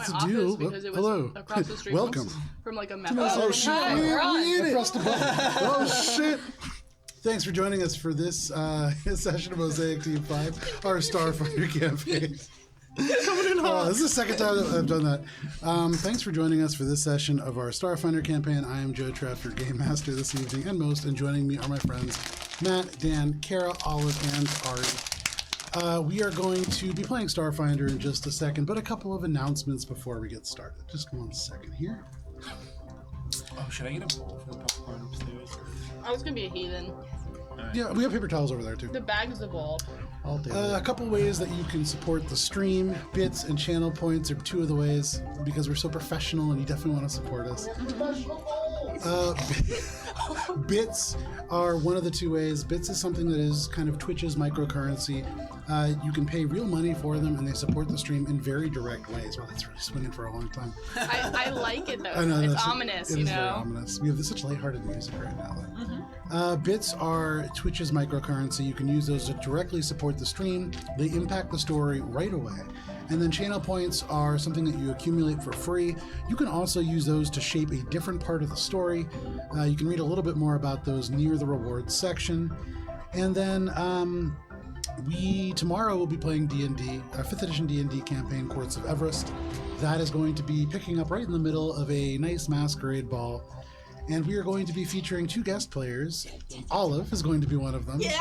my office because it was Hello. across the street. Welcome. From like a meth. Oh shit! Hi, We pressed a button. Oh shit! Thanks for joining us for this session of Mosaic Team 5, our Starfinder campaign. Coming in hot. This is the second time that I've done that. Thanks for joining us for this session of our Starfinder campaign. I am Joe Trafford, Game Master this evening, and joining me are my friends Matt, Dan, Kara, Olive, and Ari. We are going to be playing Starfinder in just a second, but a couple of announcements before we get started. Just 1 second here. Oh, should I get a bowl for the popcorn upstairs? I was gonna be a heathen. Right. Yeah, we have paper towels over there too. The bag's the bowl. A couple ways that you can support the stream. Bits and channel points are two of the ways, because we're so professional and you definitely want to support us. Bits are one of the two ways. Bits is something that is kind of Twitch's microcurrency. You can pay real money for them, and they support the stream in very direct ways. Well, that's really swinging for a long time. I like it though. I know, it's ominous, it you is know. very ominous. We have such lighthearted music right now. Bits are Twitch's microcurrency. You can use those to directly support the stream. They impact the story right away. And then channel points are something that you accumulate for free. You can also use those to shape a different part of the story. You can read a little bit more about those near the rewards section. And then tomorrow we'll be playing D&D, our 5th edition D&D campaign, Courts of Everest. That is going to be picking up right in the middle of a nice masquerade ball. And we are going to be featuring 2 guest players. Olive is going to be one of them. Yeah!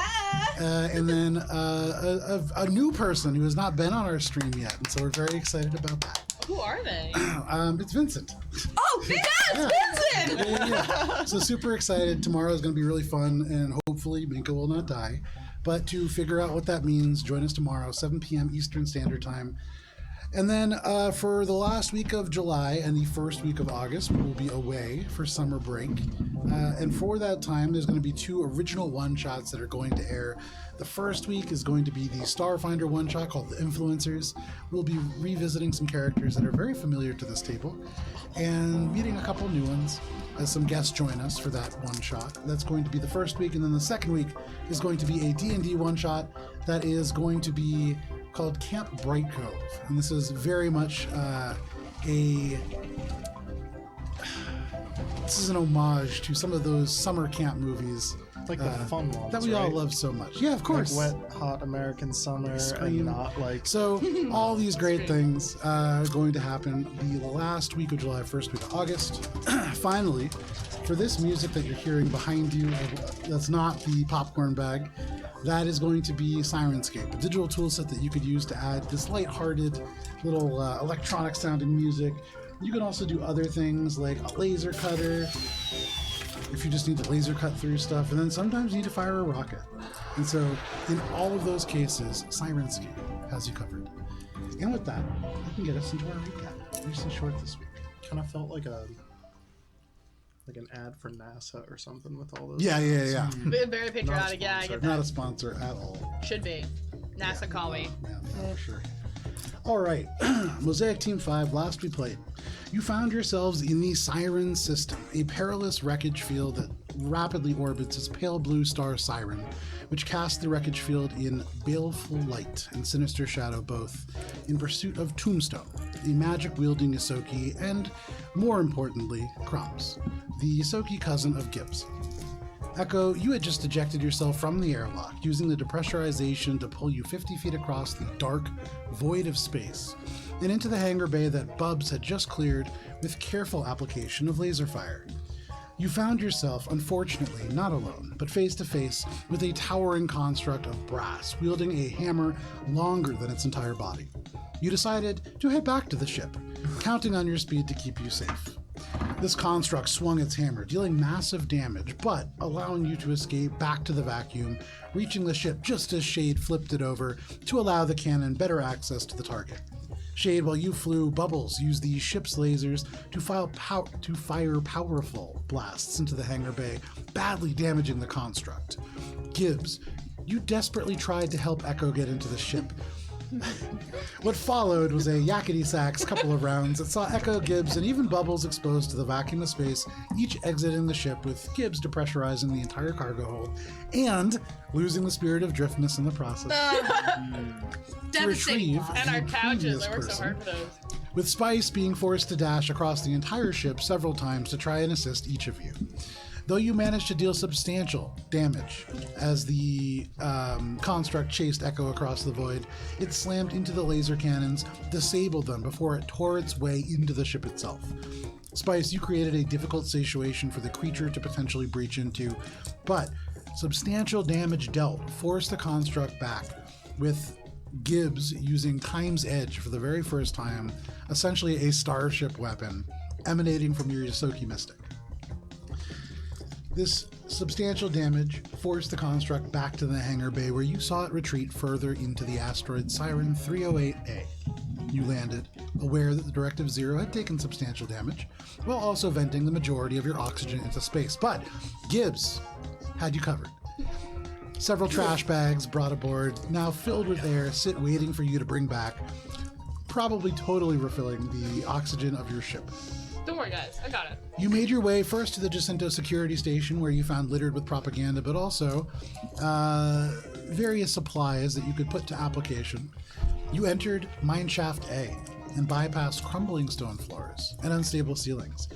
And then a new person who has not been on our stream yet. And so we're very excited about that. Who are they? It's Vincent. Oh, yes! Vincent! Yeah. So super excited. Tomorrow is going to be really fun, and hopefully Minka will not die. But to figure out what that means, join us tomorrow, 7 p.m. Eastern Standard Time. And then for the last week of July and the first week of August, we will be away for summer break. And for that time, there's going to be 2 original one-shots that are going to air. The first week is going to be the Starfinder one-shot called The Influencers. We'll be revisiting some characters that are very familiar to this table and meeting a couple new ones as some guests join us for that one-shot. That's going to be the first week. And then the second week is going to be a D&D one-shot that is going to be called Camp Bright Cove, and this is very much this is an homage to some of those summer camp movies. It's like the fun ones that we all love so much. Yeah, of course. Like wet, hot American summer, and not like... So all these great things are going to happen the last week of July, first week of August. Finally, for this music that you're hearing behind you, that's not the popcorn bag, that is going to be Sirenscape, a digital toolset that you could use to add this lighthearted little electronic sounding music. You can also do other things like a laser cutter, if you just need to laser cut through stuff, and then sometimes you need to fire a rocket. And so in all of those cases, Sirenscape has you covered. And with that, I can get us into our recap. We're so short this week. Kind of felt like an ad for NASA or something with all those. Yeah. Very patriotic, yeah, I get that. Not a sponsor at all. Should be. NASA call me. Yeah, for sure. All right, Mosaic Team 5, last we played. You found yourselves in the Siren system, a perilous wreckage field that rapidly orbits its pale blue star Siren, which casts the wreckage field in baleful light and sinister shadow both, in pursuit of Tombstone, a magic-wielding Ysoki, and, more importantly, Crumbs, the Ysoki cousin of Gibbs. Echo, you had just ejected yourself from the airlock, using the depressurization to pull you 50 feet across the dark void of space, and into the hangar bay that Bubs had just cleared with careful application of laser fire. You found yourself, unfortunately, not alone, but face to face with a towering construct of brass, wielding a hammer longer than its entire body. You decided to head back to the ship, counting on your speed to keep you safe. This construct swung its hammer, dealing massive damage, but allowing you to escape back to the vacuum, reaching the ship just as Shade flipped it over to allow the cannon better access to the target. Shade, while you flew, Bubbles used the ship's lasers to fire powerful blasts into the hangar bay, badly damaging the construct. Gibbs, you desperately tried to help Echo get into the ship. What followed was a yakety-sax couple of rounds that saw Echo, Gibbs, and even Bubbles exposed to the vacuum of space, each exiting the ship with Gibbs depressurizing the entire cargo hold and losing the spirit of driftness in the process. To retrieve and our the couches, previous I worked so person, hard for those. with Spice being forced to dash across the entire ship several times to try and assist each of you. Though you managed to deal substantial damage as the construct chased Echo across the void, it slammed into the laser cannons, disabled them before it tore its way into the ship itself. Spice, you created a difficult situation for the creature to potentially breach into, but substantial damage dealt forced the construct back, with Gibbs using Time's Edge for the very first time, essentially a starship weapon emanating from your Yosoki Mystic. This substantial damage forced the construct back to the hangar bay, where you saw it retreat further into the asteroid Siren 308A. You landed, aware that the Directive Zero had taken substantial damage, while also venting the majority of your oxygen into space. But Gibbs had you covered. Several trash bags brought aboard, now filled with air, sit waiting for you to bring back, probably totally refilling the oxygen of your ship. Don't worry, guys. I got it. You made your way first to the Jacinto security station, where you found littered with propaganda, but also various supplies that you could put to application. You entered Mineshaft A and bypassed crumbling stone floors and unstable ceilings.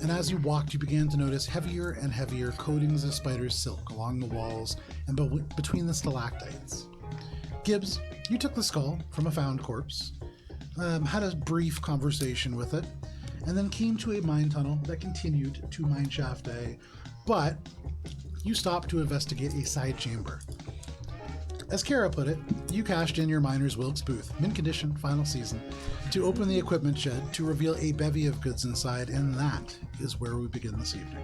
And as you walked, you began to notice heavier and heavier coatings of spider's silk along the walls and between the stalactites. Gibbs, you took the skull from a found corpse, had a brief conversation with it, and then came to a mine tunnel that continued to Mineshaft A, but you stopped to investigate a side chamber. As Kara put it, you cashed in your Miner's Wilkes booth, mint condition, final season, to open the equipment shed to reveal a bevy of goods inside, and that is where we begin this evening.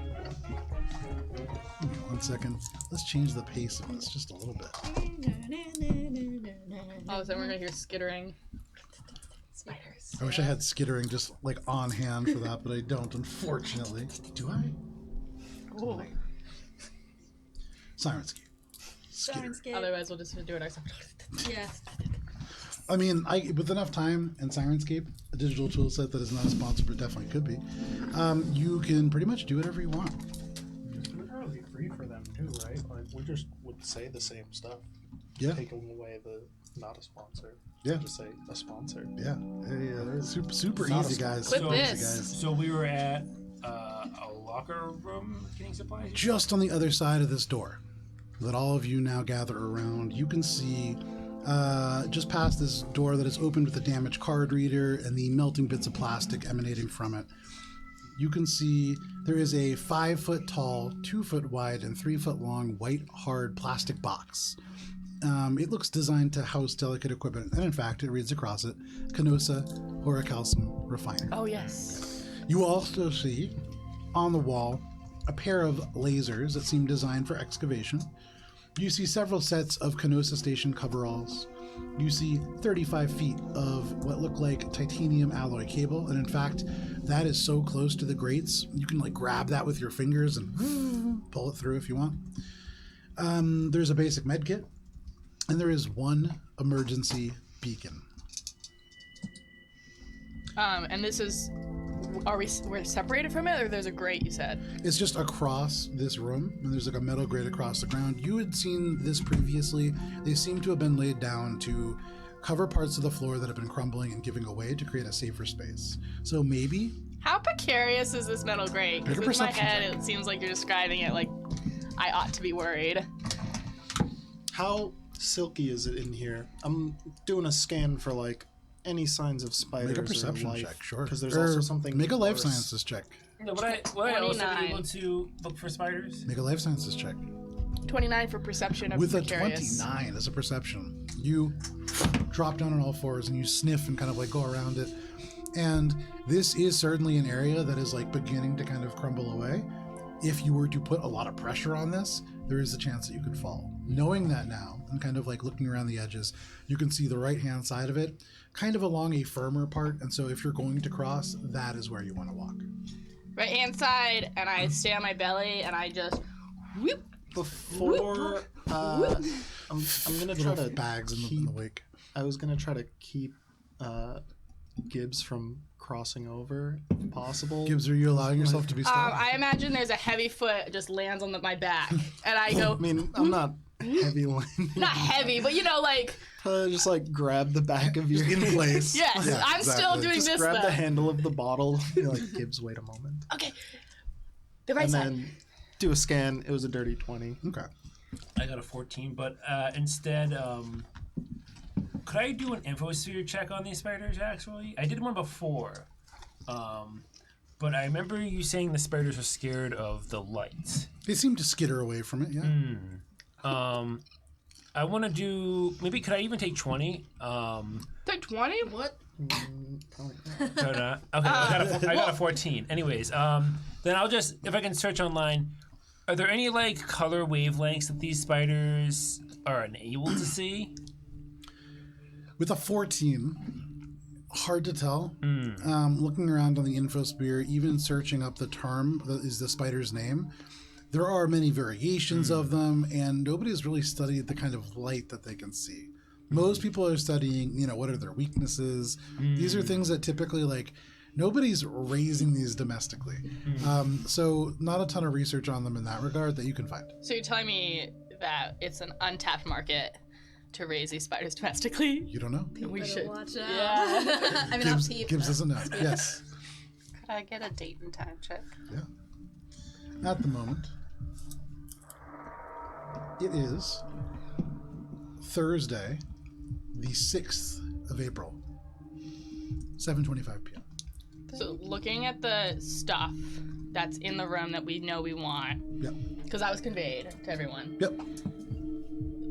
Give me 1 second. Let's change the pace of this just a little bit. Oh, so we're gonna hear skittering. Spiders. I wish I had skittering just like on hand for that, but I don't, unfortunately. Do I? Ooh. Sirenscape. Skitter. Otherwise, we'll just do it ourselves. Yeah. I mean, with enough time and Sirenscape, a digital tool set that is not a sponsor but definitely could be, you can pretty much do whatever you want. It's literally free for them too, right? Like we just would say the same stuff. Yeah. Taking away the not a sponsor. Yeah. Just say a sponsor. Yeah. Super Not a easy, guys. Clip Super this. easy, guys. So we were at a locker room getting supplies? Just on the other side of this door that all of you now gather around, you can see just past this door that is opened with a damaged card reader and the melting bits of plastic emanating from it. You can see there is a 5 foot tall, 2 foot wide, and 3 foot long white hard plastic box. It looks designed to house delicate equipment, and in fact, it reads across it, Canosa Horicalcium Refiner. Oh, yes. You also see on the wall a pair of lasers that seem designed for excavation. You see several sets of Canosa Station coveralls. You see 35 feet of what look like titanium alloy cable, and in fact, that is so close to the grates, you can like grab that with your fingers and pull it through if you want. There's a basic med kit, and there is one emergency beacon. And this is, we're separated from it, or there's a grate, you said? It's just across this room, and there's like a metal grate across the ground. You had seen this previously. They seem to have been laid down to cover parts of the floor that have been crumbling and giving away to create a safer space. So maybe... How precarious is this metal grate? Make a Because in my perception head, check. it seems like you're describing it like I ought to be worried. How silky is it in here? I'm doing a scan for like any signs of spiders. Make a perception or life, check, sure. Because there's Or also something. Make a life worse. sciences check. No, would I also 29. be able to look for spiders? Make a life sciences check. 29 for perception of With precarious. a 29 as a perception, you drop down on all fours and you sniff and kind of like go around it. And this is certainly an area that is like beginning to kind of crumble away. If you were to put a lot of pressure on this, there is a chance that you could fall. Knowing that now and kind of like looking around the edges, you can see the right hand side of it kind of along a firmer part. And so if you're going to cross, that is where you want to walk. Right hand side, and I stay on my belly, and I just whoop. Before I'm gonna try Little to bags in keep, the wake. I was gonna try to keep Gibbs from crossing over if possible. Gibbs, are you allowing yourself to be stopped? I imagine there's a heavy foot just lands on my back, and I go. I mean, I'm not heavy landing. Not heavy, but like. Just like grab the back of your in place. Yes, Yeah, I'm still exactly. doing Just this grab though. the handle of the bottle. You're like, Gibbs, wait a moment. Okay. The right And side. then do a scan. It was a dirty 20. Okay. I got a 14, but instead, could I do an infosphere check on these spiders, actually? I did one before. But I remember you saying the spiders were scared of the light. They seem to skitter away from it, yeah. I want to do... Maybe could I even take 20? Take 20? What? Probably not. No, no. Okay, I got a 14. Anyways, then I'll just... If I can search online, are there any, color wavelengths that these spiders are unable to see? With a 14, hard to tell. Looking around on the infosphere, even searching up the term that is the spider's name, there are many variations of them, and nobody's really studied the kind of light that they can see. Most people are studying, what are their weaknesses. These are things that typically, nobody's raising these domestically. So not a ton of research on them in that regard that you can find. So you're telling me that it's an untapped market to raise these spiders domestically? You don't know? We Better should. watch out. Yeah. I mean, I'll keep Gibbs doesn't know. Yes. Could I get a date and time check? Yeah. At the moment, it is Thursday, the 6th of April, 7:25 p.m. So looking at the stuff that's in the room that we know we want, Yep. because that was conveyed to everyone. Yep.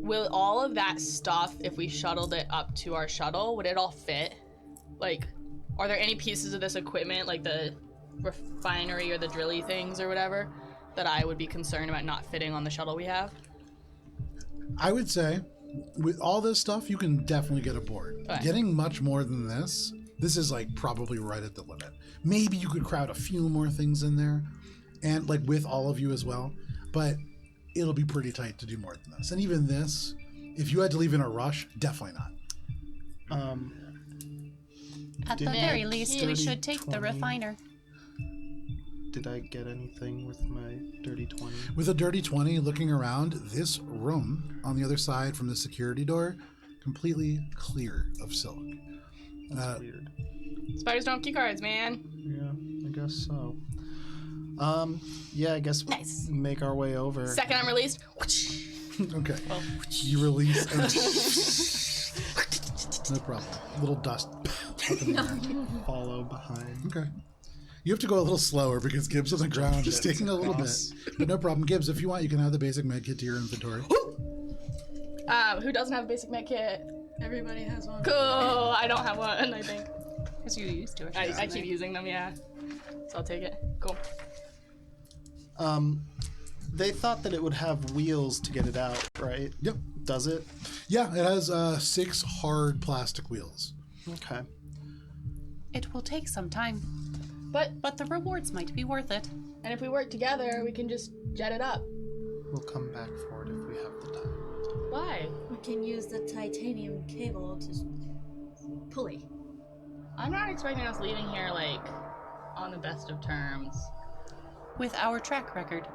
Will all of that stuff, if we shuttled it up to our shuttle, would it all fit? Are there any pieces of this equipment, like the refinery or the drilly things or whatever, that I would be concerned about not fitting on the shuttle we have? I would say, with all this stuff, you can definitely get aboard. Okay. Getting much more than this is probably right at the limit. Maybe you could crowd a few more things in there, and with all of you as well, but it'll be pretty tight to do more than this. And even this, if you had to leave in a rush, definitely not. At the Did very least, we dirty should take the 20. refiner. Did I get anything with my dirty 20? With a dirty 20, looking around, this room on the other side from the security door, completely clear of silk. That's weird. Spiders don't have key cards, man. Yeah, I guess so. Yeah, I guess Nice. make our way over. Second I'm released. Okay. You release and... No problem. Little dust. Follow behind. Okay. You have to go a little slower because Gibbs on the ground is taking a little bit. But no problem. Gibbs, if you want, you can add the basic med kit to your inventory. Who doesn't have a basic med kit? Everybody has one. Cool. I don't have one, I think. Because you used to it. I keep using them, yeah. So I'll take it. Cool. They thought that it would have wheels to get it out, right? Yep. Does it? Yeah, it has 6 hard plastic wheels. Okay. It will take some time, but the rewards might be worth it. And if we work together, we can just jet it up. We'll come back for it if we have the time. Why? We can use the titanium cable to pulley. I'm not expecting us leaving here, on the best of terms. With our track record,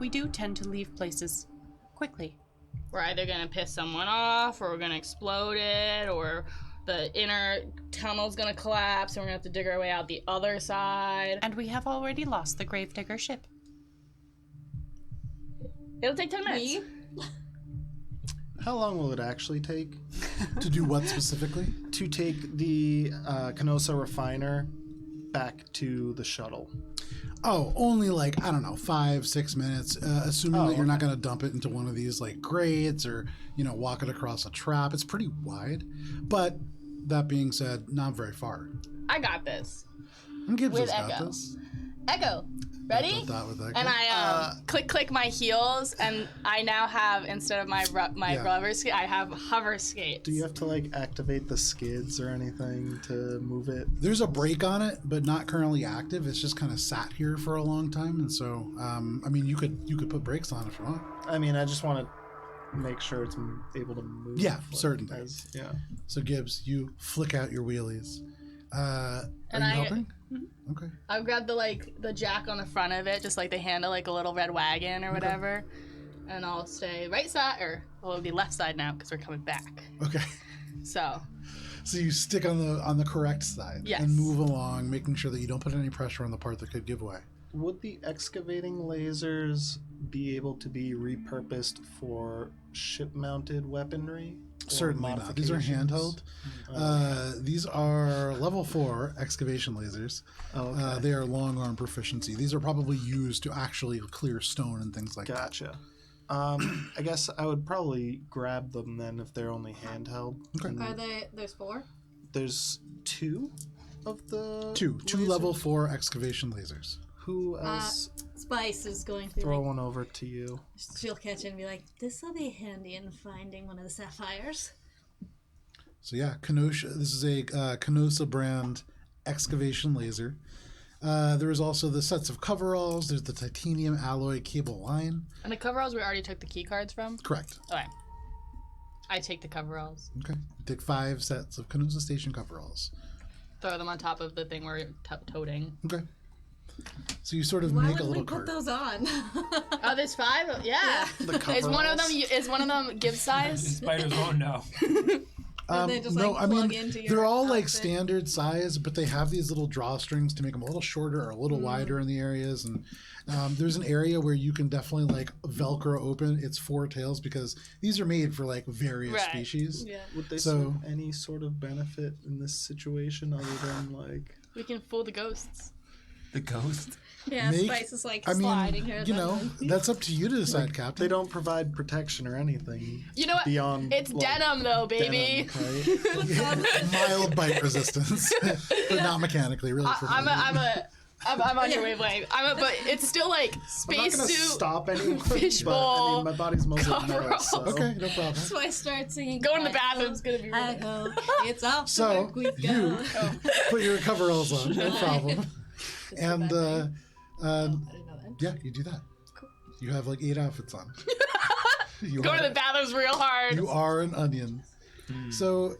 we do tend to leave places quickly. We're either gonna piss someone off, or we're gonna explode it, or the inner tunnel's gonna collapse, and we're gonna have to dig our way out the other side. And we have already lost the Gravedigger ship. It'll take 10 minutes. How long will it actually take To do what specifically? to take the Canosa refiner back to the shuttle? Oh, only 5-6 minutes, assuming that you're not going to dump it into one of these grates or, walk it across a trap. It's pretty wide. But that being said, not very far. I got this. And Gibbs With has got Echo. this. Echo, ready? Built that with Echo. And I click my heels, and I now have, instead of my Yeah. roller skate, I have hover skates. Do you have to activate the skids or anything to move it? There's a brake on it, but not currently active. It's just kind of sat here for a long time, and so you could put brakes on if you want. I mean, I just want to make sure it's able to move. Yeah, certainly. Yeah. So Gibbs, you flick out your wheelies. Are And you I- helping? Okay. I've got the jack on the front of it, just like the handle, like a little red wagon or whatever. and I'll stay right side, or well, it'll be left side now because we're coming back. Okay. So So you stick on the correct side Yes. and move along, making sure that you don't put any pressure on the part that could give way. Would the excavating lasers be able to be repurposed for ship-mounted weaponry? Or Certainly not. These are modifications? handheld. These are level 4 excavation lasers. Oh, okay. They are long arm proficiency. These are probably used to actually clear stone and things like that. Gotcha. I guess I would probably grab them then if they're only handheld. Okay. And There's 4? there's 2 of the Two lasers? level 4 excavation lasers. Who else? Spice is going to be Throw like, one over to you. she'll catch it and be like, this will be handy in finding one of the sapphires. So yeah, Kenosha. This is a Canosa brand excavation laser. There is also the sets of coveralls. There's the titanium alloy cable line. and the coveralls we already took the key cards from. Correct. Okay. I take the coveralls, Okay. You take 5 sets of Canosa Station coveralls. throw them on top of the thing we're toting. Okay. So you sort of Why make a would we little put cart. those on? Oh, there's 5. Yeah. The Is one of them? coveralls? Is one of them give size? Spiders won't know. They just, no, like, I mean plug into your they're all like outfit. standard size, but they have these little drawstrings to make them a little shorter or a little wider in the areas. And there's an area where you can definitely like Velcro open its 4 tails because these are made for like various Right. species. Yeah. Would they So- serve any sort of benefit in this situation other than like? We can fool the ghosts. The ghost. Yeah, Make- Spice is like I sliding mean, her. you know, that's up to you to decide, They Captain. don't provide protection or anything You know what? beyond. It's like, denim though, baby. denim, right? Mild bite resistance, but not mechanically. Really, for I'm on your wavelength. But it's still like I'm not space gonna suit. stop anyone, but I fishbowl, mean, my body's mostly metal, coveralls. so. Okay, no problem. So I start singing. Going to the I bathroom's gonna be I really go, it's off to So work we go. you put your coveralls on, no problem. And I didn't know that. yeah, you do that. You have like 8 outfits on. You Go are- to the bathrooms real hard. You are an onion. So,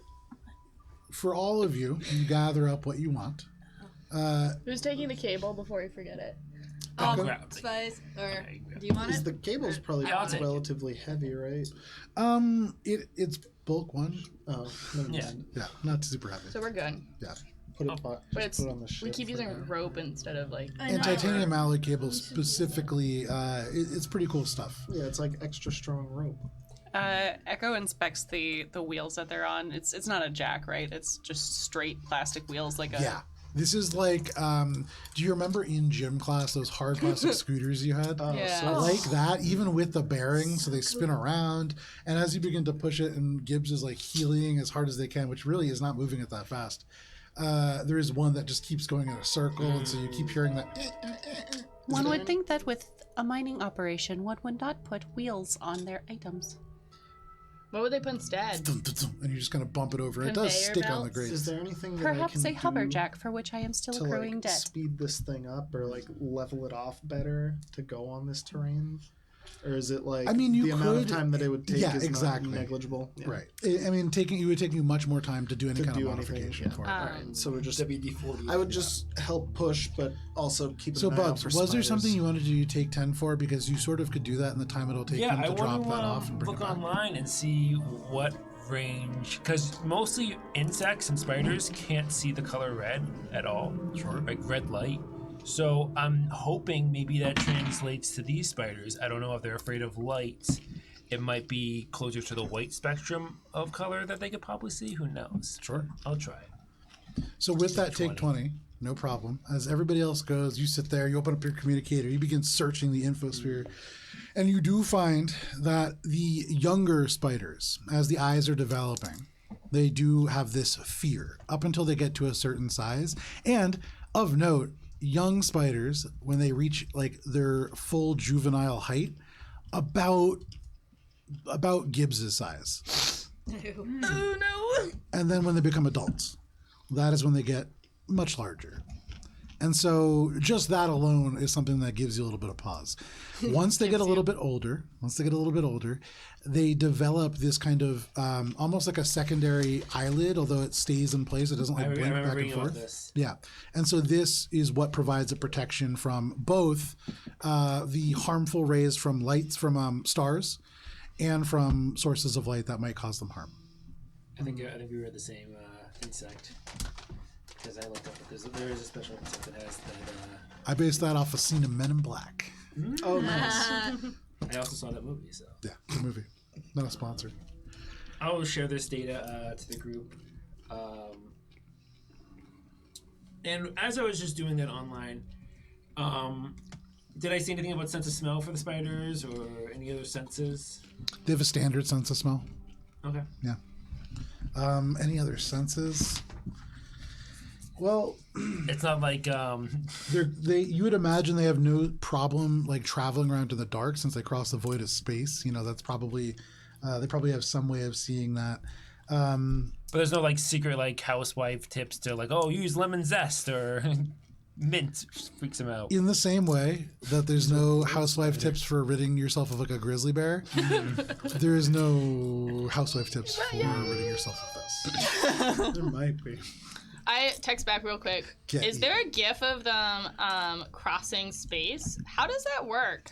for all of you, you gather up what you want. Who's taking the cable before we forget it? I'll Go. grab it. Spice, or Okay, do you want Is it? the cable's probably Yeah, I'll take it. relatively heavy, right? It's bulk 1. Oh, never Yeah. mind. Yeah, not super heavy. So we're good. Yeah. Put it, Oh. just But it's put it on the ship. we keep for using now. rope instead of like. I And know. titanium alloy cable specifically, it's pretty cool stuff. Yeah, it's like extra strong rope. Echo inspects the wheels that they're on. It's not a jack, right? It's just straight plastic wheels, like a. Yeah. This is like, do you remember in gym class those hard plastic scooters you had? Oh, Yeah. so Like that, even with the bearings, so they spin around, and as you begin to push it, and Gibbs is like heeling as hard as they can, which really is not moving it that fast. There is one that just keeps going in a circle, and so you keep hearing that. One would think that with a mining operation, one would not put wheels on their items. What would they put instead? Dum, dum, dum, and you just kind of bump it over. It does Conveyor stick on the belts? grates. is there anything that I Perhaps can a hover do jack, for which I am still to accruing like debt. speed this thing up or like level it off better to go on this terrain? Or is it like I mean, you the amount of could- time that it would take yeah, is exactly. not negligible? Yeah. Right. I mean, it would take you much more time to do any To kind of do anything, modification yeah. for it. Alright, so we're just WD-40. I would just help push, but also keep So, an eye out Bugs, for was there spiders. something you wanted to do take 10 for? Because you sort of could do that in the time it'll take Yeah, them I to drop want that to off and bring look it back. online and see what range, because mostly insects and spiders can't see the color red at all. Sure. Like red light. So I'm hoping maybe that translates to these spiders. I don't know if they're afraid of light. It might be closer to the white spectrum of color that they could probably see. Who knows? Sure. I'll try. So with that, take 20. No problem. As everybody else goes, you sit there, you open up your communicator, you begin searching the infosphere, and you do find that the younger spiders, as the eyes are developing, they do have this fear up until they get to a certain size. And of note, young spiders, when they reach like their full juvenile height, about Gibbs's size. Oh no! And then when they become adults, that is when they get much larger. And so just that alone is something that gives you a little bit of pause. Once they get a little bit older, they develop this kind of almost like a secondary eyelid, although it stays in place. It doesn't like blink back and forth. This. Yeah. And so this is what provides a protection from both the harmful rays from lights from stars and from sources of light that might cause them harm. I think we were the same insect. Because I looked up because there is a special insect that has that. I based that off a scene of Men in Black. Oh, nice. I also saw that movie, so. Yeah, good movie. Not a sponsor. I will share this data to the group. And as I was just doing that online, did I see anything about sense of smell for the spiders or any other senses? They have a standard sense of smell. Okay. Yeah. Any other senses? Well, it's not like you would imagine they have no problem like traveling around in the dark since they cross the void of space. You know, that's probably they probably have some way of seeing that. But there's no like secret like housewife tips to like, oh, use lemon zest or mint freaks them out. In the same way that there's no housewife tips for ridding yourself of like a grizzly bear, there is no housewife tips for ridding yourself of this. There might be. I text back real quick. Is there a gif of them crossing space? How does that work?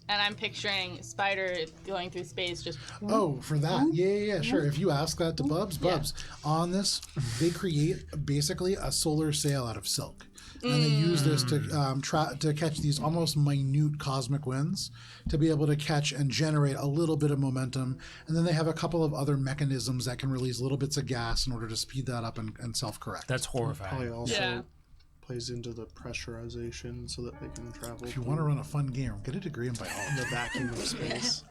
And I'm picturing spider going through space just... Oh, for that? Yeah, sure. If you ask that to Bubs, on this, they create basically a solar sail out of silk. And they use this to catch these almost minute cosmic winds to be able to catch and generate a little bit of momentum. And then they have a couple of other mechanisms that can release little bits of gas in order to speed that up and self-correct. That's horrifying. Probably also plays into the pressurization so that they can travel. If you want to run a fun game, get a degree in biology. The vacuum of space.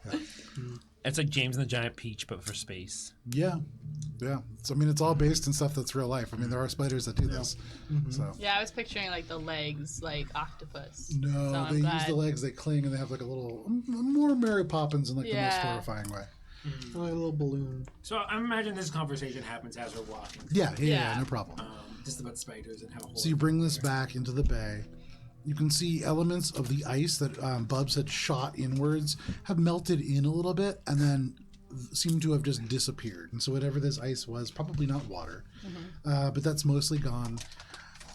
It's like James and the Giant Peach, but for space. Yeah. So, I mean, it's all based in stuff that's real life. I mean, there are spiders that do this. So. Yeah, I was picturing like the legs, like octopus. No, so they use the legs. They cling, and they have like a little more Mary Poppins in like the most horrifying way. Like a little balloon. So I imagine this conversation happens as we're walking. Yeah, no problem. Just about spiders and how. So you bring this back into the bay. You can see elements of the ice that Bubs had shot inwards have melted in a little bit and then seem to have just disappeared. And so whatever this ice was, probably not water, but that's mostly gone.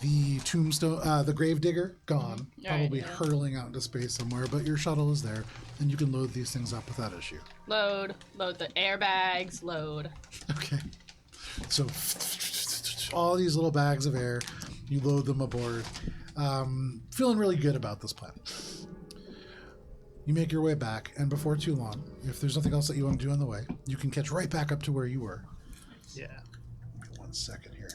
The tombstone, the gravedigger, gone, probably hurtling out into space somewhere, but your shuttle is there, and you can load these things up without issue. Load the airbags, load. Okay. So all these little bags of air, you load them aboard. Feeling really good about this plan. You make your way back, and before too long, if there's nothing else that you want to do on the way, you can catch right back up to where you were. Yeah. Give me 1 second here.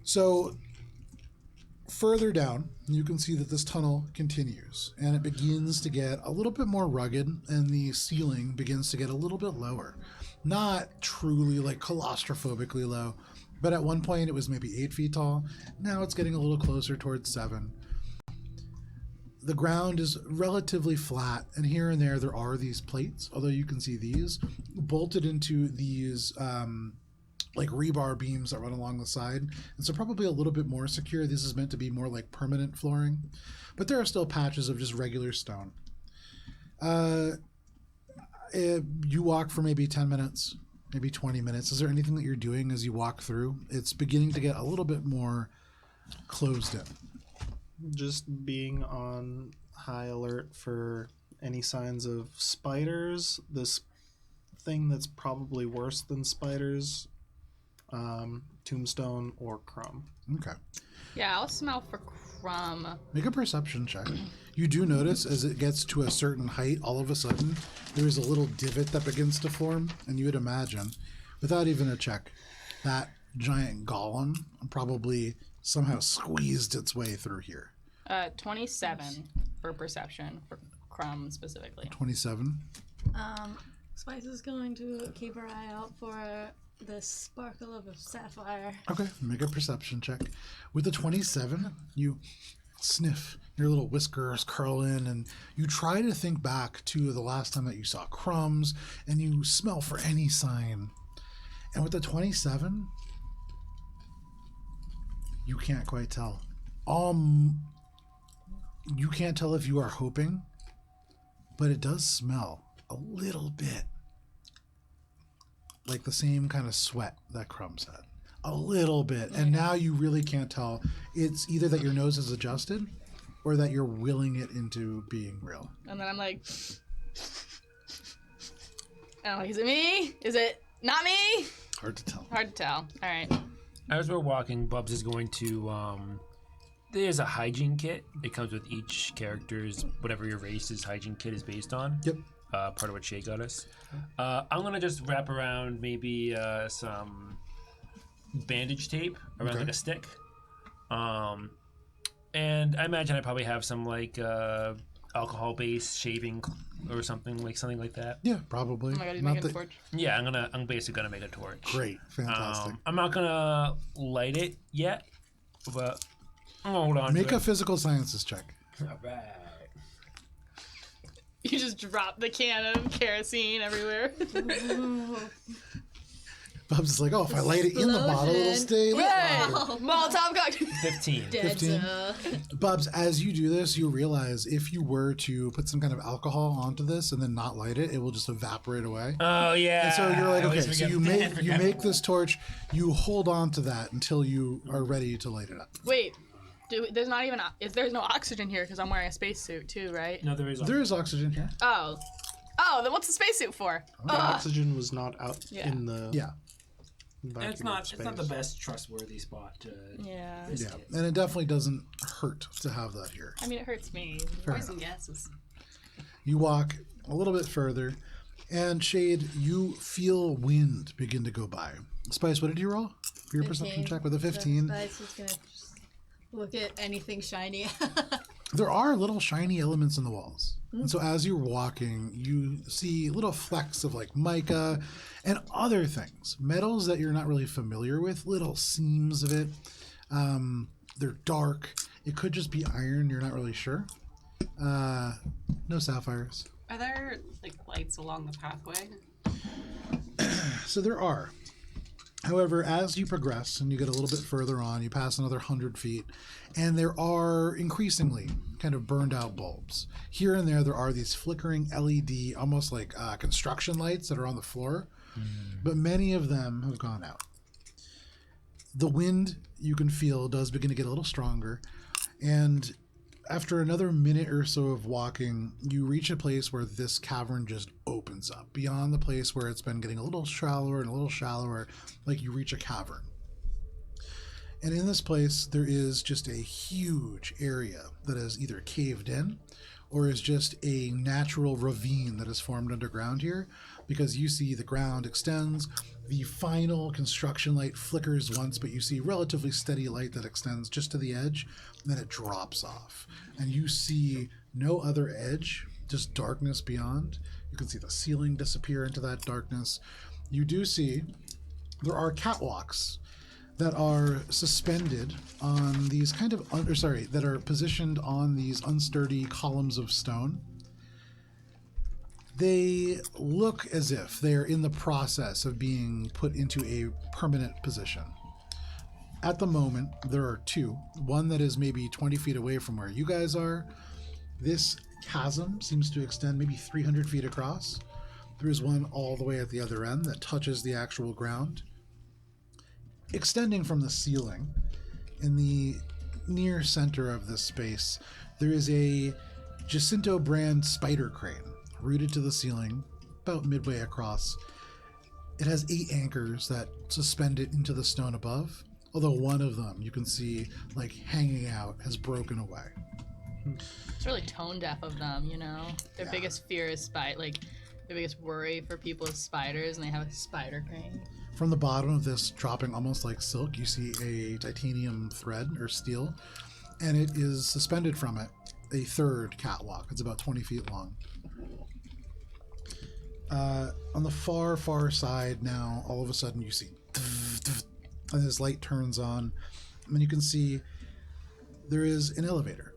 So, further down, you can see that this tunnel continues, and it begins to get a little bit more rugged, and the ceiling begins to get a little bit lower. Not truly like claustrophobically low, but at one point it was maybe 8 feet tall. Now it's getting a little closer towards 7. The ground is relatively flat, and here and there are these plates, although you can see these, bolted into these like rebar beams that run along the side. And so probably a little bit more secure. This is meant to be more like permanent flooring, but there are still patches of just regular stone. You walk for maybe 10 minutes, maybe 20 minutes. Is there anything that you're doing as you walk through? It's beginning to get a little bit more closed in. Just being on high alert for any signs of spiders. This thing that's probably worse than spiders, tombstone or crumb. Okay. Yeah, I'll smell for crumb. Make a perception check. You do notice as it gets to a certain height, all of a sudden, there is a little divot that begins to form, and you would imagine, without even a check, that giant golem probably somehow squeezed its way through here. 27 for perception, for crumb specifically. 27. Spice is going to keep her eye out for the sparkle of a sapphire. Okay, make a perception check. With the 27, you sniff, your little whiskers curl in, and you try to think back to the last time that you saw crumbs, and you smell for any sign. And with the 27, You can't quite tell. You can't tell if you are hoping, but it does smell a little bit like the same kind of sweat that Crumbs had. A little bit. And now you really can't tell. It's either that your nose is adjusted or that you're willing it into being real. And then I'm like, is it me? Is it not me? Hard to tell. Hard to tell. All right. As we're walking, Bubs is going to. There's a hygiene kit. It comes with each character's, whatever your race's hygiene kit is based on. Yep. Part of what Shay got us. I'm going to just wrap around maybe some bandage tape around like a stick. And I imagine I probably have some like alcohol-based shaving or something like that. Yeah, probably. Oh my god, he's Not making a that- torch. Yeah, I'm basically gonna make a torch. Great. Fantastic. I'm not gonna light it yet, but I'm gonna hold on Make to a it. physical sciences check. All right. You just drop the can of kerosene everywhere. Bubs is like, oh, if I light it in the bottle, it'll stay lit. Hey! longer. Molotov cocktail. 15. 15. Bubs, as you do this, you realize if you were to put some kind of alcohol onto this and then not light it, it will just evaporate away. Oh yeah. And so you're like, I always okay, so forget you that. make this torch, you hold on to that until you are ready to light it up. Wait, there's not even there's no oxygen here because I'm wearing a spacesuit too, right? No, there is. There is oxygen here. Oh, then what's the spacesuit for? The oxygen was not out Yeah. in the Yeah, vacuum It's of not. space. It's not the best trustworthy spot to. Yeah. risk yeah, it. and it definitely doesn't hurt to have that here. I mean, it hurts me. Fair Poison enough. gases. You walk a little bit further, and Shade, you feel wind begin to go by. Spice, what did you roll for your perception 15. check with a 15? Spice is gonna just look at anything shiny. There are little shiny elements in the walls. And so as you're walking, you see little flecks of like mica and other things, metals that you're not really familiar with, little seams of it. They're dark. It could just be iron. You're not really sure. No sapphires. Are there like lights along the pathway? So there are. However, as you progress and you get a little bit further on, you pass another 100 feet, and there are increasingly kind of burned out bulbs. Here and there are these flickering LED, almost like construction lights that are on the floor, but many of them have gone out. The wind, you can feel, does begin to get a little stronger, and after another minute or so of walking, you reach a place where this cavern just opens up. Beyond the place where it's been getting a little shallower and a little shallower, like you reach a cavern. And in this place, there is just a huge area that is either caved in or is just a natural ravine that is formed underground here, because you see the ground extends. The final construction light flickers once, but you see relatively steady light that extends just to the edge, and then it drops off. And you see no other edge, just darkness beyond. You can see the ceiling disappear into that darkness. You do see there are catwalks that are suspended on these kind of, that are positioned on these unsturdy columns of stone. They look as if they're in the process of being put into a permanent position. At the moment, there are two. One that is maybe 20 feet away from where you guys are. This chasm seems to extend maybe 300 feet across. There is one all the way at the other end that touches the actual ground. Extending from the ceiling, in the near center of this space, there is a Jacinto brand spider crane rooted to the ceiling, about midway across. It has 8 anchors that suspend it into the stone above, although one of them you can see like hanging out has broken away. It's really tone deaf of them, you know? Their Yeah. biggest fear is their biggest worry for people is spiders, and they have a spider crane. From the bottom of this, dropping almost like silk, you see a titanium thread or steel, and it is suspended from it a third catwalk. It's about 20 feet long. On the far, far side now, all of a sudden you see, and this light turns on, and you can see there is an elevator.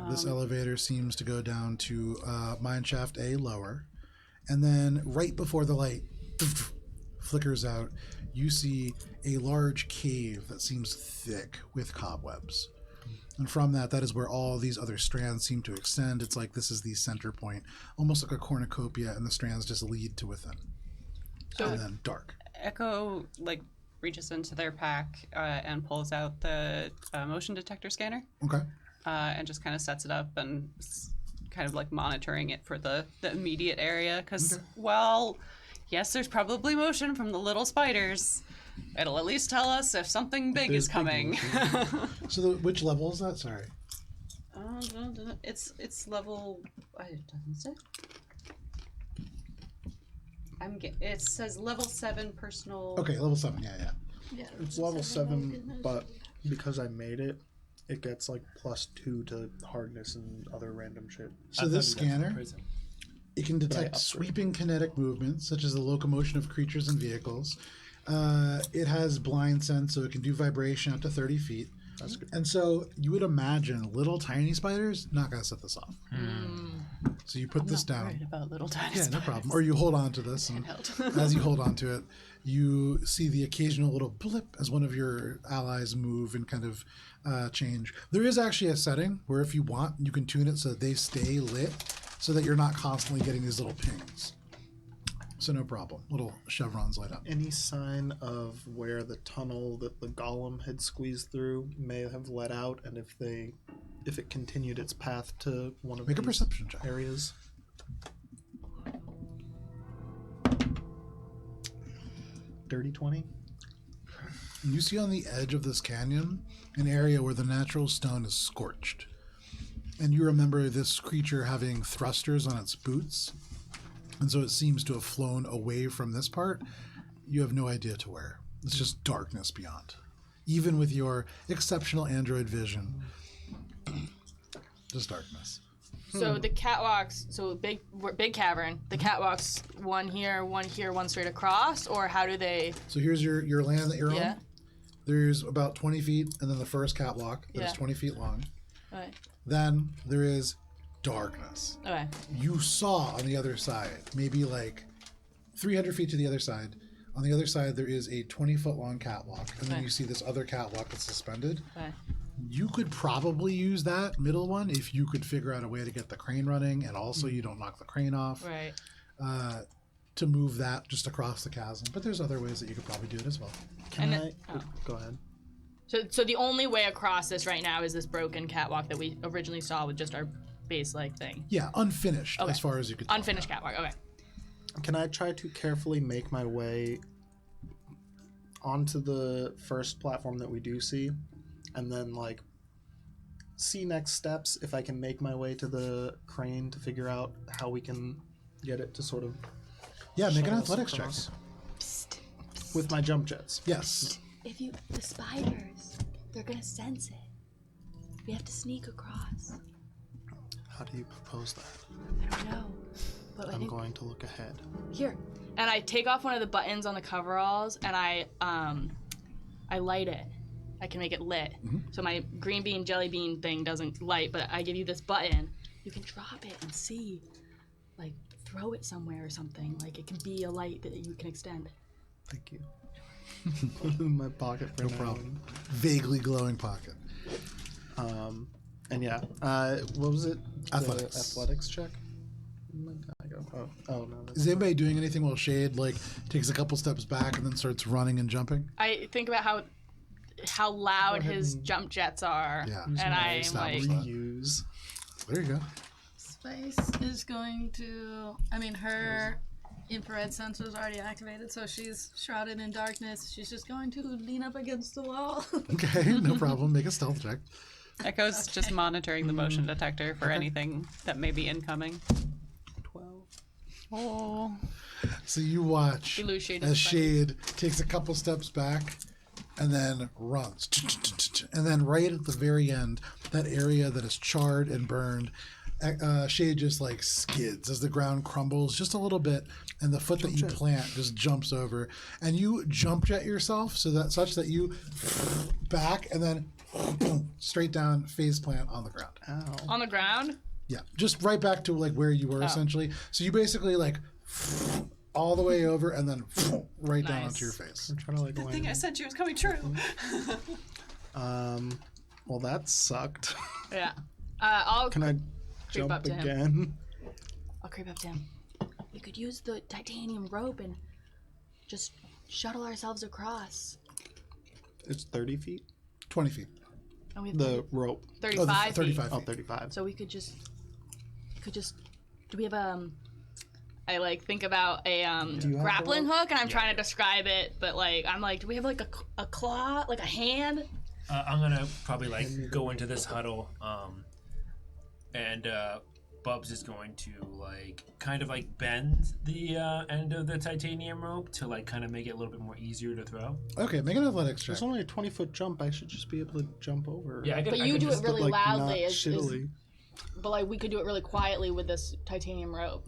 This elevator seems to go down to mine shaft A lower, and then right before the light flickers out, you see a large cave that seems thick with cobwebs. And from that is where all these other strands seem to extend. It's like this is the center point, almost like a cornucopia, and the strands just lead to within. So- and then dark. Echo reaches into their pack and pulls out the motion detector scanner Okay. and just kind of sets it up and kind of monitoring it for the immediate area. Because, well, yes, there's probably motion from the little spiders. It'll at least tell us if something big is coming. So which level is that? Sorry. It's level. It doesn't say. It says level 7 personal. Okay, level 7. Yeah. Yeah, It's level 7, but because I made it, it gets +2 to hardness and other random shit. So this scanner, it can detect upgrade. sweeping kinetic movements, such as the locomotion of creatures and vehicles. It has blind sense, so it can do vibration up to 30 feet. That's good. And so you would imagine little tiny spiders not going to set this off. So you put this down. Worried about little tiny Yeah, no spiders. problem. Or you hold on to this, and Handheld. as you hold on to it, you see the occasional little blip as one of your allies move and kind of change. There is actually a setting where if you want, you can tune it so that they stay lit, so that you're not constantly getting these little pings. So no problem. Little chevrons light up. Any sign of where the tunnel that the golem had squeezed through may have let out, and if it continued its path to one of Make a these perception check. areas? Dirty 20. You see on the edge of this canyon an area where the natural stone is scorched. And you remember this creature having thrusters on its boots. And so it seems to have flown away from this part. You have no idea to where. It's just darkness beyond. Even with your exceptional android vision, just darkness. So the catwalks, so big cavern. The catwalks, one here, one straight across, or how do they? So here's your land that you're Yeah. on. There's about 20 feet, and then the first catwalk that is Yeah. 20 feet long. Okay. Then there is darkness. Okay. You saw on the other side, maybe 300 feet to the other side. On the other side, there is a 20-foot long catwalk, and then Okay. you see this other catwalk that's suspended. Okay. You could probably use that middle one if you could figure out a way to get the crane running, and also you don't knock the crane off, Right. to move that just across the chasm. But there's other ways that you could probably do it as well. Can And I? Go ahead. So the only way across this right now is this broken catwalk that we originally saw with just our base thing. Yeah, unfinished Okay. as far as you could tell. Unfinished catwalk. Okay. Can I try to carefully make my way onto the first platform that we do see, and then see next steps if I can make my way to the crane to figure out how we can get it to sort of Yeah, make an shuttle us athletics check. across with my jump jets. Yes. The spiders, they're gonna sense it. We have to sneak across. How do you propose that? I don't know, but I I'm think going to look ahead. here. And I take off one of the buttons on the coveralls and I light it. I can make it lit. So my green bean jelly bean thing doesn't light, but I give you this button. You can drop it and see, throw it somewhere or something. It can be a light that you can extend. Thank you. Put it in my pocket for No now. problem. Vaguely glowing pocket. And yeah, what was it? The Athletics. athletics check. Where did I go? Oh no. That's Is anybody doing anything while Shade takes a couple steps back and then starts running and jumping? I think about how loud ahead his and jump jets are, Yeah. and I'm establish like, that. reuse. There you go. Spice is going to. I mean, her infrared sensor is already activated, so she's shrouded in darkness. She's just going to lean up against the wall. Okay, no problem. Make a stealth check. Echo's just monitoring the motion detector for anything that may be incoming. 12. Oh. So you watch We lose Shade as in Shade takes a couple steps back and then runs. And then right at the very end, that area that is charred and burned, Shade just skids as the ground crumbles just a little bit, and the foot that you plant just jumps over, and you jump jet yourself such that you back and then boom, straight down, face plant on the ground. Ow. on the ground. Yeah, just right back to where you were essentially. So you basically all the way over and then right down Nice. onto your face. I'm trying to like The thing I land. sent you is coming true. Well, that sucked. Yeah. I'll Can I creep up jump to him. again? I'll creep up to him. We could use the titanium rope and just shuttle ourselves across. It's 30 feet. 20 feet. And we have The rope. 35 feet. 35 Oh, feet. 35. So we could just do we have I like think about a Do you have grappling the- hook, and I'm trying to describe it, but like I'm like, do we have like a claw, like a hand? I'm gonna probably like go into this huddle, and Bubs is going to like kind of like bend the end of the titanium rope to like kind of make it a little bit more easier to throw. Okay, make an athletics check. There's only a 20-foot jump. I should just be able to jump over. Yeah, But you do it Just, really like, loudly, not is- shittily. but like we could do it really quietly with this titanium rope.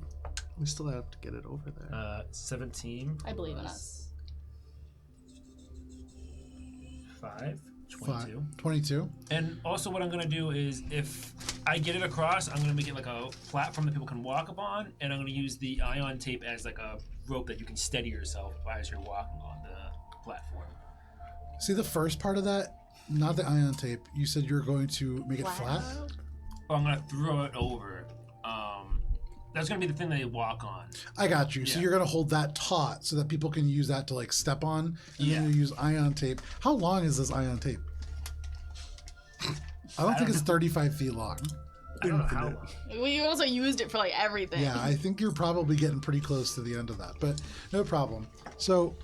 We still have to get it over there. 17. I believe in plus us. 5, 22. 22. And also what I'm going to do is if I get it across, I'm going to make it like a platform that people can walk upon, and I'm going to use the ion tape as like a rope that you can steady yourself as you're walking on the platform. See the first part of that? Not the ion tape. You said you were going to make it flat? Or I'm going to throw it over. That's going to be the thing that they walk on. I got you. So Yeah. you're going to hold that taut so that people can use that to like step on. And Yeah. then you use ion tape. How long is this ion tape? I don't think it's 35 feet long. I don't know how long. We also used it for like everything. Yeah, I think you're probably getting pretty close to the end of that, but no problem. So,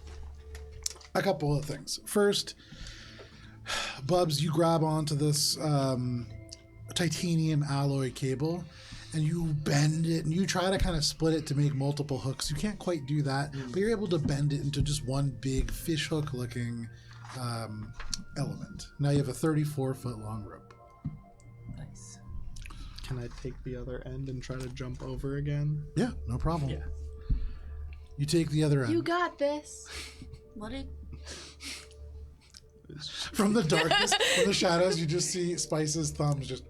a couple of things. First, Bubs, you grab onto this titanium alloy cable and you bend it and you try to kind of split it to make multiple hooks. You can't quite do that, but you're able to bend it into just one big fish hook looking element. Now you have a 34-foot long rope. Nice. Can I take the other end and try to jump over again? Yeah, no problem. Yeah. You take the other end. You got this. What did From the darkness, from the shadows, you just see Spice's thumbs just.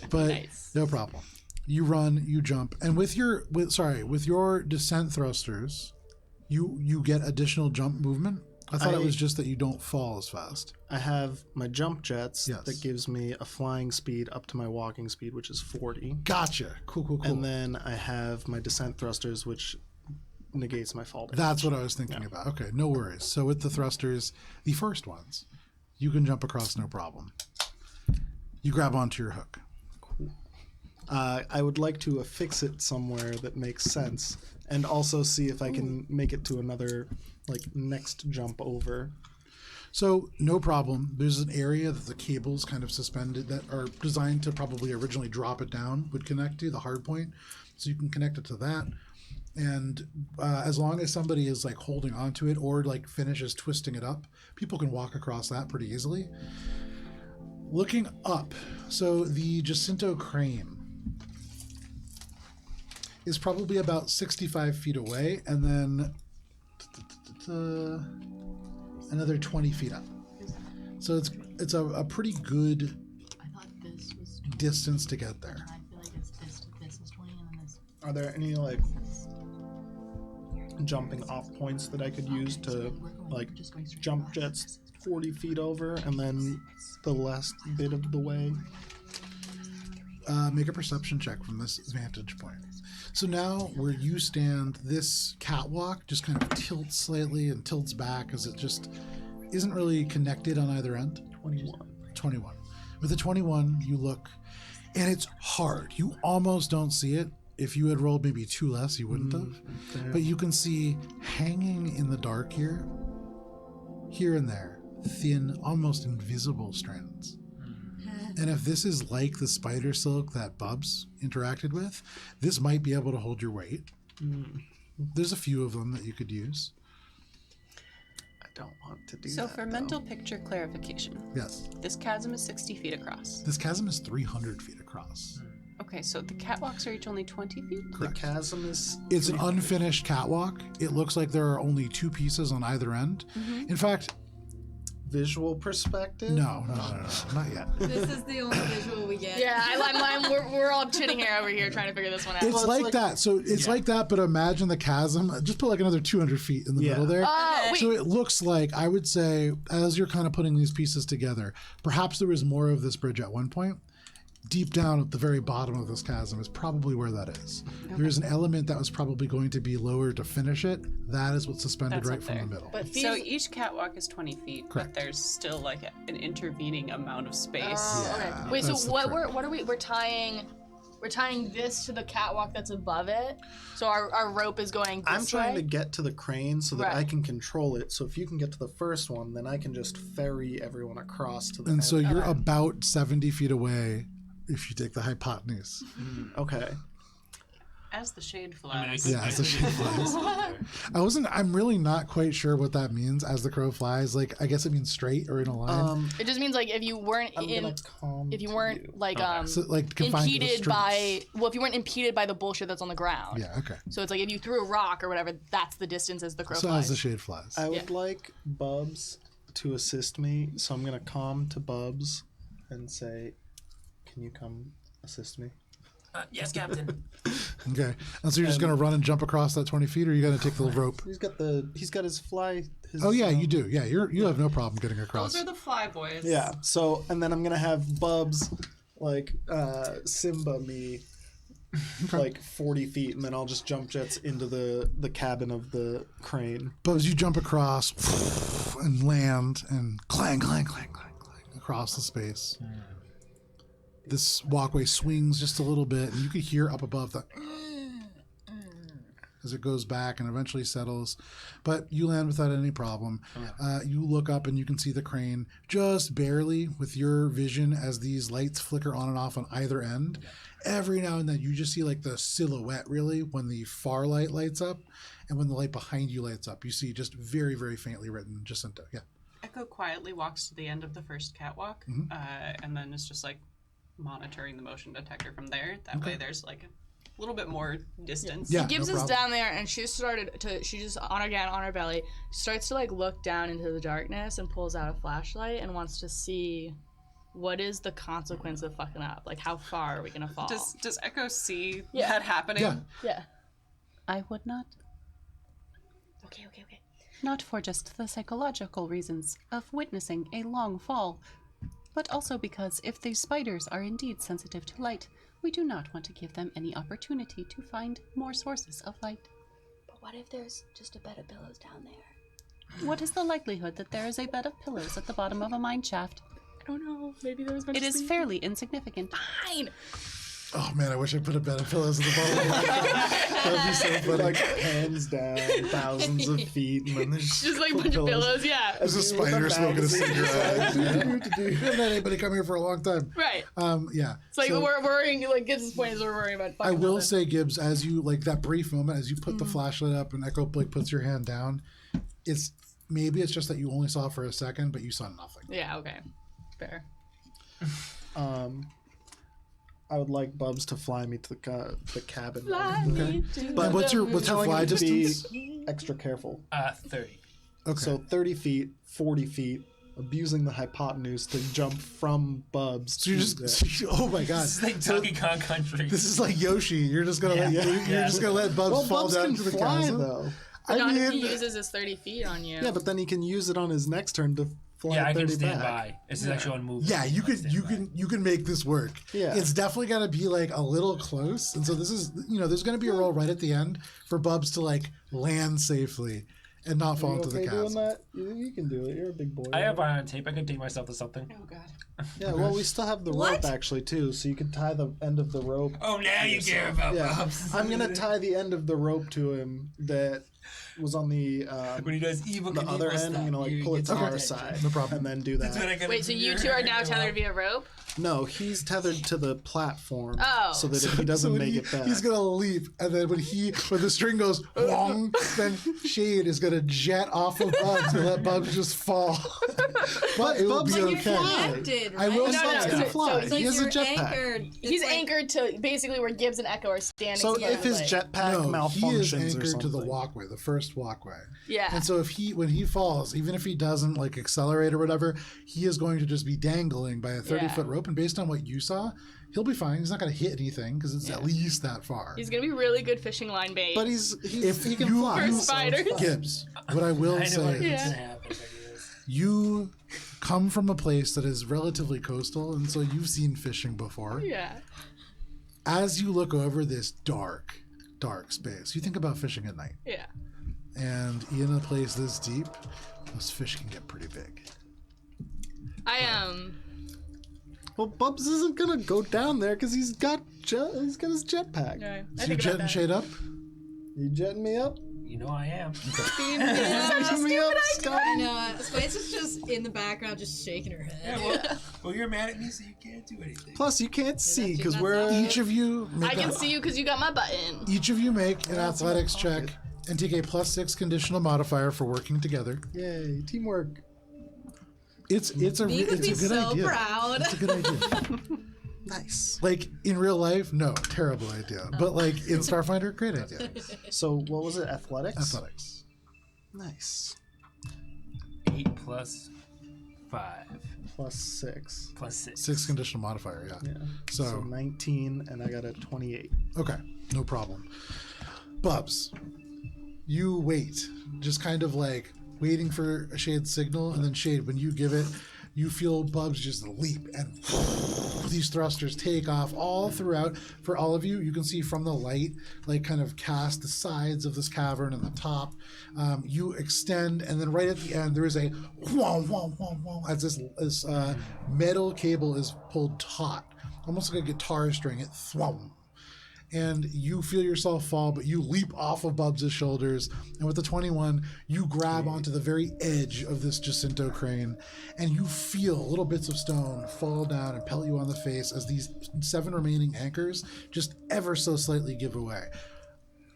But Nice. no problem. You run, you jump, and with your descent thrusters, you get additional jump movement. I thought it was just that you don't fall as fast. I have my jump jets Yes. that gives me a flying speed up to my walking speed, which is 40. Gotcha. Cool. And then I have my descent thrusters, which negates my fall damage. That's what I was thinking about. Okay, no worries. So with the thrusters, the first ones, you can jump across no problem. You grab onto your hook. I would like to affix it somewhere that makes sense, and also see if I can make it to another, like, next jump over. So no problem. There's an area that the cables kind of suspended that are designed to probably originally drop it down would connect to the hard point. So you can connect it to that. And as long as somebody is like holding onto it or like finishes twisting it up, people can walk across that pretty easily. Looking up, so the Jacinto crane is probably about 65 feet away, and then another 20 feet up. So it's a pretty good I thought this was distance to get there. I feel like it's this is 20 and then this. Are there any, like, jumping off points that I could use to, like, jump jets 40 feet over and then the last bit of the way? Make a perception check from this vantage point. So now where you stand, this catwalk just kind of tilts slightly and tilts back as it just isn't really connected on either end. 21. With the 21, you look, and it's hard. You almost don't see it. If you had rolled maybe 2 less, you wouldn't have. But you can see hanging in the dark here and there, thin, almost invisible strands. And if this is like the spider silk that Bubs interacted with, this might be able to hold your weight. There's a few of them that you could use. I don't want to do So that. for mental picture clarification, Yes. this chasm is 60 feet across. This chasm is 300 feet across. Okay, so the catwalks are each only 20 feet? The Correct. chasm is. It's an unfinished catwalk. It looks like there are only 2 pieces on either end. In fact, visual perspective? No, not yet. This is the only visual we get. Yeah, we're all chitting here over here trying to figure this one out. It's like that. So it's like that, but imagine the chasm. Just put like another 200 feet in the middle there. Wait. So it looks like, I would say, as you're kind of putting these pieces together, perhaps there was more of this bridge at one point. Deep down at the very bottom of this chasm is probably where that is. Okay. There's an element that was probably going to be lower to finish it. That is what's suspended right from the middle. But so each catwalk is 20 feet, Correct. But there's still like an intervening amount of space. Okay. Wait, so what are we? We're tying this to the catwalk that's above it. So our rope is going this I'm trying way? to get to the crane so that I can control it. So if you can get to the first one, then I can just ferry everyone across to the And so you're Okay. about 70 feet away if you take the hypotenuse. Okay. As the shade I mean, I flies. could, Yeah, I as the could shade put this up there. I'm really not quite sure what that means as the crow flies. Like, I guess it means straight or in a line. It just means like if you weren't I'm gonna come if you to weren't you. like So, like, confined to the impeded by streets. if you weren't impeded by the bullshit that's on the ground. Yeah, okay. So it's like if you threw a rock or whatever, that's the distance as the crow So flies. as the shade flies. I would like Bubs to assist me, so I'm gonna come to Bubs and say, "Can you come assist me?" Yes, Captain. Okay. And so you're just going to run and jump across that 20 feet, or you got to take the rope? He's got his fly. His, Oh, yeah, you do. Yeah, you have no problem getting across. Those are the fly boys. Yeah. So, and then I'm gonna have Bubs like Simba me like 40 feet, and then I'll just jump jets into the cabin of the crane. But as you jump across and land and clang, clang, clang, clang, clang across the space, this walkway swings just a little bit, and you can hear up above the as it goes back and eventually settles. But you land without any problem. You look up and you can see the crane just barely with your vision as these lights flicker on and off on either end. Every now and then you just see like the silhouette really when the far light lights up and when the light behind you lights up. You see just very, very faintly written Jacinto. Yeah. Echo quietly walks to the end of the first catwalk, and then is just like monitoring the motion detector from there. That way there's like a little bit more distance. Yeah. Gibbs no is problem. down there and she just on her belly starts to like look down into the darkness and pulls out a flashlight and wants to see what is the consequence of fucking up. Like how far are we gonna fall? Does Echo see Yeah. that happening? Yeah. Yeah. I would not. Okay. Not for just the psychological reasons of witnessing a long fall, but also because if these spiders are indeed sensitive to light, we do not want to give them any opportunity to find more sources of light. But what if there's just a bed of pillows down there? What is the likelihood that there is a bed of pillows at the bottom of a mine shaft? I don't know. Maybe there was It is fairly insignificant. fine. Oh man, I wish I put a bed of pillows in the bottom of the That'd be so funny. Like hands down, thousands of feet, and then there's Just like a bunch of pillows, yeah. There's a spider smoking a cigarette. We haven't had anybody come here for a long time. Right. Yeah. It's like So- we're worrying. Like Gibbs' point is we're worrying about. I fucking will nothing. say, Gibbs, as you like that brief moment, as you put the flashlight up and Echo like puts your hand down, it's just that you only saw for a second, but you saw nothing. Yeah. Okay. Fair. I would like Bubs to fly me to the cabin. But what's your Telling fly him to distance? be extra careful. 30. Okay. So 30 feet, 40 feet, abusing the hypotenuse to jump from Bubs. So you're to just the- oh my god. This is like Donkey Kong Country. This is like Yoshi. You're just gonna you're just gonna let Bubs well, fall Bubs down can to the fly chasm. though. But not if mean, he uses his 30 feet on you. Yeah, but then he can use it on his next turn to fly Yeah, I 30 can stand back. by. This is actually on move. yeah, you can make this work. Yeah. It's definitely gonna be like a little close, and so this is there's gonna be a roll right at the end for Bubs to like land safely and not fall You into the okay doing chasm. that? You can do it. You're a big boy. I have on tape. I can take myself to something. Oh god. Yeah, well, we still have the rope actually too, so you can tie the end of the rope. Oh, now you care about Yeah, Bubs. I'm gonna tie the end of the rope to him that was on the When he does evil, the other end. I'm gonna like pull it to our side, No problem. and then do that. Wait, so you two are now tethered via rope? No, he's tethered to the platform, Oh. so that if he doesn't when make it back, he's gonna leap, and then when the string goes wong, then Shade is gonna jet off of Bubs and let Bubs just fall. But it will Bubs be can okay. Connected, I will right? say no, Bubs so- can fly. so He has a you're jetpack. anchored. He's It's like- anchored to basically where Gibbs and Echo are standing. So together, if his like- jetpack No, he is malfunctions or anchored something, to the walkway, the first reinforced walkway. Yeah. And so when he falls, even if he doesn't like accelerate or whatever, he is going to just be dangling by a 30-foot rope. And based on what you saw, he'll be fine. He's not going to hit anything because it's at least that far. He's gonna be really good fishing line bait. But If he can you fly. For spiders. Gibbs, what I will I know say what's is gonna happen. But yes. you come from a place that is relatively coastal, and so you've seen fishing before. Yeah. As you look over this dark space, you think about fishing at night. Yeah. And in a place this deep, those fish can get pretty big. Well, Bubs isn't gonna go down there because he's got his jetpack. Right. So you jet and shade up? You jetting me up? You know I am. Jetting me up, Scotty. I know. Spice is just in the background, just shaking her head. Well, you're mad at me, so you can't do anything. Plus, you can't see because that's we're Each of you I can see you because you got my button. Each of you make an athletics check and take a +6 conditional modifier for working together. Yay, teamwork. It's a Me it's could a be good so idea. proud. It's a good idea. Nice. Like in real life, no, terrible idea. But like in Starfinder, great idea. So what was it? Athletics. Athletics. Nice. 8 plus 5 Plus 6. plus 6. 6 conditional modifier, yeah. Yeah. So 19, and I got a 28. okay, no problem. Bubs, you wait, just kind of like waiting for a Shade's signal, and then Shade, when you give it, you feel Bubs just leap, and these thrusters take off all throughout. For all of you, you can see from the light, like kind of cast the sides of this cavern and the top. You extend, and then right at the end, there is a whoa, whoa, whoa, whoa, as this metal cable is pulled taut, almost like a guitar string. It thwum. And you feel yourself fall, but you leap off of Bubs' shoulders. And with the 21, you grab onto the very edge of this Jacinto crane, and you feel little bits of stone fall down and pelt you on the face as these 7 remaining anchors just ever so slightly give away.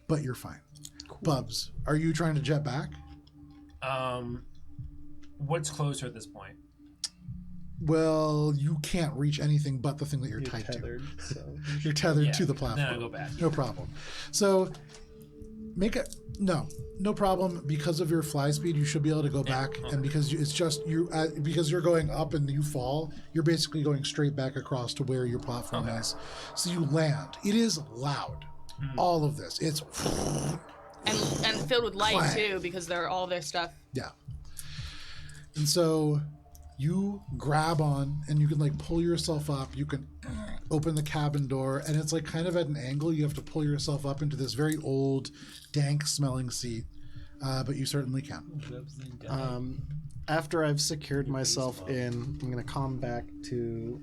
But you're fine. Cool. Bubs, are you trying to jet back? What's closer at this point? Well, you can't reach anything but the thing that you're tied tethered, to. so. You're tethered Yeah, to the then platform. I'll go back. No problem. So no problem. Because of your fly speed, you should be able to go back, and because it's just you because you're going up and you fall, you're basically going straight back across to where your platform is. So you land. It is loud. All of this. It's And filled with light Clang. too, because they're all their stuff. yeah. And so you grab on, and you can like pull yourself up. You can open the cabin door, and it's like kind of at an angle. You have to pull yourself up into this very old, dank smelling seat, but you certainly can. After I've secured myself in, I'm gonna come back to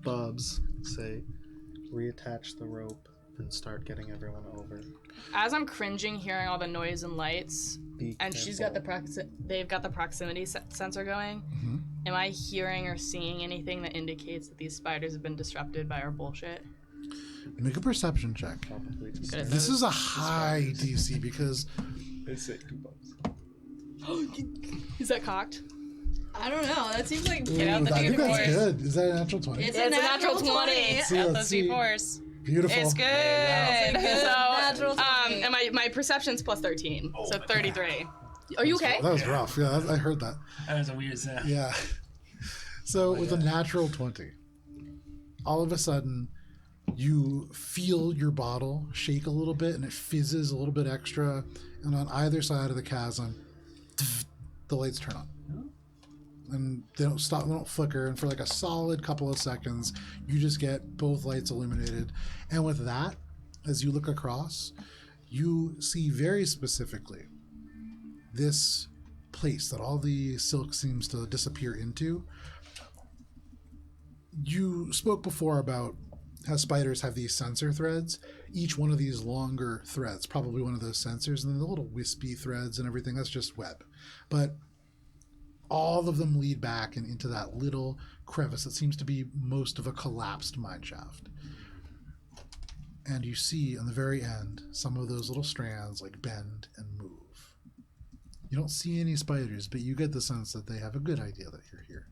Bubs, say, reattach the rope, and start getting everyone over. As I'm cringing, hearing all the noise and lights, Be and she's got careful. they've got the proximity sensor going. Mm-hmm. Am I hearing or seeing anything that indicates that these spiders have been disrupted by our bullshit? Make a perception check. Probably just Good. This is a high DC because They say 2 Bubs. Is that cocked? I don't know. That seems like Get out the I think that's D4s. good. Is that a natural 20? It's Yeah, a it's a natural natural 20. See, Out let's those see. D4s. Beautiful. It's good. So, natural 20. and my perception's plus 13, so 33. Are you okay? That was rough. Yeah, I heard that. That was a weird sound. Yeah. So with a natural 20, all of a sudden, you feel your bottle shake a little bit, and it fizzes a little bit extra. And on either side of the chasm, the lights turn on. And they don't stop, they don't flicker. And for like a solid couple of seconds, you just get both lights illuminated. And with that, as you look across, you see very specifically this place that all the silk seems to disappear into. You spoke before about how spiders have these sensor threads. Each one of these longer threads, probably one of those sensors, and then the little wispy threads and everything, that's just web. But all of them lead back and into that little crevice that seems to be most of a collapsed mine shaft. And you see on the very end some of those little strands like bend and move. You don't see any spiders, but you get the sense that they have a good idea that you're here.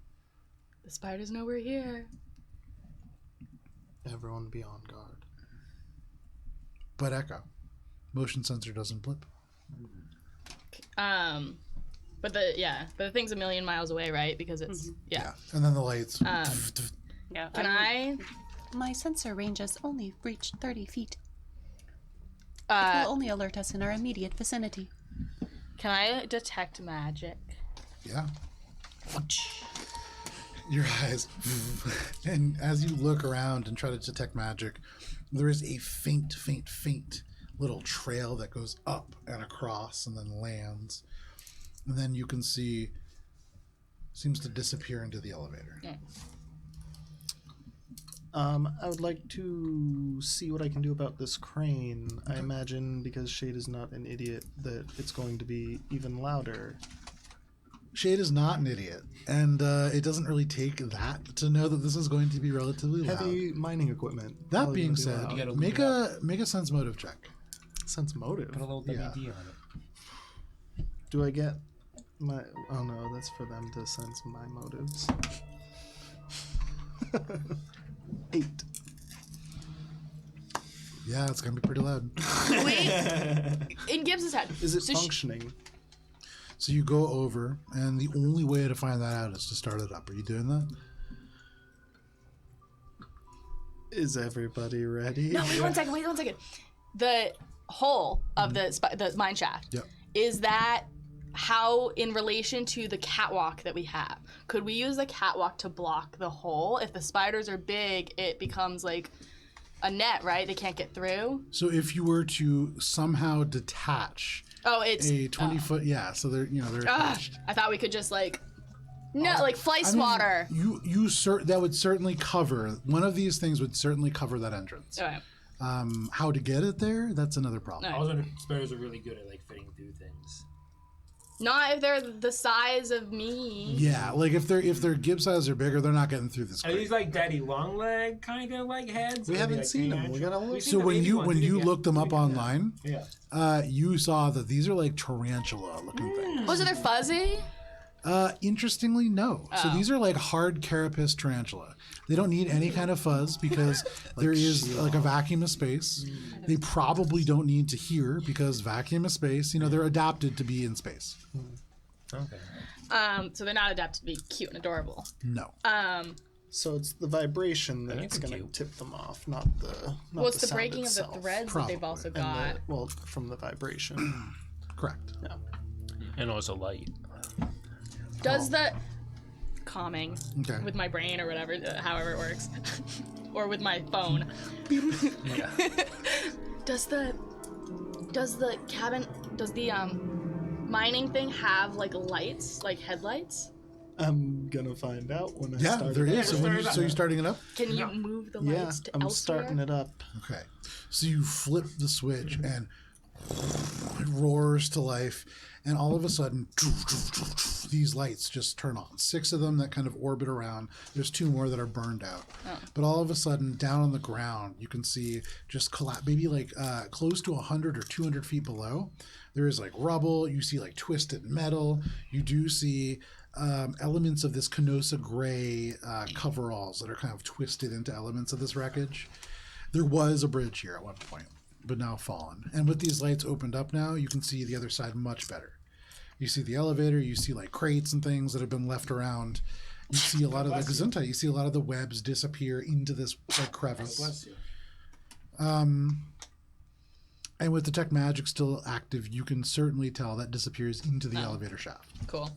The spiders know we're here. Everyone be on guard. But Echo, motion sensor doesn't blip. But the thing's a million miles away, right? Because it's Yeah. And then the lights. Yeah. Can I? My sensor ranges only reach 30 feet. It will only alert us in our immediate vicinity. Can I detect magic? Yeah. Your eyes. And as you look around and try to detect magic, there is a faint little trail that goes up and across and then lands. And then you can see, seems to disappear into the elevator. Yeah. I would like to see what I can do about this crane. I imagine because Shade is not an idiot that it's going to be even louder. Shade is not an idiot, and it doesn't really take that to know that this is going to be relatively loud. Heavy mining equipment. That Probably being gonna be said, loud. You gotta make leave a sense motive check. Sense motive. Put a little Yeah. WD on it. Do I get my... Oh no, that's for them to sense my motives. 8. Yeah, it's gonna be pretty loud. Wait. In Gibbs's head. Is it So functioning? So you go over, and the only way to find that out is to start it up. Are you doing that? Is everybody ready? No, wait 1 second. Wait 1 second. The hole of the mine shaft. Yep. Is that how, in relation to the catwalk that we have, could we use the catwalk to block the hole? If the spiders are big, it becomes like a net, right? They can't get through. So if you were to somehow detach Oh, it's a 20-foot, yeah, so they're they're attached. I thought we could just like fly I mean, swatter. that would certainly cover one of these things. Would certainly cover that entrance. All right. How to get it there? That's another problem. No. Also, spiders are really good at like fitting through things. Not if they're the size of me. Yeah, like if their Gibbs size are bigger, they're not getting through this. Are crate. these like daddy long leg kind of like heads? We Or are they, haven't like, seen them. natural? We gotta look. We've seen So the when baby you ones. when We you didn't looked them up get- online, Yeah. you saw that these are like tarantula looking things. Oh, so they're fuzzy? Interestingly, no. So these are like hard carapace tarantula. They don't need any kind of fuzz because there is like a vacuum of space. They probably don't need to hear because vacuum of space. They're adapted to be in space. Okay. So they're not adapted to be cute and adorable. No. So it's the vibration think that's it's going to cute. tip them off, not the. Not Well, it's the sound breaking itself. of the threads that Probably. they've also And got. from the vibration. Correct. Yeah. And also light. Does the calming Okay. with my brain or whatever, however it works, or with my phone? Does the cabin, does the mining thing have like lights, like headlights? I'm gonna find out when I Yeah, start. there it is. up. So you're starting it up? Can you move the Yeah, lights to I'm elsewhere? starting it up. Okay. So you flip the switch and it roars to life, and all of a sudden these lights just turn on. 6 of them that kind of orbit around. There's 2 more that are burned out. But all of a sudden down on the ground you can see just maybe like close to 100 or 200 feet below. There is like rubble. You see like twisted metal. You do see elements of this Canosa gray coveralls that are kind of twisted into elements of this wreckage. There was a bridge here at one point, but now fallen. And with these lights opened up now, you can see the other side much better. You see the elevator, you see like crates and things that have been left around. You see a lot of the Gesundheit, you see a lot of the webs disappear into this like crevice. Bless you. And with detect magic still active, you can certainly tell that disappears into the elevator shaft. Cool.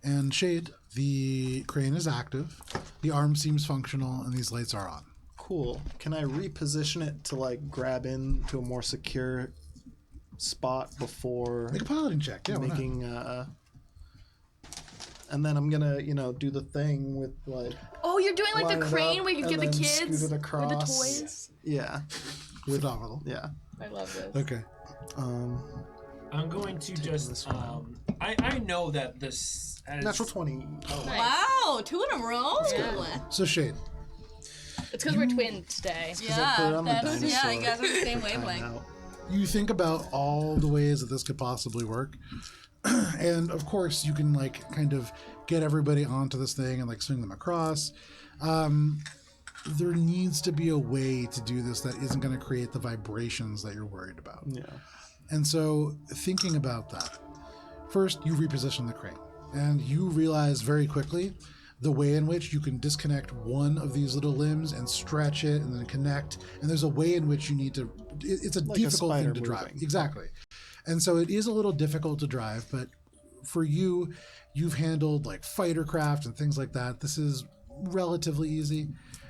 And Shade, the crane is active, the arm seems functional, and these lights are on. Cool. Can I reposition it to like grab into a more secure spot before Make a piloting check, yeah, why not? making? And then I'm gonna, do the thing with like. Oh, you're doing like line the it crane up where you and give the then kids scoot with it the across. toys. Yeah. Phenomenal. Yeah. I love this. Okay. I'm going to just. this one. I know that this has. Natural 20. Wow, 2 in a row. So Shade, It's because we're twins today. I put it Yeah, on the that's yeah. dinosaur. You guys are the same Time wavelength. out. you think about all the ways that this could possibly work. And of course you can like kind of get everybody onto this thing and like swing them across. There needs to be a way to do this that isn't going to create the vibrations that you're worried about. Yeah. And so, thinking about that, first you reposition the crane, and you realize very quickly the way in which you can disconnect one of these little limbs and stretch it and then connect. And there's a way in which you need to, it's a Like a difficult spider thing to drive. moving. Exactly. And so it is a little difficult to drive, but for you, you've handled like fighter craft and things like that. This is relatively easy.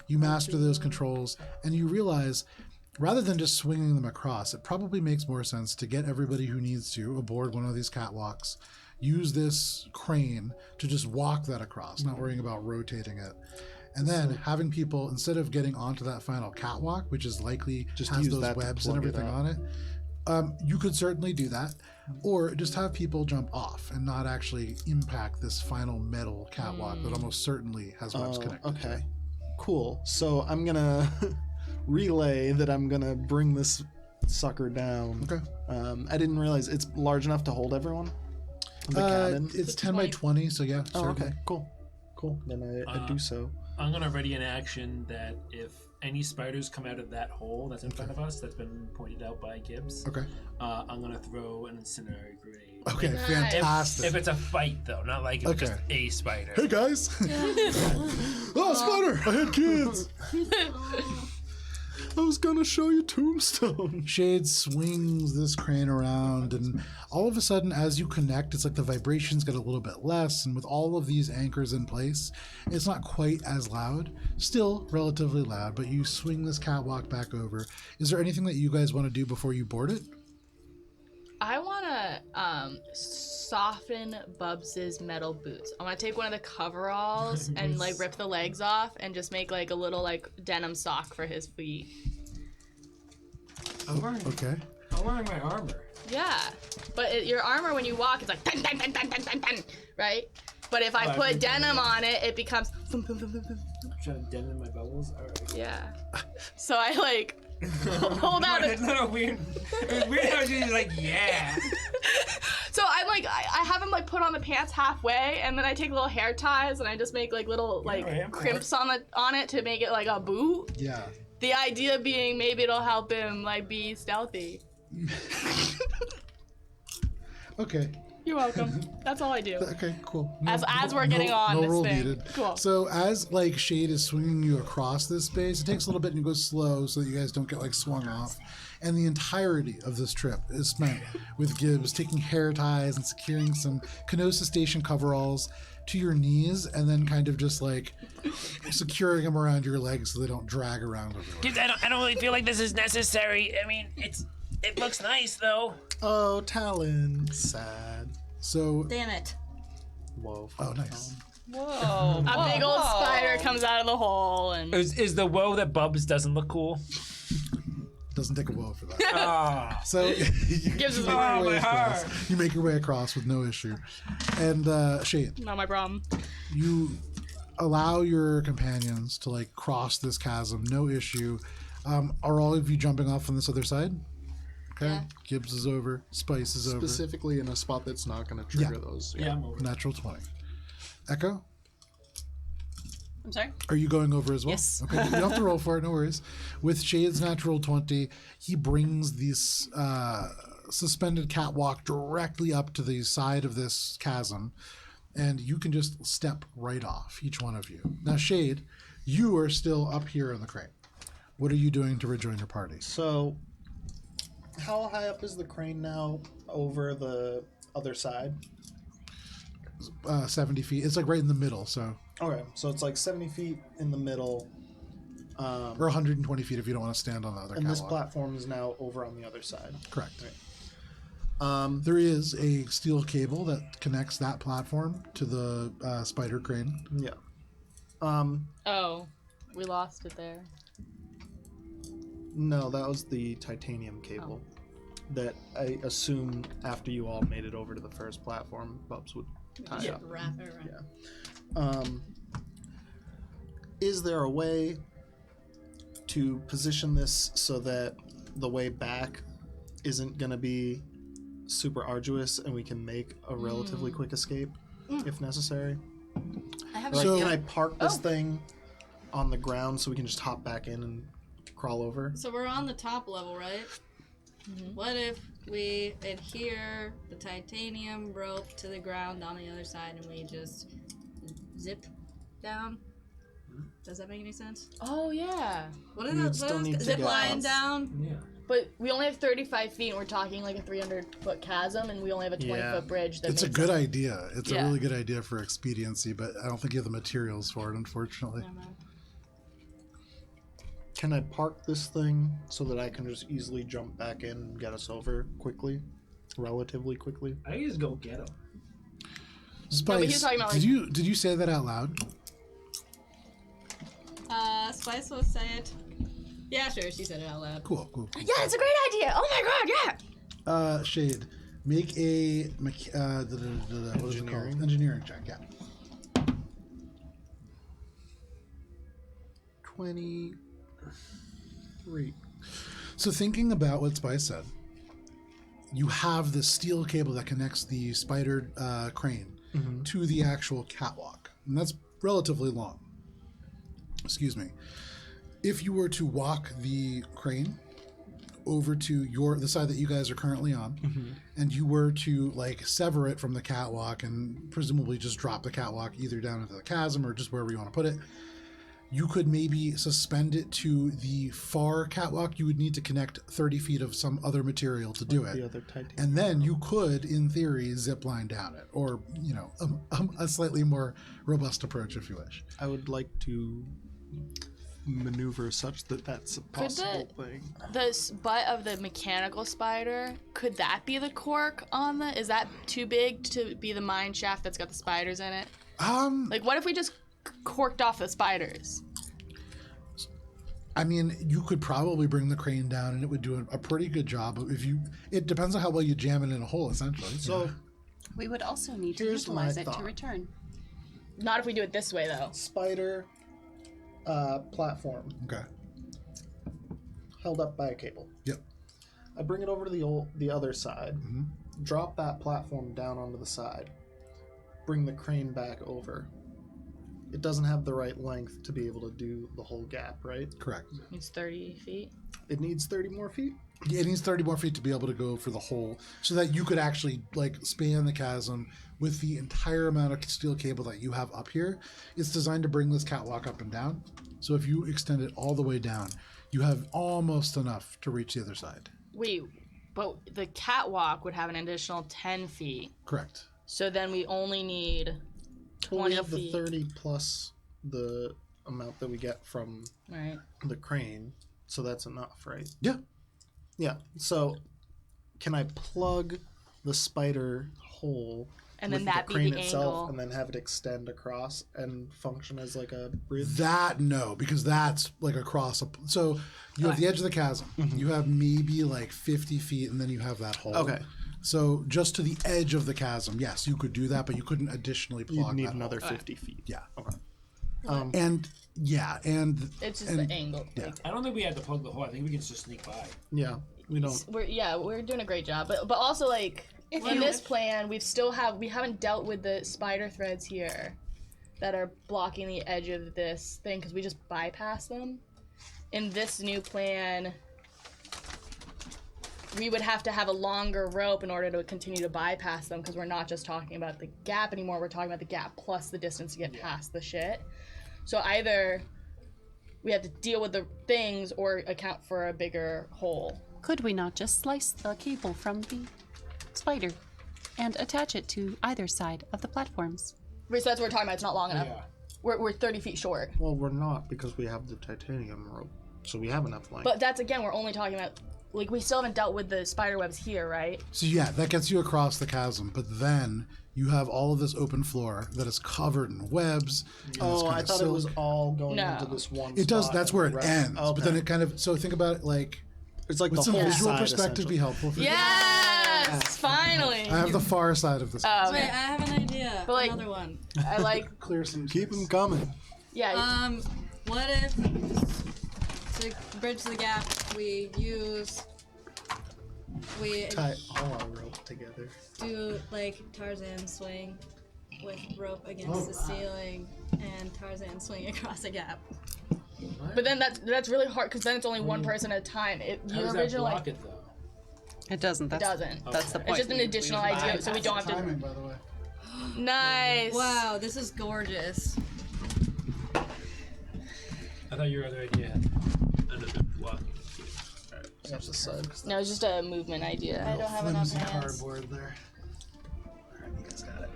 You master those controls and you realize rather than just swinging them across, it probably makes more sense to get everybody who needs to aboard one of these catwalks, use this crane to just walk that across, not worrying about rotating it. And then having people, instead of getting onto that final catwalk, which is likely Just has use those that to webs and plug it everything up. on it, you could certainly do that. Or just have people jump off and not actually impact this final metal catwalk that almost certainly has webs connected to Okay. it. Cool. So I'm gonna relay that I'm gonna bring this sucker down. Okay. I didn't realize it's large enough to hold everyone. The cabin. It's 10 by 20, so yeah. Oh, certainly. okay. Cool. Then I do so. I'm gonna ready an action that if any spiders come out of that hole that's in front of us, that's been pointed out by Gibbs, Okay. I'm gonna throw an incendiary grenade. Okay, Nice. fantastic. If it's a fight, though, not like it's Okay. just a spider. Hey guys! Oh, spider! I had kids! I was gonna show you Tombstone. Shade swings this crane around, and all of a sudden, as you connect, it's like the vibrations get a little bit less, and with all of these anchors in place, it's not quite as loud. Still relatively loud, but you swing this catwalk back over. Is there anything that you guys want to do before you board it? I want to soften Bubs's metal boots. I want to take one of the coveralls and like rip the legs off and just make like a little like denim sock for his feet. Oh, okay. I'm wearing my armor. Yeah, but your armor when you walk, it's like dun, dun, dun, dun, dun, dun, dun, right? But if I Oh, put I've been denim on it, it becomes thum, thum, thum, thum, thum. I'm trying to dent in my bubbles. All right. Yeah. So I like hold out. It's not a weird. It's weird how she's like, yeah. So I'm like, I have him like put on the pants halfway, and then I take little hair ties and I just make like little like Yeah, I'm crimps on it to make it like a boot. Yeah. The idea being maybe it'll help him like be stealthy. Okay. You're welcome. That's all I do. Okay, cool. As we're getting on no this roll thing. needed. Cool. So as like Shade is swinging you across this space, it takes a little bit and you go slow so that you guys don't get like swung off. And the entirety of this trip is spent with Gibbs taking hair ties and securing some Canosa Station coveralls to your knees and then kind of just like securing them around your legs so they don't drag around everywhere. Dude, I don't really feel like this is necessary. I mean, it looks nice though. Oh, Talon. Sad. So, Damn it. Whoa. oh, nice. Whoa. A big old spider comes out of the hole and Is the woe that Bubs doesn't look cool? Doesn't take a while for that. Ah. So you, Gives us make a- your way my across. heart. You make your way across with no issue. And Shade, not my problem. you allow your companions to like cross this chasm, no issue. Are all of you jumping off on this other side? Okay. Yeah. Gibbs is over. Spice is over. Specifically in a spot that's not gonna trigger those. Yeah, I'm over. Natural 20. Echo, I'm sorry? are you going over as well? Yes. Okay. You don't have to roll for it. No worries. With Shade's natural 20, he brings this suspended catwalk directly up to the side of this chasm, and you can just step right off, each one of you. Now, Shade, you are still up here in the crane. What are you doing to rejoin your party? So, how high up is the crane now over the other side? 70 feet. It's like right in the middle, so Okay, so it's like 70 feet in the middle. or 120 feet if you don't want to stand on the other And catwalk. this platform is now over on the other side. Correct. Um, There is a steel cable that connects that platform to the spider crane. yeah. Oh, we lost it there. No, that was the titanium cable that I assume after you all made it over to the first platform, Bubs would tie up. Wrap it around. Yeah. Is there a way to position this so that the way back isn't going to be super arduous and we can make a relatively quick escape if necessary? I have Like, So- can I park this thing on the ground so we can just hop back in and crawl over? So we're on the top level, right? What if we adhere the titanium rope to the ground on the other side and we just zip down? Does that make any sense? Oh yeah. What is We would that? still need to Zip get line us. down? Yeah. But we only have 35 feet, and we're talking like a 300-foot chasm, and we only have a 20-foot bridge. That It's a makes good sense. idea. It's a Yeah. really good idea for expediency, but I don't think you have the materials for it, unfortunately. Can I park this thing so that I can just easily jump back in and get us over quickly? Relatively quickly? I can just go get him. Spice, but he was talking about, like- did you say that out loud? Spice will say it. Yeah, sure, she said it out loud. Cool. Yeah, it's a great idea. Oh my god, yeah. Shade, make a what is it called? Engineering? Engineering check. Yeah. 23. So thinking about what Spice said, you have the steel cable that connects the spider crane to the actual catwalk, and that's relatively long. Excuse me. If you were to walk the crane over to the side that you guys are currently on, and you were to like sever it from the catwalk and presumably just drop the catwalk either down into the chasm or just wherever you want to put it, you could maybe suspend it to the far catwalk. You would need to connect 30 feet of some other material to do The it. other titanium. And then you could, in theory, zip line down it, or, you know, a slightly more robust approach if you wish. I would like to maneuver such that that's a possible thing. The butt of the mechanical spider, could that be the cork on the? Is that too big to be the mine shaft that's got the spiders in it? Like, what if we just corked off the spiders? I mean, you could probably bring the crane down and it would do a pretty good job. It depends on how well you jam it in a hole, essentially. So, We would also need to Here's utilize my it to thought. return. Not if we do it this way, though. spider platform Okay. held up by a cable. Yep. I bring it over to the other side, drop that platform down onto the side, bring the crane back over. It doesn't have the right length to be able to do the whole gap, right? Correct. It's 30 feet. It needs 30 more feet? It needs 30 more feet to be able to go for the hole so that you could actually like span the chasm with the entire amount of steel cable that you have up here. It's designed to bring this catwalk up and down. So if you extend it all the way down, you have almost enough to reach the other side. Wait, but the catwalk would have an additional 10 feet. Correct. So then we only need 20 Well, we have feet. the 30 plus the amount that we get from Right. the crane, so that's enough, right? Yeah. Yeah. So, can I plug the spider hole And with then that the be crane the itself, angle. and then have it extend across and function as like a bridge? That, no, because that's like across. So you have the edge of the chasm. You have maybe like 50 feet, and then you have that hole. Okay. So just to the edge of the chasm, yes, you could do that, but you couldn't additionally plug You'd need that another hole. 50 feet. Yeah. Okay. And It's just and- the angle. yeah. Like, I don't think we have to plug the hole. I think we can just sneak by. Yeah. We don't. we're doing a great job. But also like in this plan, we haven't dealt with the spider threads here that are blocking the edge of this thing because we just bypass them. In this new plan, we would have to have a longer rope in order to continue to bypass them because we're not just talking about the gap anymore. We're talking about the gap plus the distance to get past the shit. So either we have to deal with the things or account for a bigger hole. Could we not just slice the cable from the spider and attach it to either side of the platforms? Wait, so that's what we're talking about. It's not long enough. Yeah. We're 30 feet short. Well, we're not because we have the titanium rope, so we have enough length. But that's, again, we're only talking about, like, we still haven't dealt with the spider webs here, right? so yeah, that gets you across the chasm, but then you have all of this open floor that is covered in webs. and it's oh, kind I of thought it was silk. all going No. into this one. It does. spot That's and where the it rest- ends. Okay. But then it kind of. So think about it like it's like would the some whole visual side, perspective be essentially. helpful for you? Yes! Finally! I have the far side of this. Wait, I Okay. have an idea. But, like- Another one. I like, Clear some. Keep them coming. yeah. What if to bridge the gap we Tie all our rope together. do like Tarzan swing with rope against the ceiling and Tarzan swing across a gap. But then that's really hard because then it's only one person at a time. How Your does that original, block like, it though? It doesn't. It That's, doesn't. That's the It's point. just an additional idea, so we don't have to. Timing, by the way. Nice. Wow, this is gorgeous. I thought your other idea ended up blocking. That's the side. No, it's just a movement idea. I don't have enough Flimsy hands. cardboard there. Alright, you guys got it.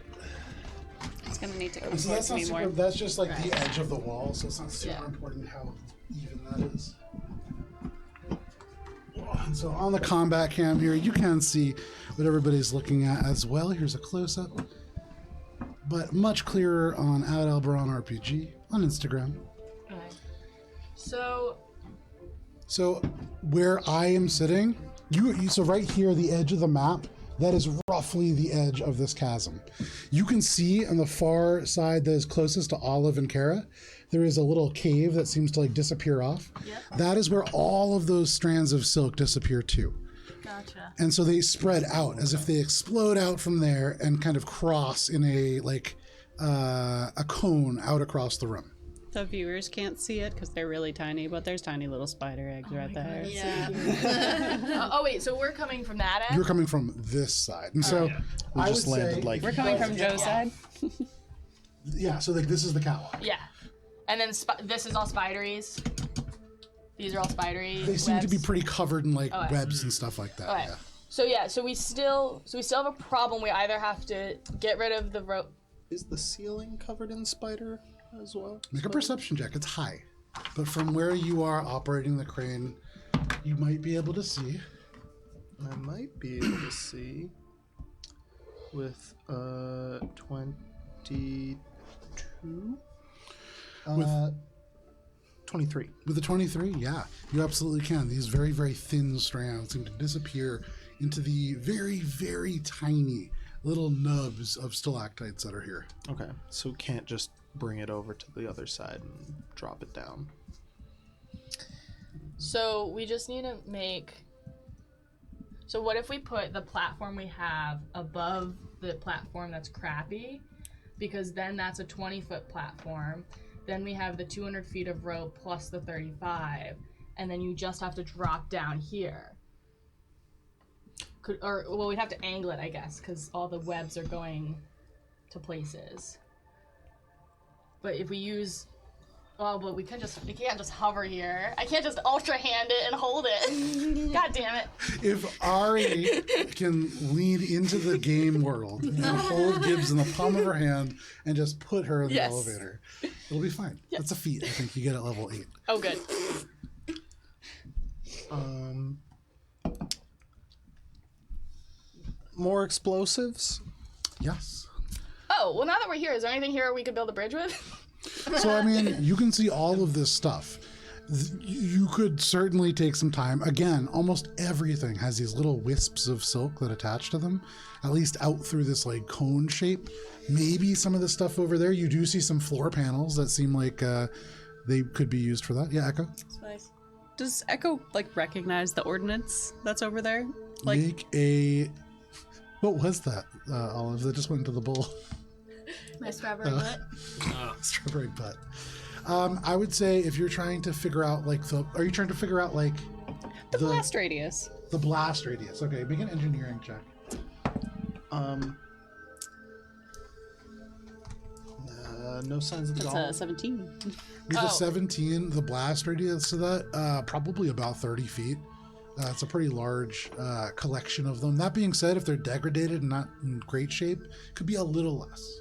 It's gonna need to come So towards that's not me super, more. that's just like the edge of the wall, so it's not super Yeah. important how even that is. And so on the combat cam here, you can see what everybody's looking at as well. Here's a close-up, but much clearer on @Alberon RPG on Instagram. Okay. So So where I am sitting, so right here, the edge of the map, that is roughly the edge of this chasm. You can see on the far side that is closest to Olive and Kara, there is a little cave that seems to like disappear off. Yep. That is where all of those strands of silk disappear to. gotcha. And so they spread out as if they explode out from there and kind of cross in a a cone out across the room. The viewers can't see it because they're really tiny, but there's tiny little spider eggs right there. Yeah. Oh wait, so we're coming from that end. You're coming from this side. And so We I just would landed say, like We're coming from Joe's side. yeah, so like this is the catwalk. Yeah. And then this is all spideries. These are all spidery. They seem to be webs. pretty covered in like Okay. webs and stuff like that. Okay. Yeah. So we still have a problem. We either have to get rid of the rope. Is the ceiling covered in spider as well? Make a perception check. It's high, but from where you are operating the crane, you might be able to see. I might be able to see with 22. 23. With the 23, yeah, you absolutely can. These very, very thin strands seem to disappear into the very, very tiny little nubs of stalactites that are here. Okay, so we can't just bring it over to the other side and drop it down. So we just need to make. So what if we put the platform we have above the platform that's crappy? Because then that's a 20-foot platform. Then we have the 200 feet of rope plus the 35, and then you just have to drop down here. We'd have to angle it, I guess, because all the webs are going to places. But if we use, but we can't just hover here. I can't just ultra hand it and hold it. God damn it! If Ari can lean into the game world and hold Gibbs in the palm of her hand and just put her in the Yes. elevator, it'll be fine. That's a feat I think you get at level 8. Oh, good. More explosives? Yes. Oh, well, now that we're here, is there anything here we could build a bridge with? So, I mean, you can see all of this stuff. You could certainly take some time. Again, almost everything has these little wisps of silk that attach to them, at least out through this like cone shape. Maybe some of the stuff over there, you do see some floor panels that seem like they could be used for that. Yeah, Echo? Spice. Does Echo like recognize the ordnance that's over there? Like, Make a... What was that, Olive? That just went into the bowl. My strawberry butt. Strawberry butt. I would say if you're trying to figure out like are you trying to figure out like the blast radius. the blast radius? Okay, make an engineering check. No signs of the That's golem. a 17. With a 17, the blast radius of that probably about 30 feet. It's a pretty large collection of them. That being said, if they're degraded and not in great shape, could be a little less.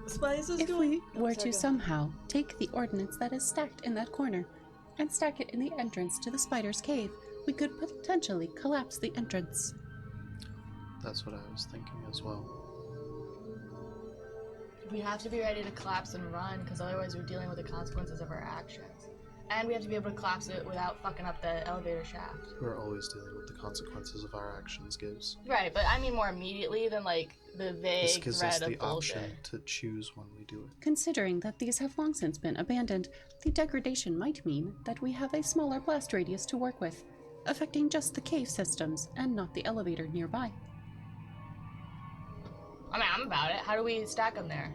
Spice is If going. we were to somehow take the ordnance that is stacked in that corner and stack it in the entrance to the spider's cave, we could potentially collapse the entrance. That's what I was thinking as well. We have to be ready to collapse and run, because otherwise we're dealing with the consequences of our actions. And we have to be able to collapse it without fucking up the elevator shaft. We're always dealing with the consequences of our actions, Gibbs. Right, but I mean more immediately than like the This vague gives us threat the of bullshit. option to choose when we do it. Considering that these have long since been abandoned, the degradation might mean that we have a smaller blast radius to work with, affecting just the cave systems and not the elevator nearby. I mean, I'm about it. How do we stack them there?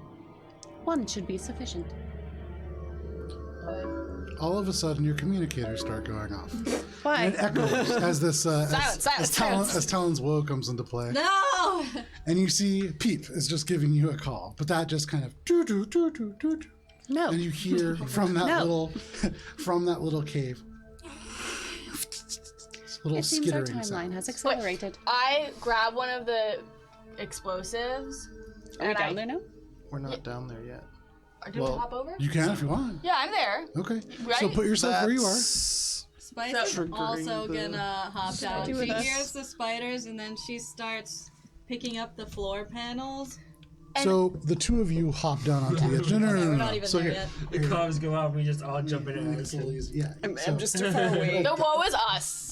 One should be sufficient. all of a sudden your communicators start going off. Why? And it echoes as this Silence. as Talon's woe comes into play. No! And you see Peep is just giving you a call, but that just kind of doo-doo. No. And you hear from that No. little cave. Little It seems our skittering timeline sound. has accelerated. I grab one of the explosives. Are we and down there now? We're not down there yet. Did we hop over? You can if you want. Yeah, I'm there. Okay. Right? So put yourself where you are. Spice So- is also gonna hop down. do She with us? hears the spiders and then she starts picking up the floor panels. So the two of you hop down onto the edge. No. We're not even So there here. yet. The comms go out, we just all jump in and It's a little easy. Yeah. I'm so- just too far away. The woe is us.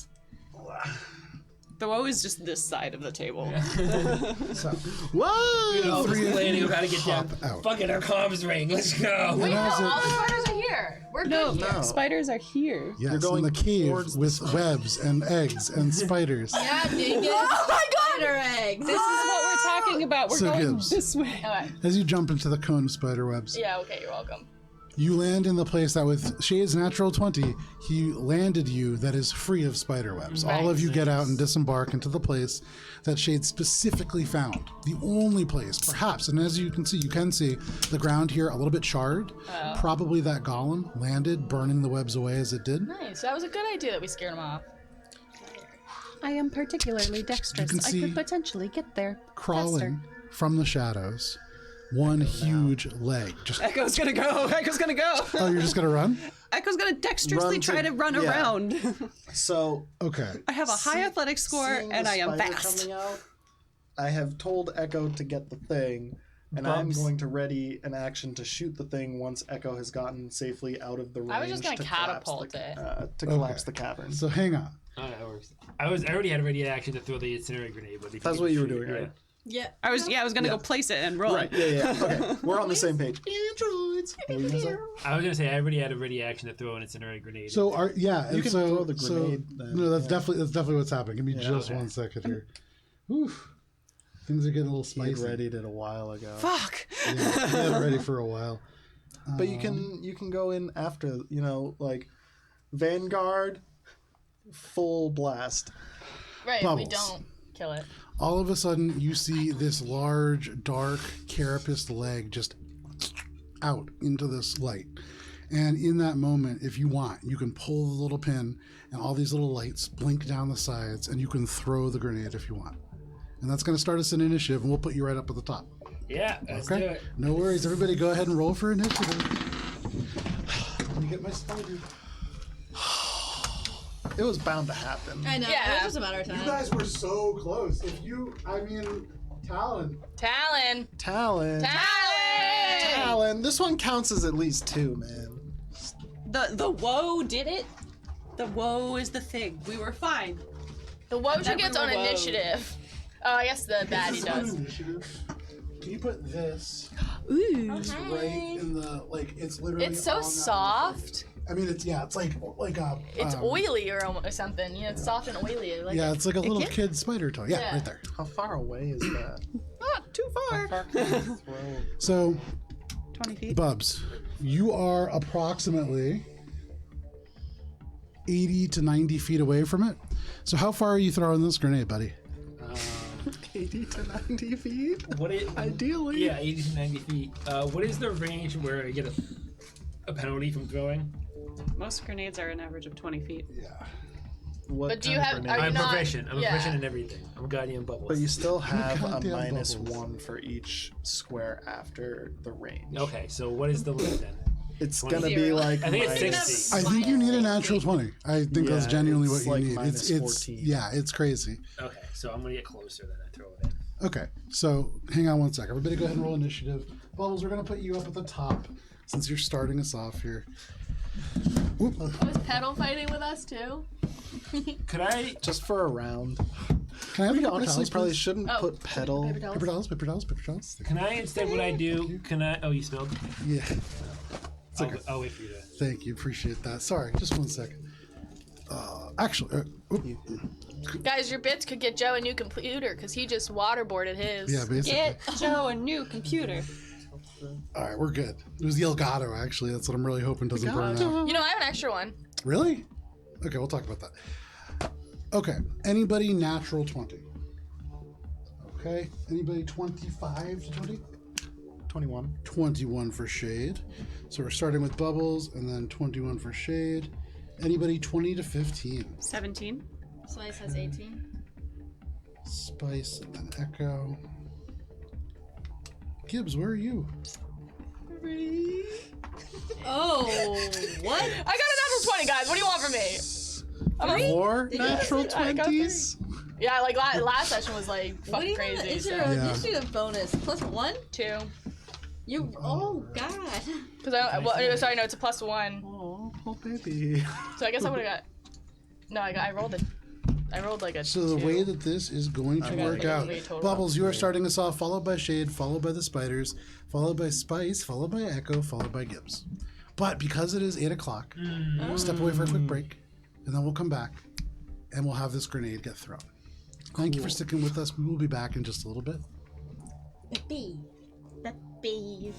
The woe is just this side of the table. so We're all Three of planning you of how to get down. hop out. Fuck it, our comms ring. Let's go. Wait, no, as it- all the spiders are here. We're No, good here. No. spiders are here. Yes, You're going in the cave towards the with webs and eggs and spiders. Yeah, dang it. Oh my god! Spider eggs. This is what we're talking about. We're So going Gibbs. this way. Okay. As you jump into the cone of spider webs, Yeah, okay, you're welcome. you land in the place that with Shade's natural 20, he landed you that is free of spider webs. All of you get out and disembark into the place that Shade specifically found. The only place, perhaps, and as you can see the ground here a little bit charred. Probably that golem landed, burning the webs away as it did. Nice. That was a good idea that we scared him off. I am particularly dexterous. can I see could potentially get there. Crawling from the shadows, one huge leg. Just Echo's gonna go. Echo's gonna go. oh, you're just gonna run? Echo's gonna dexterously Run to- try to run yeah. around. So Okay. I have a high athletic score seeing and the I am spider fast. coming out, I have told Echo to get the thing, and I'm Bumps. going to ready an action to shoot the thing once Echo has gotten safely out of the range. I was just gonna to collapse catapult the, it. to collapse the cavern. So hang on. Oh, that works. I already had a ready action to throw the incinerator grenade, but if That's can what you were shoot doing, it, right? Yeah. I was gonna go place it and run. Right. Yeah. Okay. We're on the same page. Androids. What were you gonna say? I was gonna say I already had a ready action to throw an incinerator grenade. So are and You can so, throw the grenade So, then, no, that's yeah. definitely what's happening. Give me just okay. 1 second here. Oof. Things are getting a little He spicy. readied it a while ago. Fuck. Yeah, I had it ready for a while. But you can go in after, like Vanguard, full blast. Right, Bubbles. we don't kill it. All of a sudden, you see this large, dark, carapaced leg just out into this light. And in that moment, if you want, you can pull the little pin, and all these little lights blink down the sides, and you can throw the grenade if you want. And that's going to start us an initiative, and we'll put you right up at the top. yeah, let's do Okay? it. No worries. Everybody go ahead and roll for initiative. Let me get my spider. It was bound to happen. I know. Yeah. It was just a matter of time. You guys were so close. Talon. Talon! Talon. Talon! Talon. This one counts as at least 2, man. The woe did it. The woe is the thing. We were fine. The Wojja gets on Everyone woe. initiative. Oh, I guess the baddie does. Initiative. Can you put this Ooh. right in the it's literally It's so on that soft. I mean, it's like a. It's oily or something. You know, it's soft and oily. I like Yeah, it. it's like a little kid spider toy. Yeah, Yeah. right there. How far away is that? Not too far. How far can you throw? So, 20 feet. Bubs, you are approximately 80 to 90 feet away from it. So, how far are you throwing this grenade, buddy? 80 to 90 feet? What is Ideally. Yeah, 80 to 90 feet. What is the range where you get a penalty from throwing? Most grenades are an average of 20 feet. Yeah. What But do you kind of have- grenade? Are you I'm not- proficient. I'm yeah. proficient in everything. I'm Guardian Bubbles. But you still have a Goddamn minus bubbles. 1 for each square after the range. Okay, so what is the limit then? It's 20. gonna be like I think it's minus- 60. I think you need a natural 20. I think that's Yeah, genuinely what it's you like need. minus It's 14. yeah, it's crazy. Okay, so I'm gonna get closer then I throw it in. Okay, so hang on 1 sec. Everybody go ahead and roll initiative. Bubbles, we're going to put you up at the top since you're starting us off here. Whoop. Was Pedal fighting with us too? Could I? Just for a round. Can I have We a paper honestly towels, probably please? shouldn't Oh, put pedal. Paper towels. Paper towels, paper towels, paper towels. Can I instead? What I do? Can I? Oh, you smelled. Yeah, I'll wait for you to. thank you. Appreciate that. Sorry, just 1 second. Actually, oop. Guys, your bits could get Joe a new computer because he just waterboarded his. Yeah, basically. Get Joe a new computer. All right, we're good. It was the Elgato, actually. That's what I'm really hoping doesn't burn out. You know, I have an extra one. Really? Okay, we'll talk about that. Okay, anybody natural 20? Okay, anybody 25 to 20? 21. 21 for Shade. So we're starting with Bubbles and then 21 for Shade. Anybody 20 to 15? 17. Slice has 18. Spice and then Echo. Gibbs, where are you? Oh, what? I got a natural 20, guys. What do you want from me? Four Did you natural I got 20s? Yeah, like last session was like What do fucking you crazy. have? Is so- your Yeah. initiative bonus +1? 2. You. Oh God. Because sorry, no, it's a +1. Oh, poor baby. So I guess I would have got. No, I rolled like a. So the 2. way that this is going to Okay, work okay, out, wait, total. Bubbles, you are starting us off, followed by Shade, followed by the Spiders, followed by Spice, followed by Echo, followed by Gibbs. But because it is 8 o'clock, we'll step away for a quick break, and then we'll come back, and we'll have this grenade get thrown. Thank you for sticking with us. We will be back in just a little bit. The bee. The bee.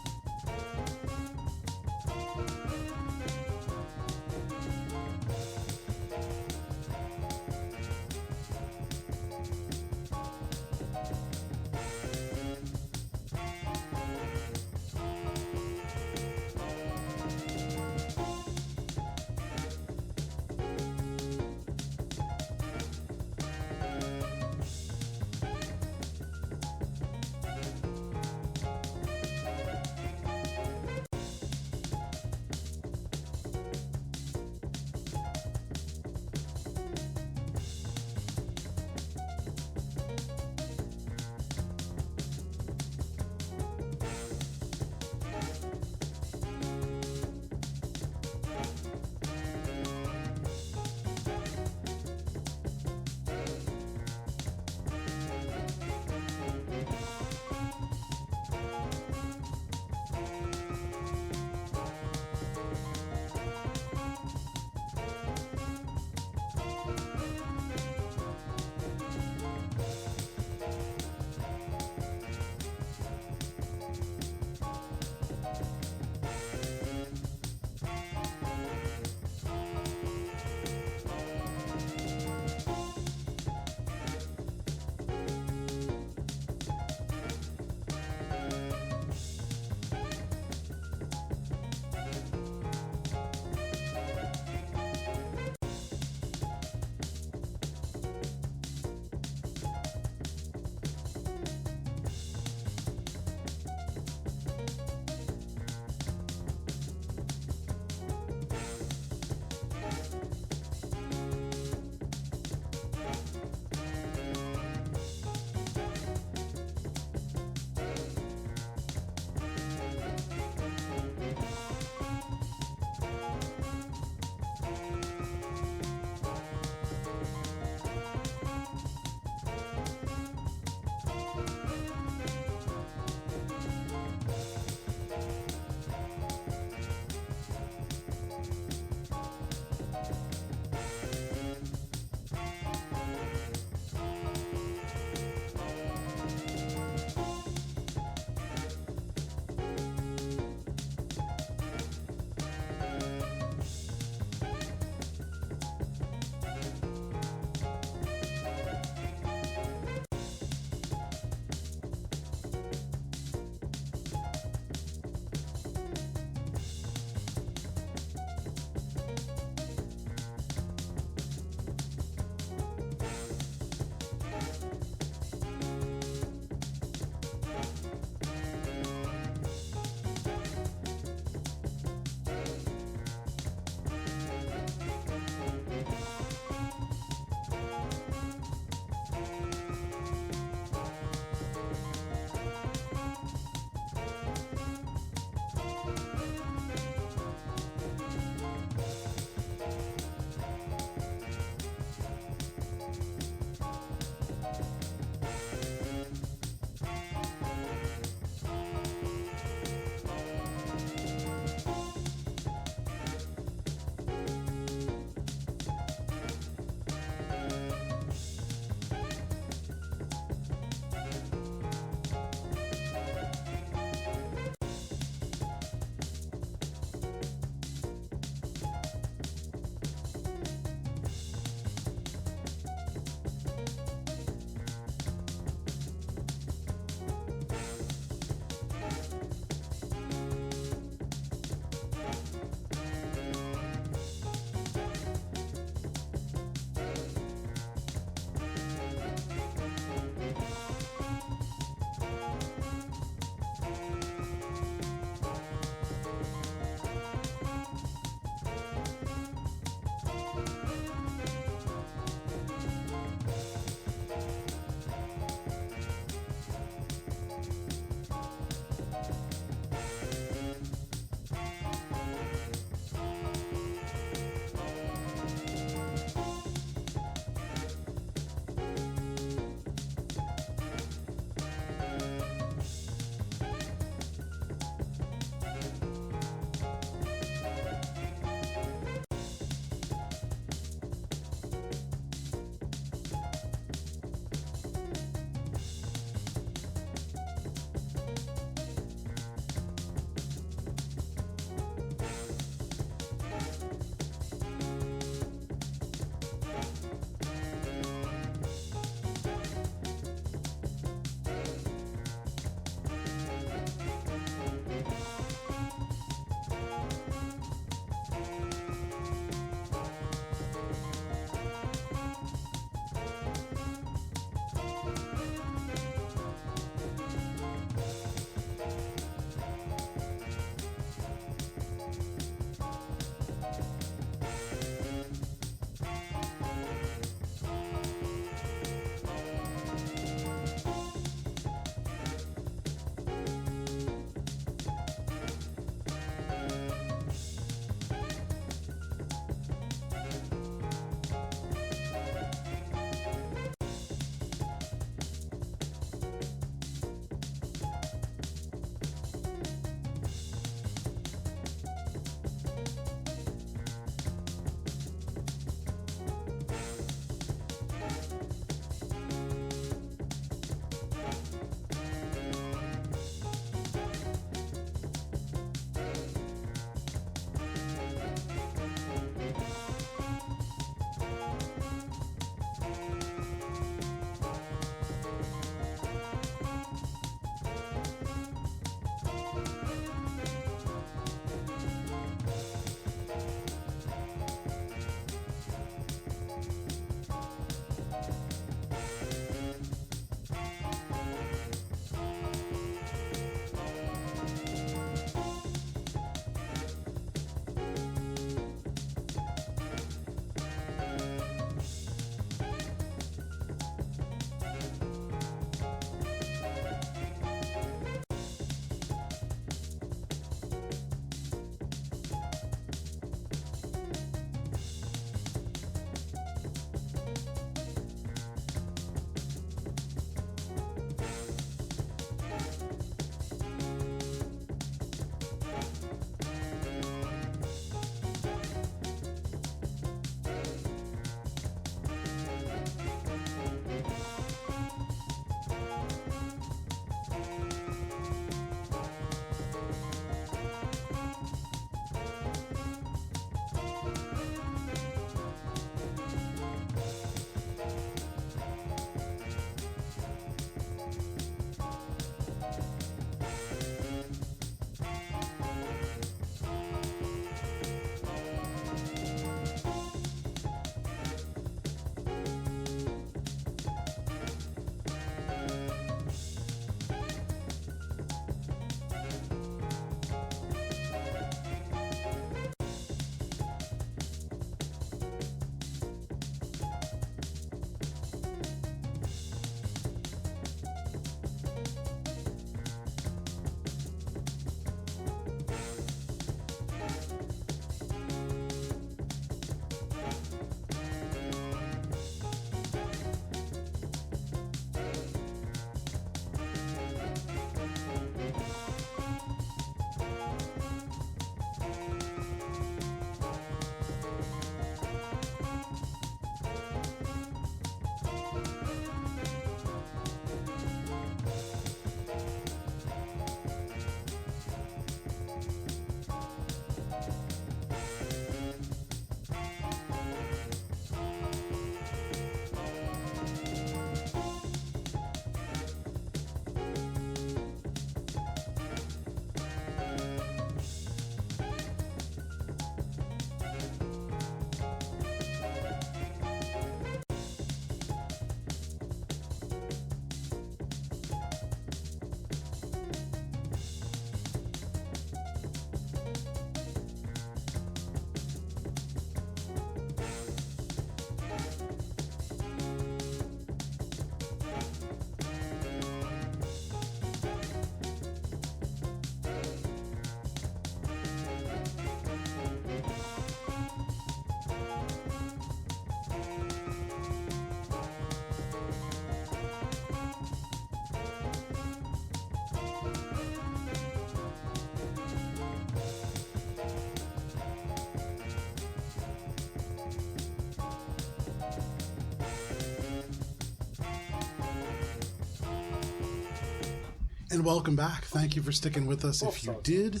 And welcome back. Thank you for sticking with us. If you did,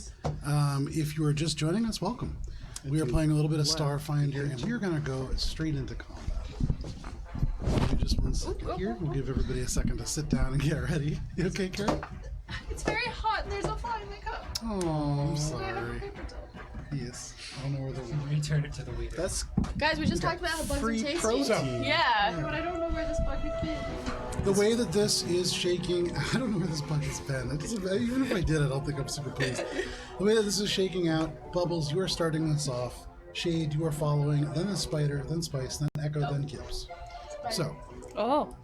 if you are just joining us, welcome. We are playing a little bit of Starfinder, and we are going to go straight into combat. Give me just one second here. We'll give everybody a second to sit down and get ready. You okay, Karen? It's very hot and there's a fly in my cup. Oh, I'm So I have a sorry. paper towel. Yes. I don't know where the Return it to the waiter. That's Guys, we just talked about how bugs are free tasty. protein. Yeah. But I don't know where this bucket fits. The way that this is shaking, I don't know where this bucket's been. It doesn't, even if I did, I don't think I'm super pleased. The way that this is shaking out, Bubbles, you are starting this off. Shade, you are following. Then the Spider, then Spice, then Echo, then Gibbs. So, Oh.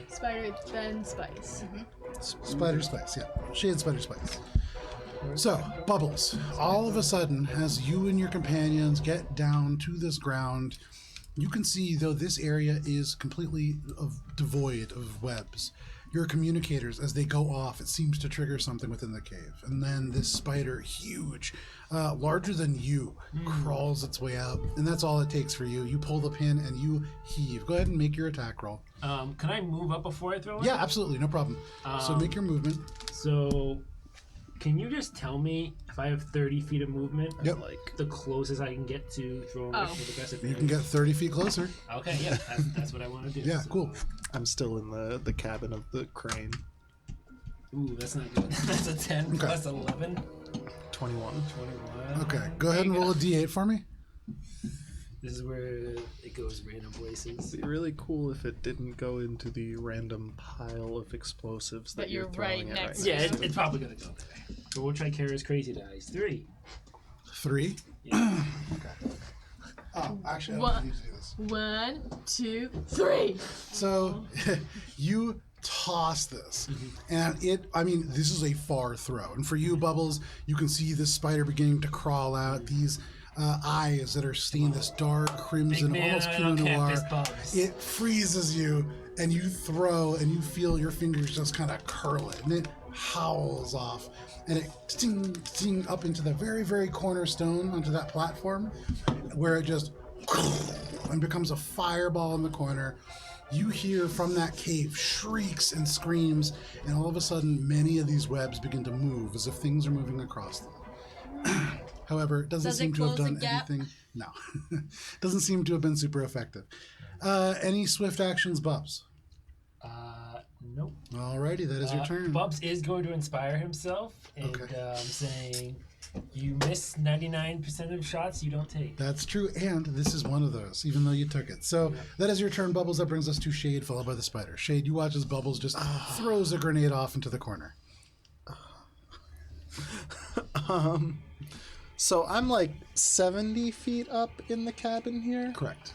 Spider, then Spice. Spider, Spice, yeah. Shade, Spider, Spice. So, Bubbles, all of a sudden, as you and your companions get down to this ground, you can see, though this area is completely devoid of webs, your communicators, as they go off, it seems to trigger something within the cave. And then this spider, huge, larger than you, crawls its way out. And that's all it takes for you. You pull the pin and you heave. Go ahead and make your attack roll. Can I move up before I throw it? Yeah, absolutely, no problem. So make your movement. So, can you just tell me if I have 30 feet of movement? Yep. Like the closest I can get to throwing it with the best advantage? You can get 30 feet closer. Okay, yeah, that's what I want to do. Yeah, so. cool. I'm still in the cabin of the crane. Ooh, that's not good. That's a 10 plus 11. 21. 21. Okay, go ahead and roll a d8 for me. This is where it goes random places. It'd be really cool if it didn't go into the random pile of explosives that But you're throwing right at next right to Yeah, now. it's probably gonna go there. So we'll try Kara's crazy dice. 3. 3. Yeah. Oh, actually, I What? don't need to do this. 1, 2, 3. So you toss this, and this is a far throw. And for you, Bubbles, you can see this spider beginning to crawl out. These eyes that are stained this dark crimson, Big man, almost I Pinot don't Noir. fist bumps. It freezes you, and you throw, and you feel your fingers just kind of curl it, and it howls off, and it ting up into the very, very cornerstone onto that platform, where it just and becomes a fireball in the corner. You hear from that cave shrieks and screams, and all of a sudden, many of these webs begin to move as if things are moving across them. However, it doesn't Does it seem to have close the done gap? anything. No, doesn't seem to have been super effective. Any swift actions, Bubs? Nope. Alrighty, that is your turn. Bubs is going to inspire himself, and Okay. saying, "You miss 99% of shots you don't take." That's true, and this is one of those, even though you took it. So that is your turn, Bubbles. That brings us to Shade, followed by the spider. Shade, you watch as Bubbles just throws a grenade off into the corner. So I'm like 70 feet up in the cabin here. Correct.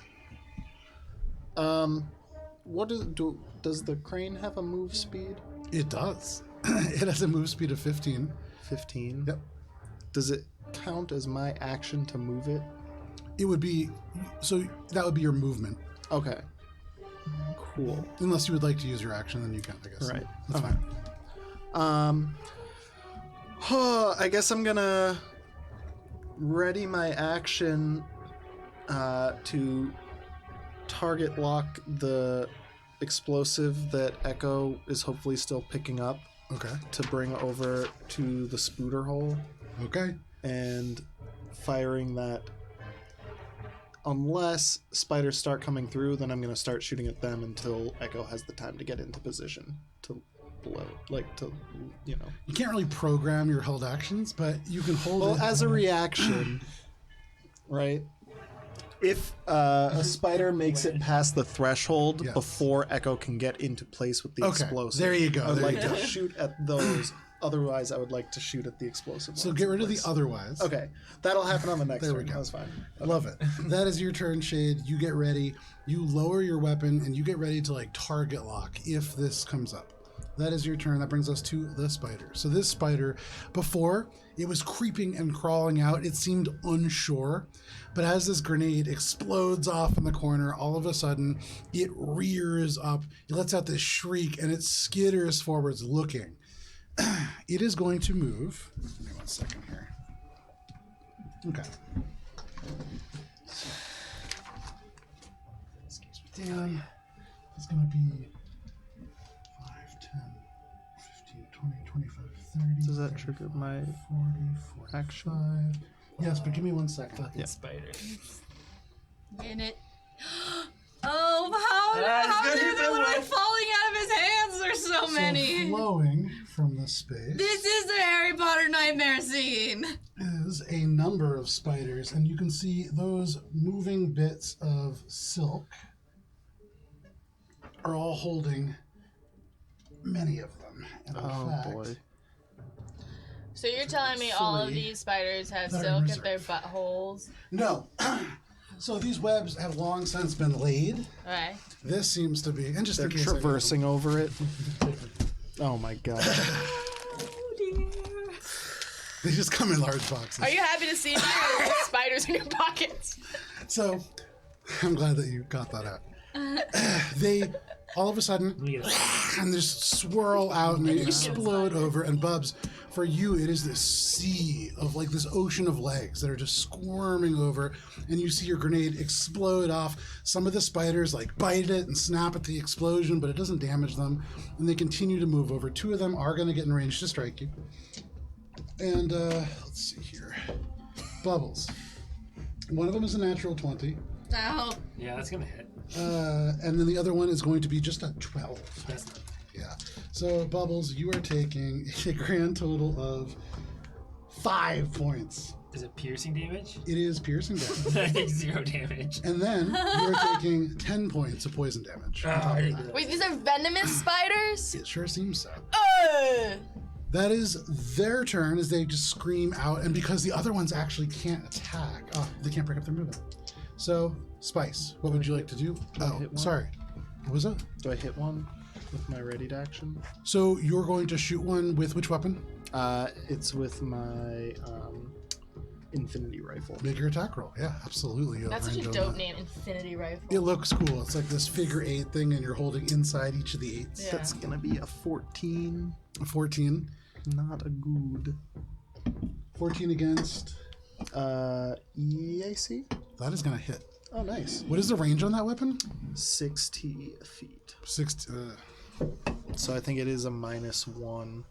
Does the crane have a move speed? It does. It has a move speed of 15. 15. Yep. Does it count as my action to move it? It would be, so that would be your movement. Okay. Cool. Unless you would like to use your action, then you can, I guess. Right. That's Okay. fine. I guess I'm gonna ready my action to target lock the explosive that Echo is hopefully still picking up Okay. to bring over to the spooter hole Okay. and firing that. Unless spiders start coming through, then I'm going to start shooting at them until Echo has the time to get into position to blow, You can't really program your held actions, but you can hold Well, it. as a reaction, right? If a spider makes it past the threshold Yes. before Echo can get into place with the Okay, explosive, there you go, I would there like you to go. shoot at those. Otherwise, I would like to shoot at the explosive. So ones get in rid of the place. otherwise. Okay, that'll happen on the next There we turn. go. That's fine. Love it. That is your turn, Shade. You get ready. You lower your weapon and you get ready to target lock if this comes up. That is your turn. That brings us to the spider. So this spider, before it was creeping and crawling out, it seemed unsure. But as this grenade explodes off in the corner, all of a sudden it rears up. It lets out this shriek and it skitters forwards looking. It is going to move. Give me 1 second here. Okay. This keeps me down. It's going to be 5, 10, 15, 20, 25, 30. Does that trigger my 40, 45. action? Yes, but give me 1 second. Fucking spiders. In it. Oh, how good, many he's are in literally one. falling out of his hands? There's so many. So flowing from the space This is the Harry Potter nightmare scene. is a number of spiders, and you can see those moving bits of silk are all holding many of them. And in Oh fact, boy. So you're telling me all of Three these spiders have that are silk in at their reserve. buttholes? No. So these webs have long since been laid. Okay. This seems to be, and just They're in case I traversing over it. Oh my god. they just come in large boxes. Are you happy to see me or with spiders in your pockets? So I'm glad that you got that out. They all of a sudden Let me get a and just swirl out and they explode over. And Bubs, for you, it is this sea of like this ocean of legs that are just squirming over. And you see your grenade explode off. Some of the spiders like bite it and snap at the explosion, but it doesn't damage them. And they continue to move over. 2 of them are going to get in range to strike you. And let's see here. Bubbles. One of them is a natural 20. Ow. Yeah, that's gonna hit. And then the other one is going to be just a 12. That's not. Yeah. So, Bubbles, you are taking a grand total of 5 points. Is it piercing damage? It is piercing damage. I take 0 damage. And then you are taking 10 points of poison damage. on top I of didn't do that. that. Wait, these are venomous spiders? It sure seems so. Ugh. That is their turn as they just scream out. And because the other ones actually can't attack, they can't break up their movement. So, Spice, what would you like to do? Oh, hit one? sorry. What was that? Do I hit one with my ready to action? So, you're going to shoot one with which weapon? It's with my infinity rifle. Make your attack roll. Yeah, absolutely. You have That's such a range on dope that. name, Infinity Rifle. It looks cool. It's like this figure 8 thing, and you're holding inside each of the 8s. Yeah. That's gonna be a 14. A 14. Not a good. 14 against. EAC? That is going to hit. Oh, nice. What is the range on that weapon? 60 feet. 60. So I think it is a -1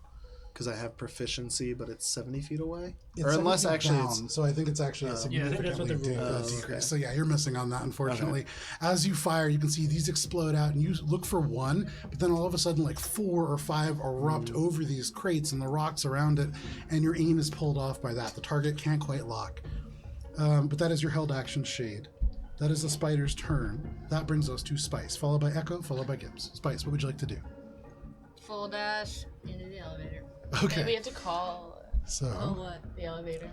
because I have proficiency, but it's 70 feet away. Or unless actually it's. So I think it's actually a Yeah, I think that's what the significantly rule is. decrease. Okay. So yeah, you're missing on that, unfortunately. As you fire, you can see these explode out, and you look for one, but then all of a sudden, like 4 or 5 erupt over these crates and the rocks around it, and your aim is pulled off by that. The target can't quite lock. But that is your held action shade. That is the spider's turn. That brings us to Spice, followed by Echo, followed by Gibbs. Spice, what would you like to do? Full dash into the elevator. Okay. We Okay, have to call Oh, so what? the elevator.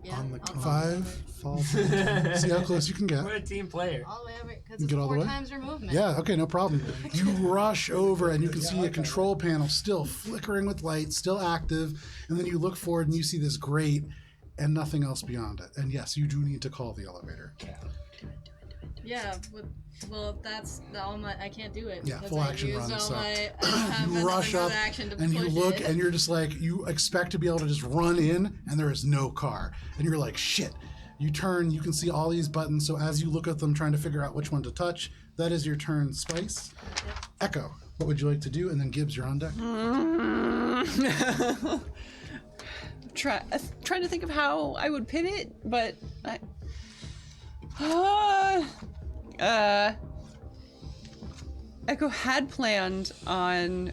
Yeah. On the I'll call 5, fall. See how close you can get. We're a team player. all the way over because You it's get all the 4 way? times your movement. Yeah, okay, no problem. You rush over and you can see a control panel still flickering with light, still active, and then you look forward and you see this grate and nothing else beyond it. And yes, you do need to call the elevator. Yeah. Well, that's all my. I can't do it. Yeah, because full I action used run, all so my, I don't have you rush another up action to and you push look it. and you're just like, you expect to be able to just run in and there is no car. And you're like, shit. You turn, you can see all these buttons. So as you look at them trying to figure out which one to touch, that is your turn, Spice. Echo, what would you like to do? And then Gibbs, you're on deck. Trying to think of how I would pivot, but Echo had planned on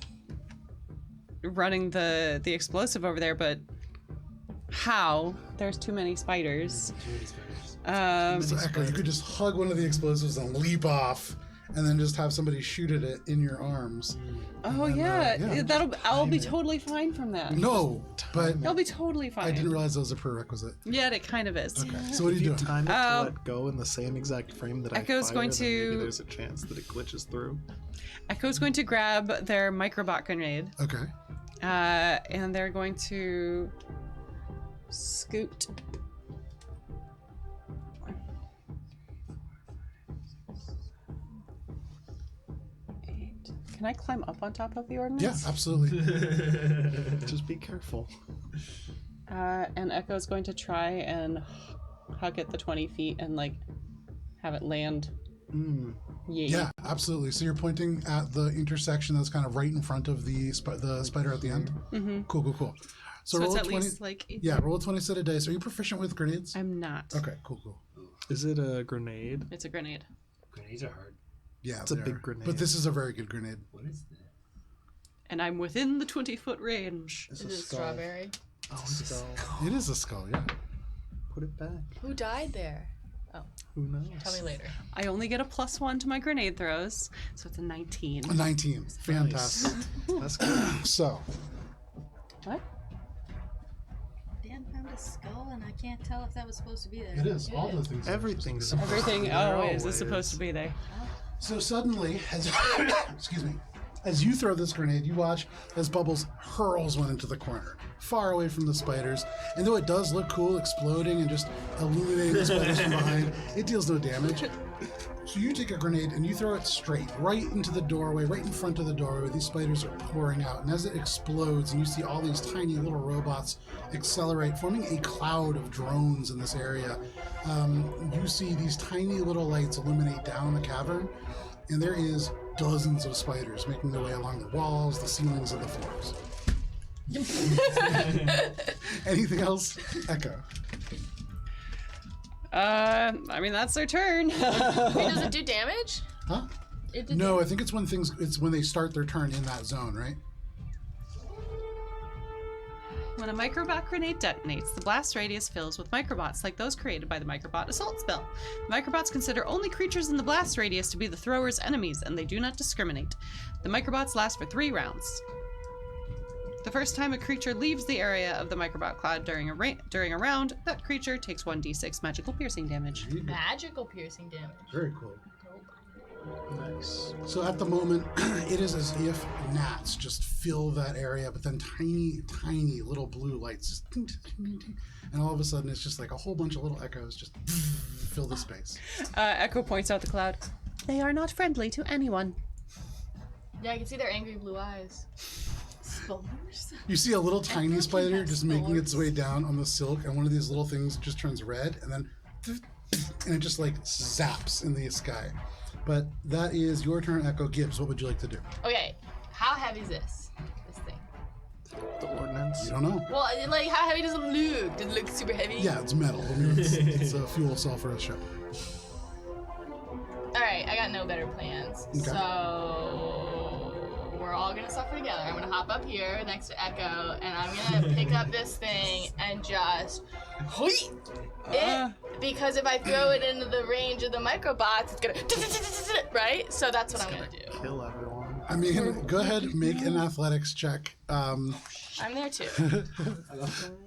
running the explosive over there, but how? There's too many spiders. So Echo, you could just hug one of the explosives and leap off, and then just have somebody shoot at it in your arms. Oh And, yeah, I'll be totally fine from that. No, but I'll be totally fine. I didn't realize that was a prerequisite. Yeah, it kind of is. Okay, so what are If you you doing? time it to let go in the same exact frame that Echo's I fire, going then to- maybe there's a chance that it glitches through. Echo's going to grab their microbot grenade, Okay. and they're going to scoot. Can I climb up on top of the ordnance? Yeah, absolutely. Just be careful. And Echo's going to try and hug it the 20 feet and like have it land Yeah, absolutely. So you're pointing at the intersection that's kind of right in front of the spider at the end? Mm-hmm. Cool. So roll it's a at 20. least like. Yeah, roll a 20 set of dice. Are you proficient with grenades? I'm not. Okay, cool. Is it a grenade? It's a grenade. Grenades are hard. Yeah, It's a they big are. grenade. But this is a very good grenade. What is that? And I'm within the 20-foot range. It's Is a it skull. strawberry? Oh, it's a skull. It is a skull, yeah. Put it back. Who died there? Who knows? Tell me later. I only get a +1 to my grenade throws, so it's a 19. A 19. Fantastic. That's good. So, What? Dan found a skull, and I can't tell if that was supposed to be there. it is. All those things. Everything's Everything always is Always. supposed to be there. So suddenly, as excuse me, as you throw this grenade, you watch as Bubbles hurls one into the corner, far away from the spiders. And though it does look cool, exploding and just illuminating the spiders from behind, it deals no damage. So you take a grenade and you throw it straight, right into the doorway, right in front of the doorway where these spiders are pouring out. And as it explodes and you see all these tiny little robots accelerate, forming a cloud of drones in this area, you see these tiny little lights illuminate down the cavern. And there is dozens of spiders making their way along the walls, the ceilings, and the floors. Anything else? Echo. I mean, that's their turn. Wait, does it do damage? Huh? It did No, I think it's when they start their turn in that zone, right? When a microbot grenade detonates, the blast radius fills with microbots like those created by the microbot assault spell. The microbots consider only creatures in the blast radius to be the thrower's enemies, and they do not discriminate. The microbots last for 3 rounds. The first time a creature leaves the area of the microbot cloud during a round, that creature takes 1d6 magical piercing damage. Magical piercing damage. Very cool. nice. So at the moment, it is as if gnats just fill that area, but then tiny little blue lights just ting, ting, ting, ting. And all of a sudden it's just like a whole bunch of little echoes just fill the space. Echo points out the cloud. They are not friendly to anyone. Yeah, I can see their angry blue eyes. Spores? You see a little tiny spider just making its way down on the silk, and one of these little things just turns red, and then and it just like zaps in the sky. But that is your turn, Echo. Gibbs, what would you like to do? Okay, how heavy is this thing? The ordnance. You don't know. Well, like, how heavy does it look? Does it look super heavy? Yeah, it's metal. I mean, it's a fuel cell for a ship. Alright, I got no better plans. Okay. So we're all gonna suffer together. I'm gonna hop up here next to Echo, and I'm gonna pick up this thing and just it, because if I throw it into the range of the microbots, it's gonna right? So that's what I'm gonna do. Kill everyone. I mean, go ahead and make an athletics check. I'm there too.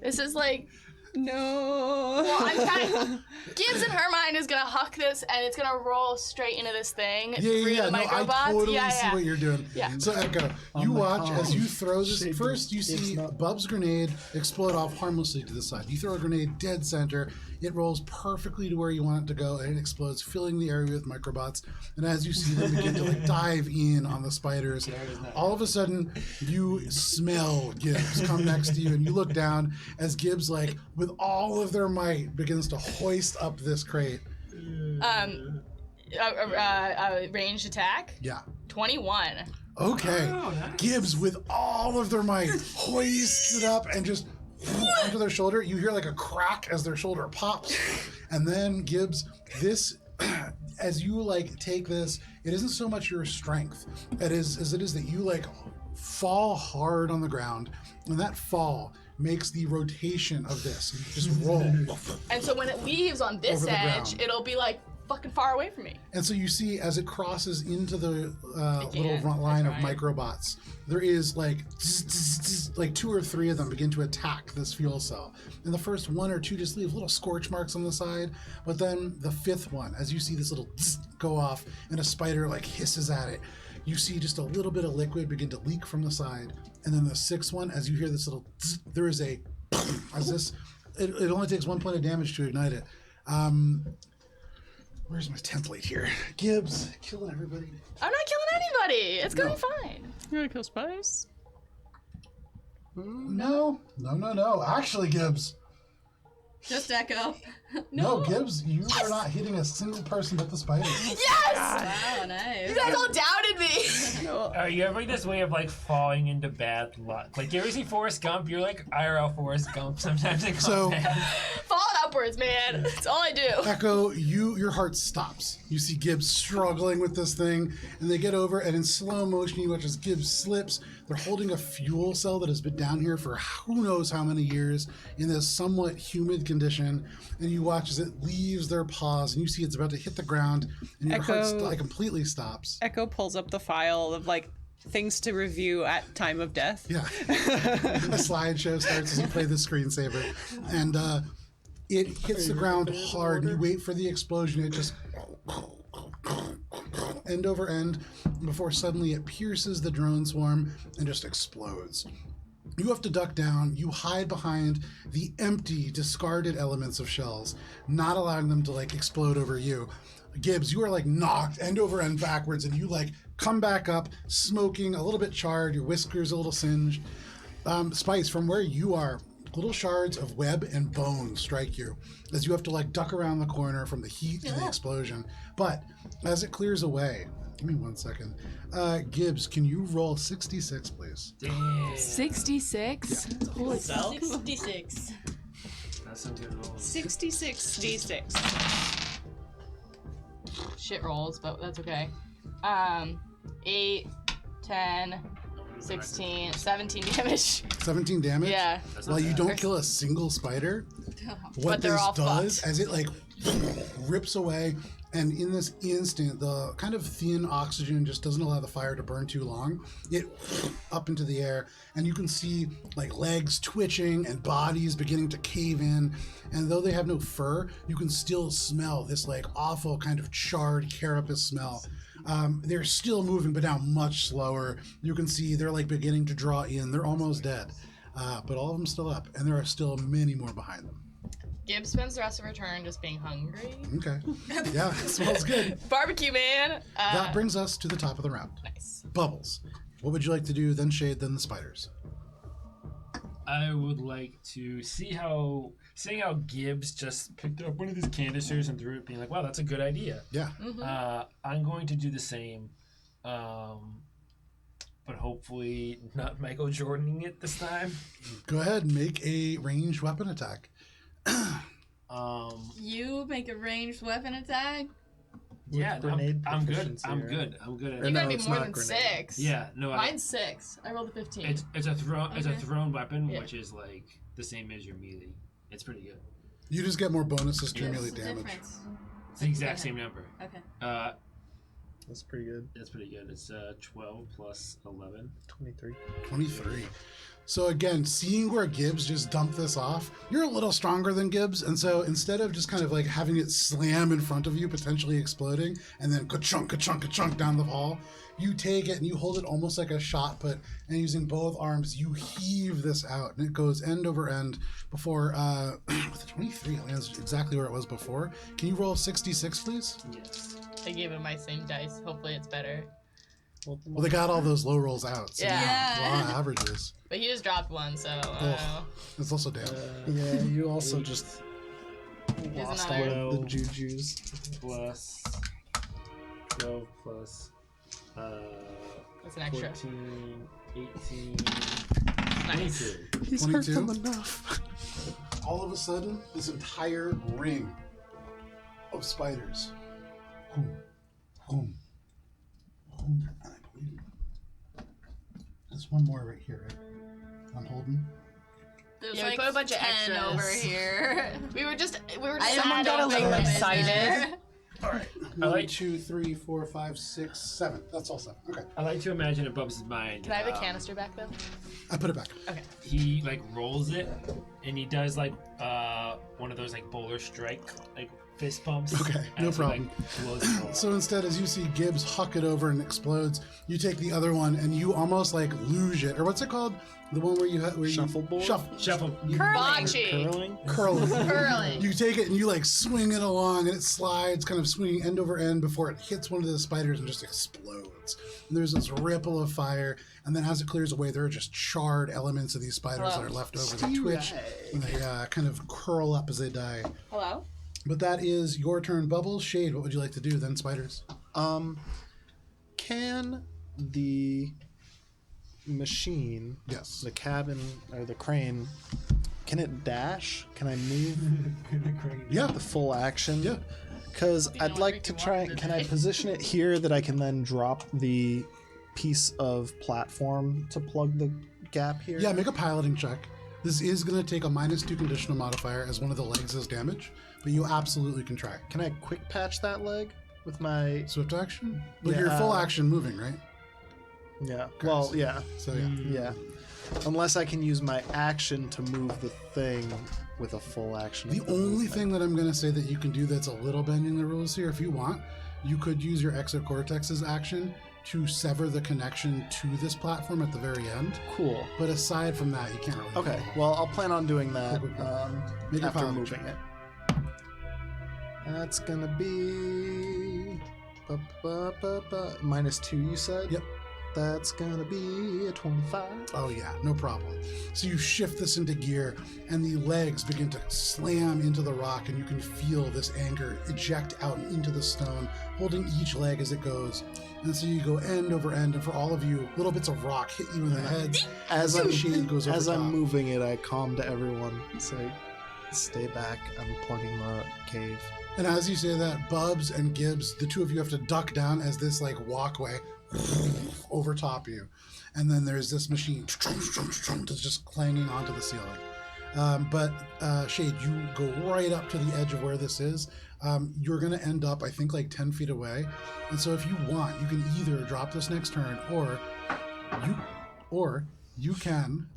This is like No. well, I'm trying. Gibbs in her mind is gonna huck this, and it's gonna roll straight into this thing through the No, microbots. I totally yeah, see yeah. what you're doing. Yeah. So, Echo, you watch as you throw this. First, you see Bub's grenade explode off harmlessly to the side. You throw a grenade dead center. It rolls perfectly to where you want it to go, and it explodes, filling the area with microbots. And as you see them begin to like dive in on the spiders, all of a sudden you smell Gibbs come next to you, and you look down as Gibbs, like with all of their might, begins to hoist up this crate. Ranged attack. Yeah. 21. Okay. Oh, nice. Gibbs, with all of their might, hoists it up and just onto their shoulder. You hear like a crack as their shoulder pops. And then Gibbs, this, as you like take this, it isn't so much your strength as it is that you like fall hard on the ground. And that fall makes the rotation of this just roll. And so when it leaves on this Over the edge, ground. it'll be like fucking far away from me. And so you see as it crosses into the little Again, front line of that's right. microbots, there is like 2 or 3 of them begin to attack this fuel cell. And the first 1 or 2 just leave little scorch marks on the side. But then the 5th one, as you see this little go off and a spider like hisses at it, you see just a little bit of liquid begin to leak from the side. And then the 6th one, as you hear this little there is a as this it only takes 1 point of damage to ignite it. Where's my template here? Gibbs, killing everybody. I'm not killing anybody. It's gonna be fine. You're gonna kill spiders? No. Actually, Gibbs, Just Echo. No, Gibbs, you are not hitting a single person but the spiders. Yes! Wow, nice. You guys all doubted me. You have like this way of like falling into bad luck. Like you ever see Forrest Gump? You're like IRL Forrest Gump. Sometimes it goes So- bad. Falling upwards, man. That's all I do. Echo, your heart stops. You see Gibbs struggling with this thing, and they get over, and in slow motion, you watch as Gibbs slips. They're holding a fuel cell that has been down here for who knows how many years in this somewhat humid condition, and you watch as it leaves their paws, and you see it's about to hit the ground, and your heart Echo- completely stops. Echo pulls up the file of like things to review at time of death. Yeah. A slideshow starts as you play the screensaver, and it hits the ground hard. You wait for the explosion. It just end over end before suddenly it pierces the drone swarm and just explodes. You have to duck down. You hide behind the empty, discarded elements of shells, not allowing them to like explode over you. Gibbs, you are like knocked end over end backwards, and you like come back up, smoking, a little bit charred, your whiskers a little singed. Spice, from where you are, little shards of web and bone strike you as you have to like duck around the corner from the heat and the explosion. But as it clears away, give me 1 second. Gibbs, can you roll 66, please? Damn. 66? Holy 66. That's some good rolls. 66 d6. shit rolls, but that's okay. 8, 10, 16, 17 damage. 17 damage? Yeah. While you don't kill a single spider, what But they're this all does, fucked. as it like rips away, and in this instant, the kind of thin oxygen just doesn't allow the fire to burn too long. It up into the air, and you can see like legs twitching and bodies beginning to cave in. And though they have no fur, you can still smell this like awful kind of charred carapace smell. They're still moving, but now much slower. You can see they're like beginning to draw in. They're almost dead, but all of them still up, and there are still many more behind them. Gibbs spends the rest of her turn just being hungry. Okay. Yeah, it smells good. Barbecue, man. That brings us to the top of the round. Nice. Bubbles. What would you like to do, then Shade, then the spiders? I would like to seeing how Gibbs just picked up one of his canisters and threw it, being like, "Wow, that's a good idea." Yeah. I'm going to do the same, but hopefully not Michael Jordaning it this time. Go ahead and make a ranged weapon attack. You make a ranged weapon attack? Yeah, grenade I'm good. proficiency, I'm right? good. I'm good at You it. No, gotta be it's more not than grenade. 6. Yeah, no, Mine's 6. I rolled a 15. it's a Okay. thrown weapon, Yeah. which is like the same as your melee. It's pretty good. You just get more bonuses to your Yes. melee What's the damage. difference? It's the exact same number. Okay. That's pretty good. It's pretty good. It's 12 plus 11. 23. 23. So again, seeing where Gibbs just dumped this off, you're a little stronger than Gibbs, and so instead of just kind of like having it slam in front of you, potentially exploding, and then ka-chunk, ka-chunk, ka-chunk down the hall, you take it and you hold it almost like a shot put, and using both arms, you heave this out, and it goes end over end before, with a 23, it lands exactly where it was before. Can you roll 66, please? Yes. I gave him my same dice. Hopefully it's better. Well, they got all those low rolls out, so Yeah. a lot of averages. But he just dropped one, so I don't know. It's also damn. Yeah, you also just Here's lost another. all of the jujus. Plus 12 plus That's an extra. 14, 18, Nice. 22. He's 22? enough. All of a sudden, this entire ring of spiders. Boom, boom, boom. And I believe there's one more right here, right? I'm holding. There's Yeah, we like put a bunch of 10 extras over here. We were just Someone sad got a over little them. excited. All right. I 1, like- 2, 3, 4, 5, 6, 7. That's all 7. Okay. I like to imagine in Bubs' mind. Can I have a canister back though? I put it back. Okay. He like rolls it, and he does like one of those like bowler strike like fist bumps. Okay, no as he, problem. blows it all So instead, as you see Gibbs huck it over and explodes, you take the other one and you almost like luge it, or what's it called? The one where you Shuffleboard? Shuffle. Bocce. Curling? Curling. You take it and you like swing it along, and it slides, kind of swinging end over end before it hits one of the spiders and just explodes. And there's this ripple of fire, and then as it clears away, there are just charred elements of these spiders that are left over. They twitch and they kind of curl up as they die. Hello? But that is your turn, Bubbles. Shade, what would you like to do then, spiders? Can the machine, Yes. the cabin or the crane, can it dash? Can I move Yeah. the full action? Yeah. Because know I'd what like Ricky to try. wanted Can I today. position it here that I can then drop the piece of platform to plug the gap here? Yeah, make a piloting check. This is going to take a -2 conditional modifier as one of the legs is damage, but you absolutely can try. Can I quick patch that leg with my? Swift action? But Yeah, you're full action moving, right? Yeah. Well, yeah. So yeah. Yeah. Unless I can use my action to move the thing with a full action. The of only movement. thing that I'm going to say that you can do that's a little bending the rules here, if you want, you could use your exocortex's action to sever the connection to this platform at the very end. Cool. But aside from that, you can't really. do Okay. anything. Well, I'll plan on doing that Make a after piloting moving check. it. That's gonna be -2. You said. Yep. That's gonna be a 25. Oh yeah, no problem. So you shift this into gear, and the legs begin to slam into the rock, and you can feel this anger eject out into the stone, holding each leg as it goes. And so you go end over end, and for all of you, little bits of rock hit you in the heads As the I'm shade goes over as I'm top. moving it, I calm to everyone. Say, stay back. I'm plugging the cave. And as you say that, Bubs and Gibbs, the two of you have to duck down as this like walkway over top you, and then there's this machine that's just clanging onto the ceiling. But Shade, you go right up to the edge of where this is. You're going to end up, I think, like 10 feet away. And so if you want, you can either drop this next turn, or you can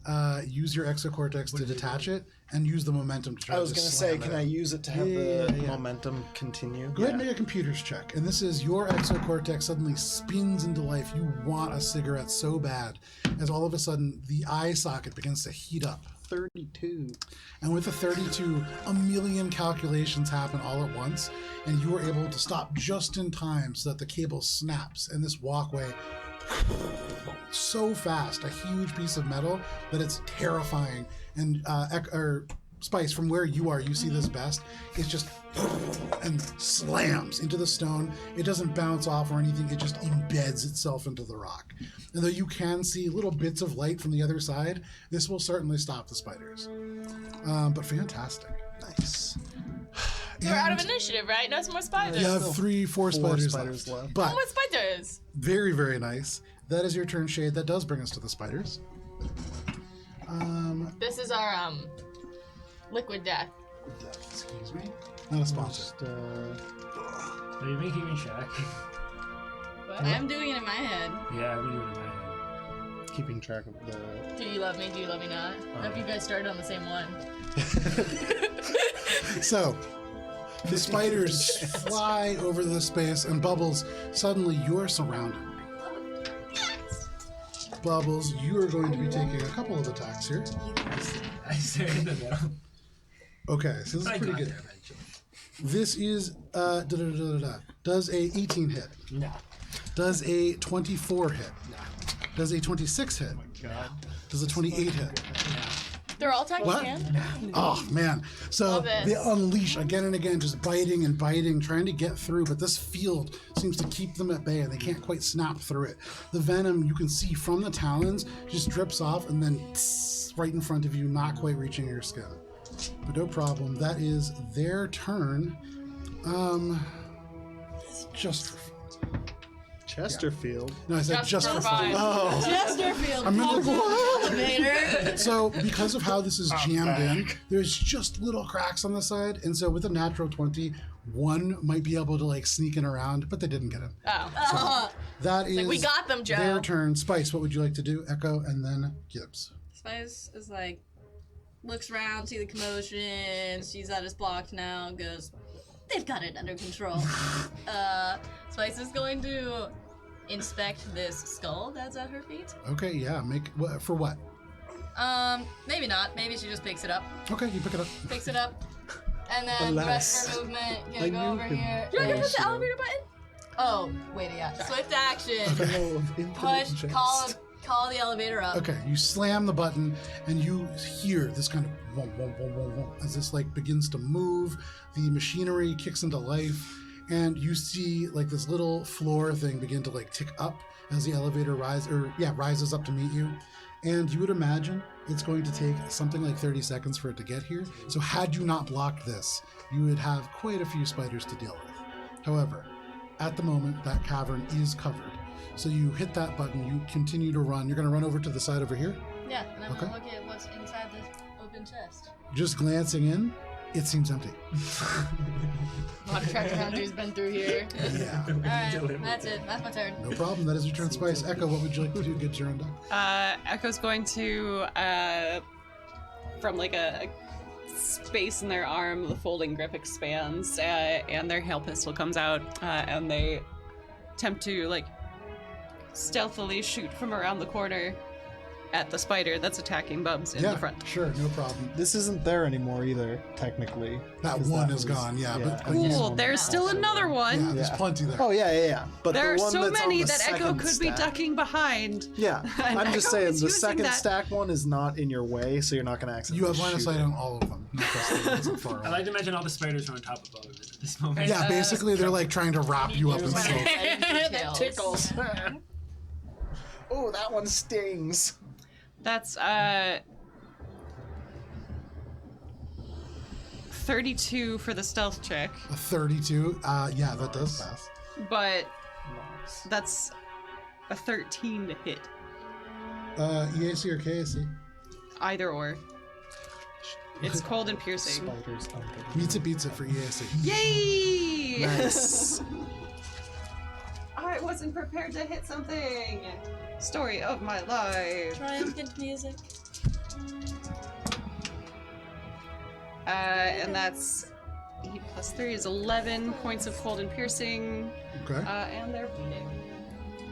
use your exocortex to detach it and use the momentum to try I to was gonna just say, slam can it. I use it to have Yeah. the momentum continue? Go ahead and make a computers check. And this is your exocortex suddenly spins into life. You want a cigarette so bad, as all of a sudden the eye socket begins to heat up. 32. And with the 32, a million calculations happen all at once, and you are able to stop just in time so that the cable snaps and this walkway so fast, a huge piece of metal that it's terrifying. And Spice, from where you are, you see this best. It's just and slams into the stone. It doesn't bounce off or anything. It just embeds itself into the rock. And though you can see little bits of light from the other side, this will certainly stop the spiders. But fantastic. Nice. We're out of And initiative, right? No more spiders. you have four spiders spiders left. left. But More spiders. very, very nice. That is your turn, Shade. That does bring us to the spiders. This is our liquid death. Excuse me. Not a sponsor. Just, Are you making me check? I'm doing it in my head. Yeah, I'm doing it in my head. keeping track of the. Do you love me? Do you love me not? I hope you guys started on the same one. So, the spiders fly over the space, and Bubbles, suddenly you're surrounded. Bubbles, you are going to be taking a couple of attacks here. I stare in the middle. Okay, so this is I pretty got good. there eventually. This is does a 18 hit, No. does a 24 hit, does a 26 hit, does a 28 hit. They're all attacking What? again? Oh man! So Love this. they unleash again and again, just biting and biting, trying to get through. But this field seems to keep them at bay, and they can't quite snap through it. The venom you can see from the talons just drips off, and then tss, right in front of you, not quite reaching your skin. But no problem. That is their turn. Just for fun. Chesterfield. No, I said just for fun. Oh, Chesterfield. I'm in the- Elevator. So, because of how this is jammed in, there's just little cracks on the side, and so with a natural 20, one might be able to like sneak in around, but they didn't get him. Oh. That is we got them, Joe. their turn. Spice, what would you like to do? Echo, and then Gibbs. Spice is like, looks around, see the commotion, sees that it's blocked now, goes, they've got it under control. Spice is going to inspect this skull that's at her feet. Okay, yeah. For what? Maybe not. Maybe she just picks it up. Okay, you pick it up. Picks it up. And then the rest of her movement, gonna go over here. Do I get to push the elevator button? Oh, wait, yeah. Swift action. Push. Push, call the elevator up. Okay, you slam the button and you hear this kind of whoom, whoom, whoom, whoom, whoom, as this like begins to move. The machinery kicks into life, and you see like this little floor thing begin to like tick up as the elevator rises up to meet you. And you would imagine it's going to take something like 30 seconds for it to get here. So had you not blocked this, you would have quite a few spiders to deal with. However, at the moment, that cavern is covered. So you hit that button, you continue to run. You're going to run over to the side over here. Yeah, and I'm Okay. gonna look at what's inside this open chest. Just glancing in, it seems empty. A lot of treasure hunters been through here. Yeah, Alright, that's it. That's my turn. no problem. That is your turn, Spice. Echo, what would you like to do? Get your own deck. Echo's going to, from like a space in their arm, the folding grip expands, and their hail pistol comes out, and they attempt to like stealthily shoot from around the corner at the spider that's attacking Bubs in Yeah, the front. sure, no problem. This isn't there anymore either, technically. That 'cause one was- is gone, yeah. But Cool, there's still another yeah, one. there's Yeah. plenty there. Oh yeah. But There are the one so that's on many the that Echo second could be stack- ducking behind. Yeah, And I'm just Echo saying is the using second that- stack one is not in your way, so you're not going to accidentally You have line of shoot sight it. on all of them. Not just the ones that far I away. like to imagine all the spiders are on top of all of it at this moment. Yeah, basically they're like trying to wrap you up in silk. That tickles. Oh, that one stings. That's 32 for the stealth check, A 32. Yeah, that does pass. but that's a 13 to hit. EAC or KAC? Either or. It's cold and piercing. Spiders under Meets it beats it for EAC. Yay! Nice. I wasn't prepared to hit something. Story of my life. Triumphant music. And that's 8 plus 3 is 11 points of cold and piercing. Okay. And they're bleeding.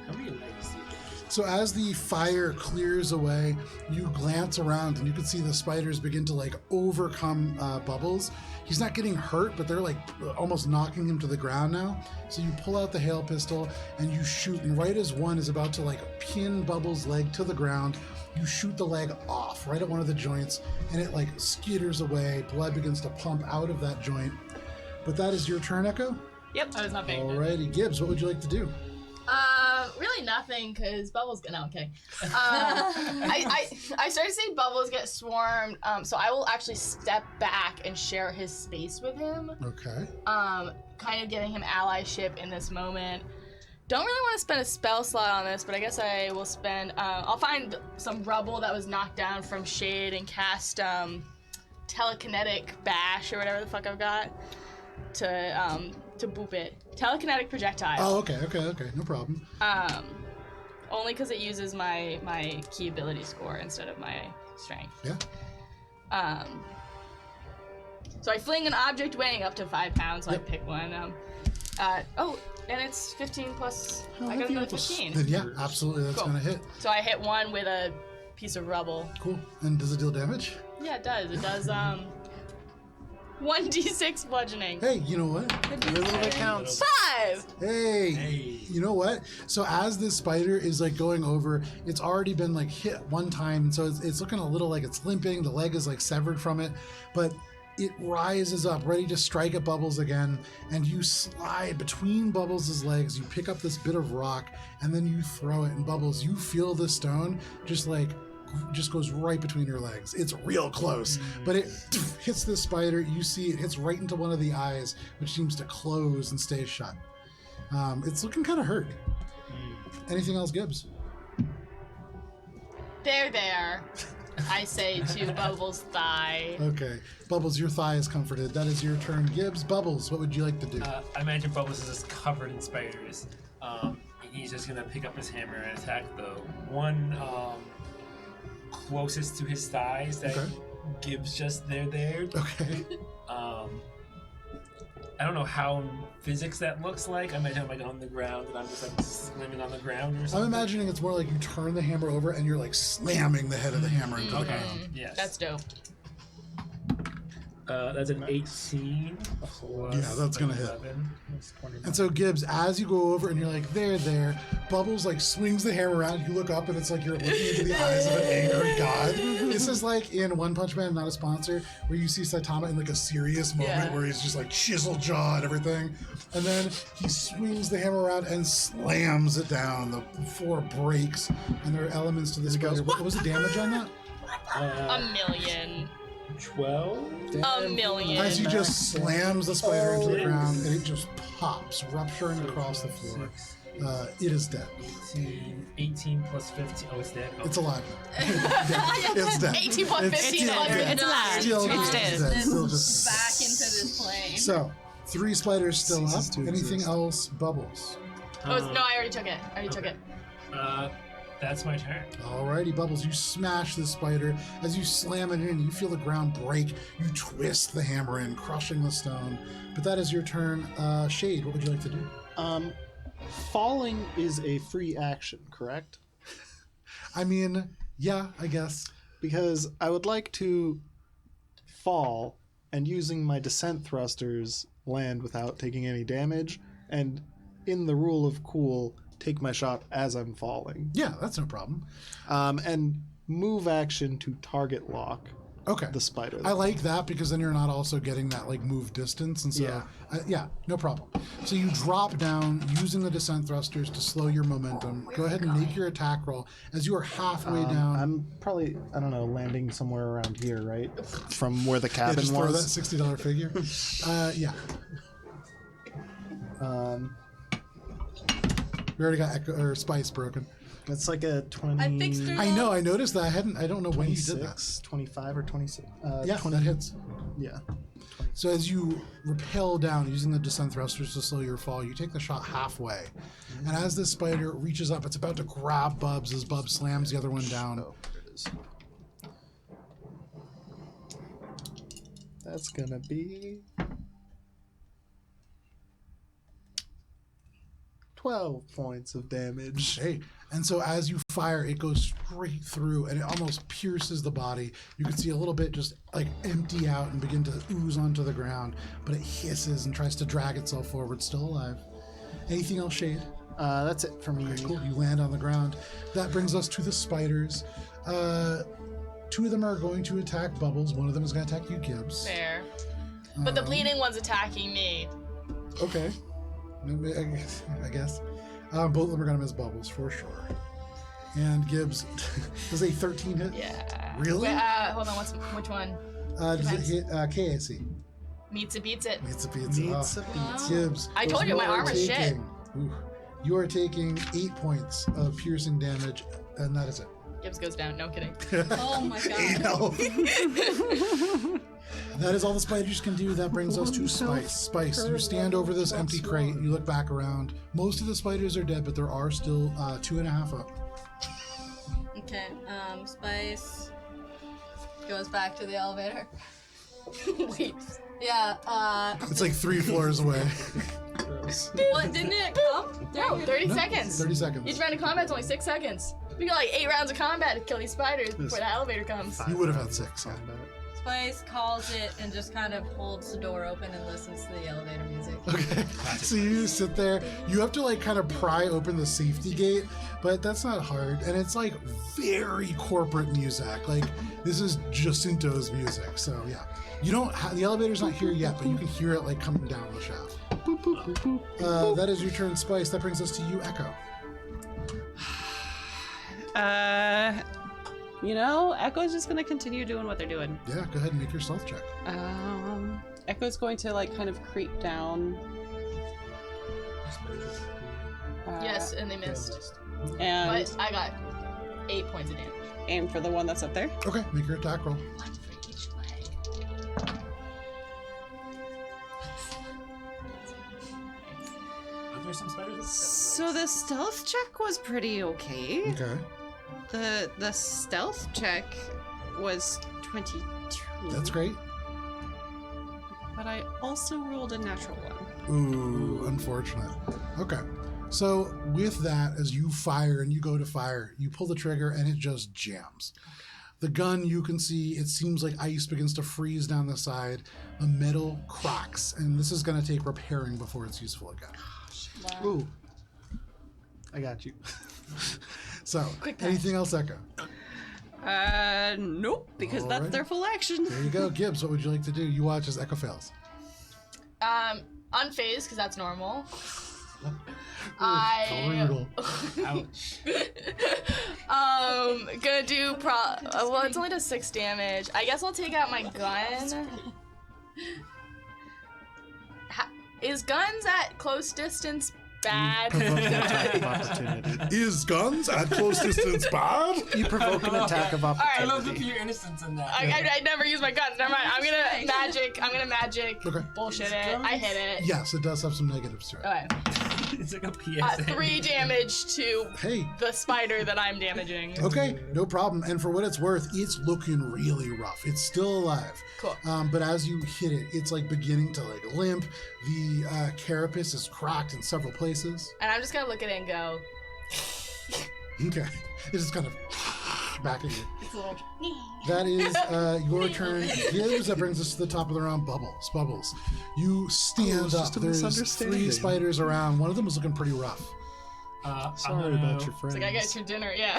How many legs do you think? So as the fire clears away, you glance around and you can see the spiders begin to like overcome Bubbles. He's not getting hurt, but they're like almost knocking him to the ground now. So you pull out the hail pistol and you shoot, and right as one is about to like pin Bubbles' leg to the ground, you shoot the leg off right at one of the joints, and it like skitters away. Blood begins to pump out of that joint. But that is your turn, Echo. Yep. I was not paying Alrighty, Gibbs, what would you like to do? Really nothing, because Bubbles. No, I'm kidding. I started to see Bubbles get swarmed, so I will actually step back and share his space with him. Okay. Kind of giving him allyship in this moment. Don't really want to spend a spell slot on this, but I guess I will spend. I'll find some rubble that was knocked down from Shade and cast telekinetic bash or whatever the fuck I've got to boop it. Telekinetic projectile. Oh, okay, no problem. Only because it uses my key ability score instead of my strength. Yeah. So I fling an object weighing up to 5 pounds. So Yep. I pick one. And it's 15 plus. I got Then another 15. yeah, absolutely, that's Cool. gonna hit. So I hit one with a piece of rubble. Cool. And does it deal damage? Yeah, it does. It does 1d6 bludgeoning. Hey, you know what? Every little bit counts. 5. Hey, Hey. you know what? So as this spider is like going over, it's already been like hit one time, and so it's looking a little like it's limping. The leg is like severed from it, but it rises up, ready to strike at Bubbles again, and you slide between Bubbles' legs. You pick up this bit of rock, and then you throw it. And Bubbles, you feel the stone just goes right between your legs. It's real close, but it hits the spider. You see it hits right into one of the eyes, which seems to close and stay shut. It's looking kind of hurt. Anything else, Gibbs? There. I say to Bubbles' thigh. Okay. Bubbles, your thigh is comforted. That is your turn. Gibbs, Bubbles, what would you like to do? I imagine Bubbles is just covered in spiders. He's just gonna pick up his hammer and attack the one closest to his thighs that Okay. Gibbs just there. Okay. I don't know how physics that looks like. I imagine I'm like on the ground and I'm just like slamming on the ground or I'm something. imagining it's more like you turn the hammer over and you're like slamming the head of the hammer into the ground. Yes. That's dope. That's an 18. Plus Yeah, that's gonna hit. 11. That's 29. And so Gibbs, as you go over and you're like, there, Bubbles like swings the hammer around. You look up and it's like you're looking into the eyes of an angry god. This is like in One Punch Man, not a sponsor, where you see Saitama in like a serious moment where he's just like chisel jaw and everything. And then he swings the hammer around and slams it down. The floor breaks and there are elements to this spider. What was the damage on that? A million. 12? A million. As he just slams the spider into the ground and it just pops, rupturing across the floor. It is dead. 18 plus 15. Oh, it's dead? Oh. It's alive. It's dead. 18 plus 15. It's alive. Still It's dead. dead. Still just Back into this plane. So, 3 spiders still up. Ceases to Anything exist. else? Bubbles. Oh, no, I already took it. That's my turn. Alrighty, Bubbles. You smash the spider. As you slam it in, you feel the ground break. You twist the hammer in, crushing the stone. But that is your turn. Shade, what would you like to do? Falling is a free action, correct? I mean, yeah, I guess. Because I would like to fall and using my descent thrusters land without taking any damage, and in the rule of cool, take my shot as I'm falling. Yeah, that's no problem. And move action to target lock Okay. the spider. I like that because then you're not also getting that like move distance, and so Yeah. no problem. So you drop down using the descent thrusters to slow your momentum. Go ahead and make your attack roll as you are halfway down. I'm probably, I don't know, landing somewhere around here, right? From where the Yeah, cabin just throw that was. $60 figure. Yeah, we already got Echo, or Spice broken. It's like a 20. I fixed her. I know. I noticed that. I don't know when you did that. 26, 25 or 26. Yeah, 20, that hits. Yeah. So as you rappel down using the descent thrusters to slow your fall, you take the shot halfway. And as this spider reaches up, it's about to grab Bubs as Bubs slams the other one down. Oh, there it is. That's gonna be 12 points of damage. Hey, and so as you fire, it goes straight through and it almost pierces the body. You can see a little bit just like empty out and begin to ooze onto the ground, but it hisses and tries to drag itself forward, still alive. Anything else, Shade? That's it for me. Okay, cool. You land on the ground. That brings us to the spiders. 2 of them are going to attack Bubbles. One of them is going to attack you, Gibbs. Fair. But the bleeding one's attacking me. Okay. I guess. Both of them are going to miss Bubbles for sure. And Gibbs, does a 13 hit? Yeah. Really? Wait, hold on, which one? Does it hit KAC? Meets it, beats it. It's a pizza. Needs Oh. a beat. Gibbs. I told you my armor's shit. You are taking 8 points of piercing damage, and that is it. Gibbs goes down, no kidding. Oh my 8 god. health. That is all the spiders can do. That brings us to Spice. Spice, you stand over this empty crate. You look back around. Most of the spiders are dead, but there are still 2.5 up. Okay, Spice goes back to the elevator. Wait. Yeah, It's like 3 floors away. what, didn't it come? No, 30 seconds. 30 seconds. Each round of combat's only 6 seconds. We got like 8 rounds of combat to kill these spiders before the elevator comes. You would have had 6. Yeah. Spice calls it and just kind of holds the door open and listens to the elevator music. Okay. So you sit there. You have to like kind of pry open the safety gate, but that's not hard. And it's like very corporate music. Like this is Jacinto's music. So yeah. You don't the elevator's not here yet, but you can hear it like coming down the shaft. That is your turn, Spice. That brings us to you, Echo. Echo's just gonna continue doing what they're doing. Yeah, go ahead and make your stealth check. Echo's going to like kind of creep down. Yes, and they missed. And But I got 8 points of damage. aim for the one that's up there. Okay, make your attack roll. One for each leg. Are there some spiders? So the stealth check was pretty okay. Okay. The stealth check was 22. That's great. But I also rolled a natural one. Ooh, unfortunate. Okay. So with that, as you fire and you go to fire, you pull the trigger and it just jams. The gun, you can see, it seems like ice begins to freeze down the side. The metal cracks, and this is going to take repairing before it's useful again. Ooh. I got you. So, anything else, Echo? Nope, because All that's right. their full action. There you go. Gibbs, what would you like to do? You watch as Echo fails. Unfazed, because that's normal. Brutal. Ouch. Gonna do well, it's only does 6 damage. I guess I'll take out my gun. Is guns at close distance bad? Provoke an attack of opportunity. Is guns at close distance bad? You provoke an attack of I opportunity. love the pure innocence in that. I never use my guns. Never mind. I'm gonna magic. Okay. Bullshit it. I hit it. Yes, it does have some negatives to it. Okay. It's like a PSA. 3 damage to Hey, the spider that I'm damaging. okay, no problem. And for what it's worth, it's looking really rough. It's still alive. Cool. But as you hit it, it's like beginning to like limp. The carapace is cracked in several places. And I'm just gonna look at it and go, Okay. It's just kind of back at you. it's a little. That is your turn. Gibbs, that brings us to the top of the round. Bubbles. You stand it's up. just a There's 3 misunderstanding. spiders around. One of them is looking pretty rough. Sorry about your It's friends. like I got your dinner, yeah.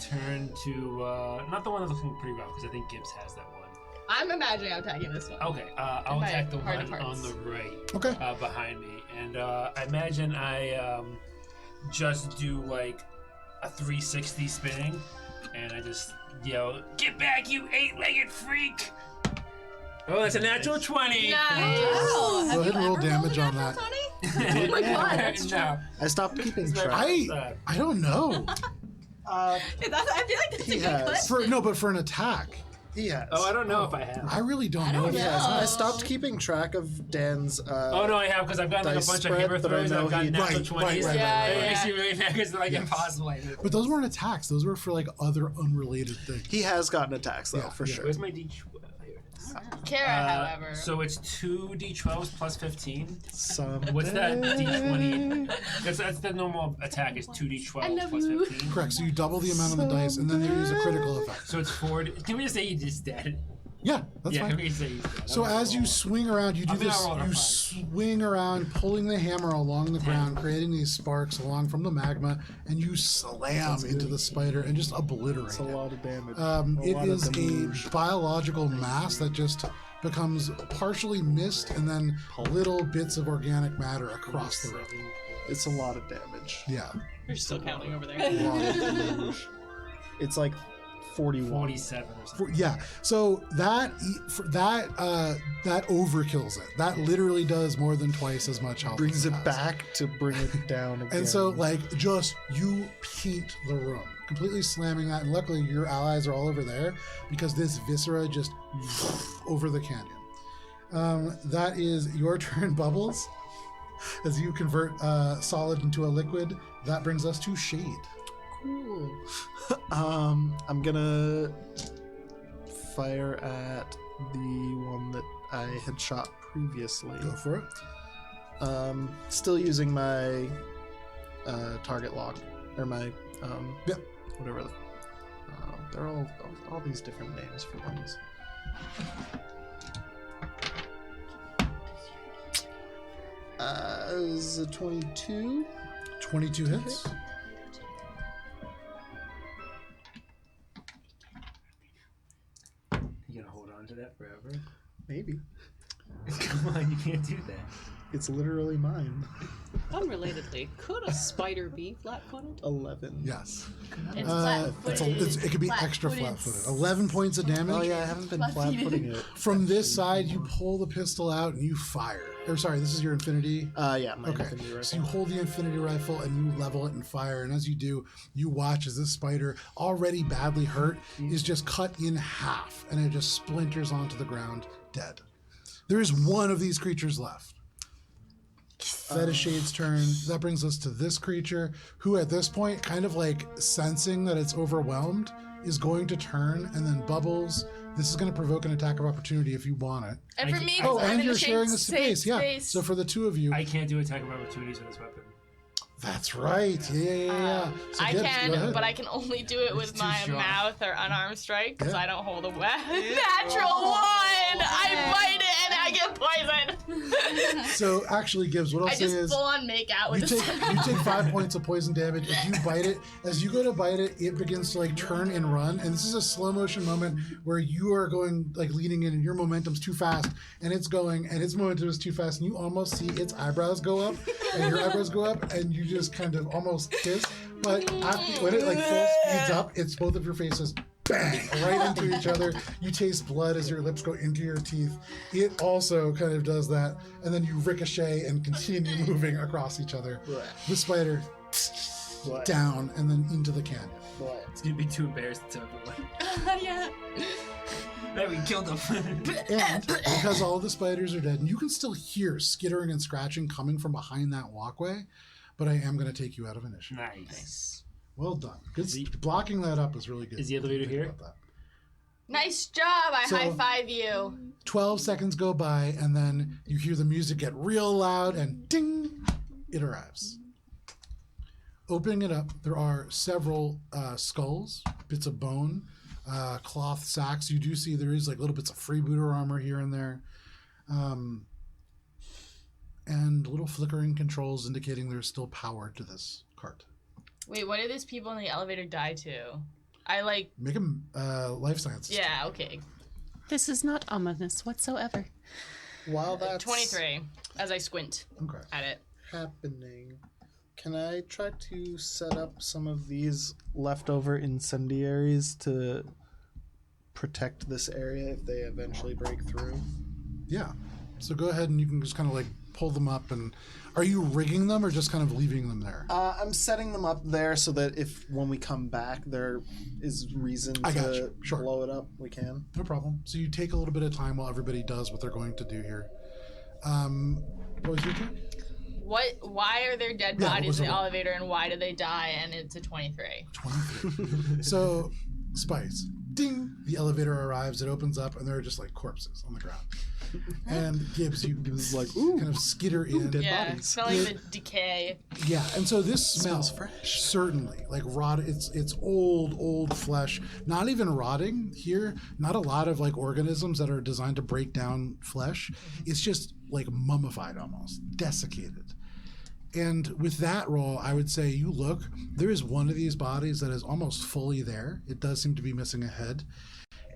Turn to not the one that's looking pretty rough because I think Gibbs has that one. I'm imagining I'm tagging this one. Okay, I'll my attack the heart one of on hearts. the right Okay. behind me, and I imagine I just do like a 360 spinning, and I just yell, "Get back, you 8-legged freak!" Oh, that's a natural 20. Nice. Go ahead and roll damage on that. Oh my god, that's true. No. I stopped keeping track. I don't know. I feel like that's He a good has. clip. But for an attack, He has. Oh, I don't know if I have. I really don't know. don't if He has. know. I stopped keeping track of Dan's. Oh no, I have because I've gotten like a Dice bunch of spread, hammer but I throws. know I've gotten he- natural Right, 20s. right, Yeah, It yeah. makes me really mad because they're like Yes. impossible. But those weren't attacks. Those were for like other unrelated things. He has gotten attacks though, Yeah, for yeah. sure. Where's my D12? Here it is. Kara, however. So it's 2 D12s plus 15. Someday. What's that D20? That's the normal attack is 2 D12s plus 15. Correct. So you double the amount on the dice, and then you use a critical effect. So it's 4. Can we just say you just dead? Yeah, that's Yeah, fine. we can say he's dead. So as you swing around, you do I mean, I this. rolled a You 5. swing around, pulling the hammer along the ground, creating these sparks along from the magma, and you slam into the spider and just obliterate It's a it. lot of damage. It lot of is damage. a biological mass that just becomes partially mist and then little bits of organic matter across the room. It's a lot of damage. Yeah. You're still counting over there. A lot of damage. It's like 41. 47 or something. Yeah. So that overkills it. That literally does more than twice as much health. Brings as it has. back to bring it down again. And so, like, just you paint the room, completely slamming that. And luckily, your allies are all over there because this viscera just over the canyon. That is your turn, Bubbles. As you convert solid into a liquid, that brings us to Shade. Cool. I'm gonna fire at the one that I had shot previously. Go for it. Still using my target lock or my Yep. whatever. They're all these different names for things. Is a 22. 22 hits. You gonna hold on to that forever? Maybe. Come on, you can't do that. It's literally mine. Unrelatedly, could a spider be flat-footed? 11. Yes. It's flat-footed. It could be extra flat-footed. 11 points of damage. Oh yeah, I haven't been flat-footing it. From this side, you pull the pistol out and you fire. Or sorry, this is your infinity. Yeah, my Okay, infinity rifle. so you hold the infinity rifle and you level it and fire, and as you do, you watch as this spider, already badly hurt, is just cut in half, and it just splinters onto the ground, dead. There is one of these creatures left. That is Shade's turn. That brings us to this creature, who at this point, kind of like sensing that it's overwhelmed, is going to turn, and then Bubbles, This is going to provoke an attack of opportunity if you want it. And for me, Oh, I'm and in you're the sharing the safe space. Yeah. space. So for the two of you, I can't do attack of opportunities with this weapon. that's right. Yeah. So I Gibbs, go can, ahead. but I can only do it with too my strong. mouth or unarmed strike because Yeah. I don't hold a weapon. Natural one! I bite it and I get poisoned. So actually, Gibbs, what I'll I say just is full on make out with you this. take 5 points of poison damage. If you bite it, as you go to bite it, it begins to like turn and run. And this is a slow motion moment where you are going like leading in, and your momentum's too fast, and it's going, and its momentum is too fast, and you almost see its eyebrows go up, and your eyebrows go up, and you just kind of almost kiss. But after, when it like full speeds up, it's both of your faces. Bang! Right into each other. You taste blood as your lips go into your teeth. It also kind of does that, and then you ricochet and continue moving across each other. The spider down and then into the canyon. It's gonna be too embarrassed to tell everyone. Yeah. That we killed him. And because all the spiders are dead, and you can still hear skittering and scratching coming from behind that walkway, but I am going to take you out of initiative. Nice. Well done. Good. Blocking that up is really good. Is the elevator Think here? about that. Nice job. I So- high five you. 12 seconds go by, and then you hear the music get real loud, and ding, it arrives. Opening it up, there are several skulls, bits of bone, cloth sacks. You do see there is like little bits of freebooter armor here and there, and little flickering controls indicating there's still power to this cart. Wait, what did these people in the elevator die to? I like. Make them life sciences. Yeah. Okay. This is not ominous whatsoever. While that's 23. As I squint Okay. at it. happening, can I try to set up some of these leftover incendiaries to protect this area if they eventually break through? Yeah. So go ahead and you can just kind of like pull them up. And are you rigging them or just kind of leaving them there? I'm setting them up there so that if when we come back there is reason I got to you. Sure. blow it up, we can. No problem. So you take a little bit of time while everybody does what they're going to do here. What was your turn? Why are there dead Yeah, what bodies was in the it? elevator and why did they die? And it's a 23. 23. So, Spice. Ding! The elevator arrives, it opens up, and there are just like corpses on the ground. And Gibbs, you like, ooh, kind of skitter in. dead Yeah, bodies. smelling the decay. Yeah, and so this Smells smells fresh. certainly like rot. It's old flesh. Not even rotting here. Not a lot of like organisms that are designed to break down flesh. It's just like mummified almost, desiccated. And with that roll, I would say you look. There is one of these bodies that is almost fully there. It does seem to be missing a head,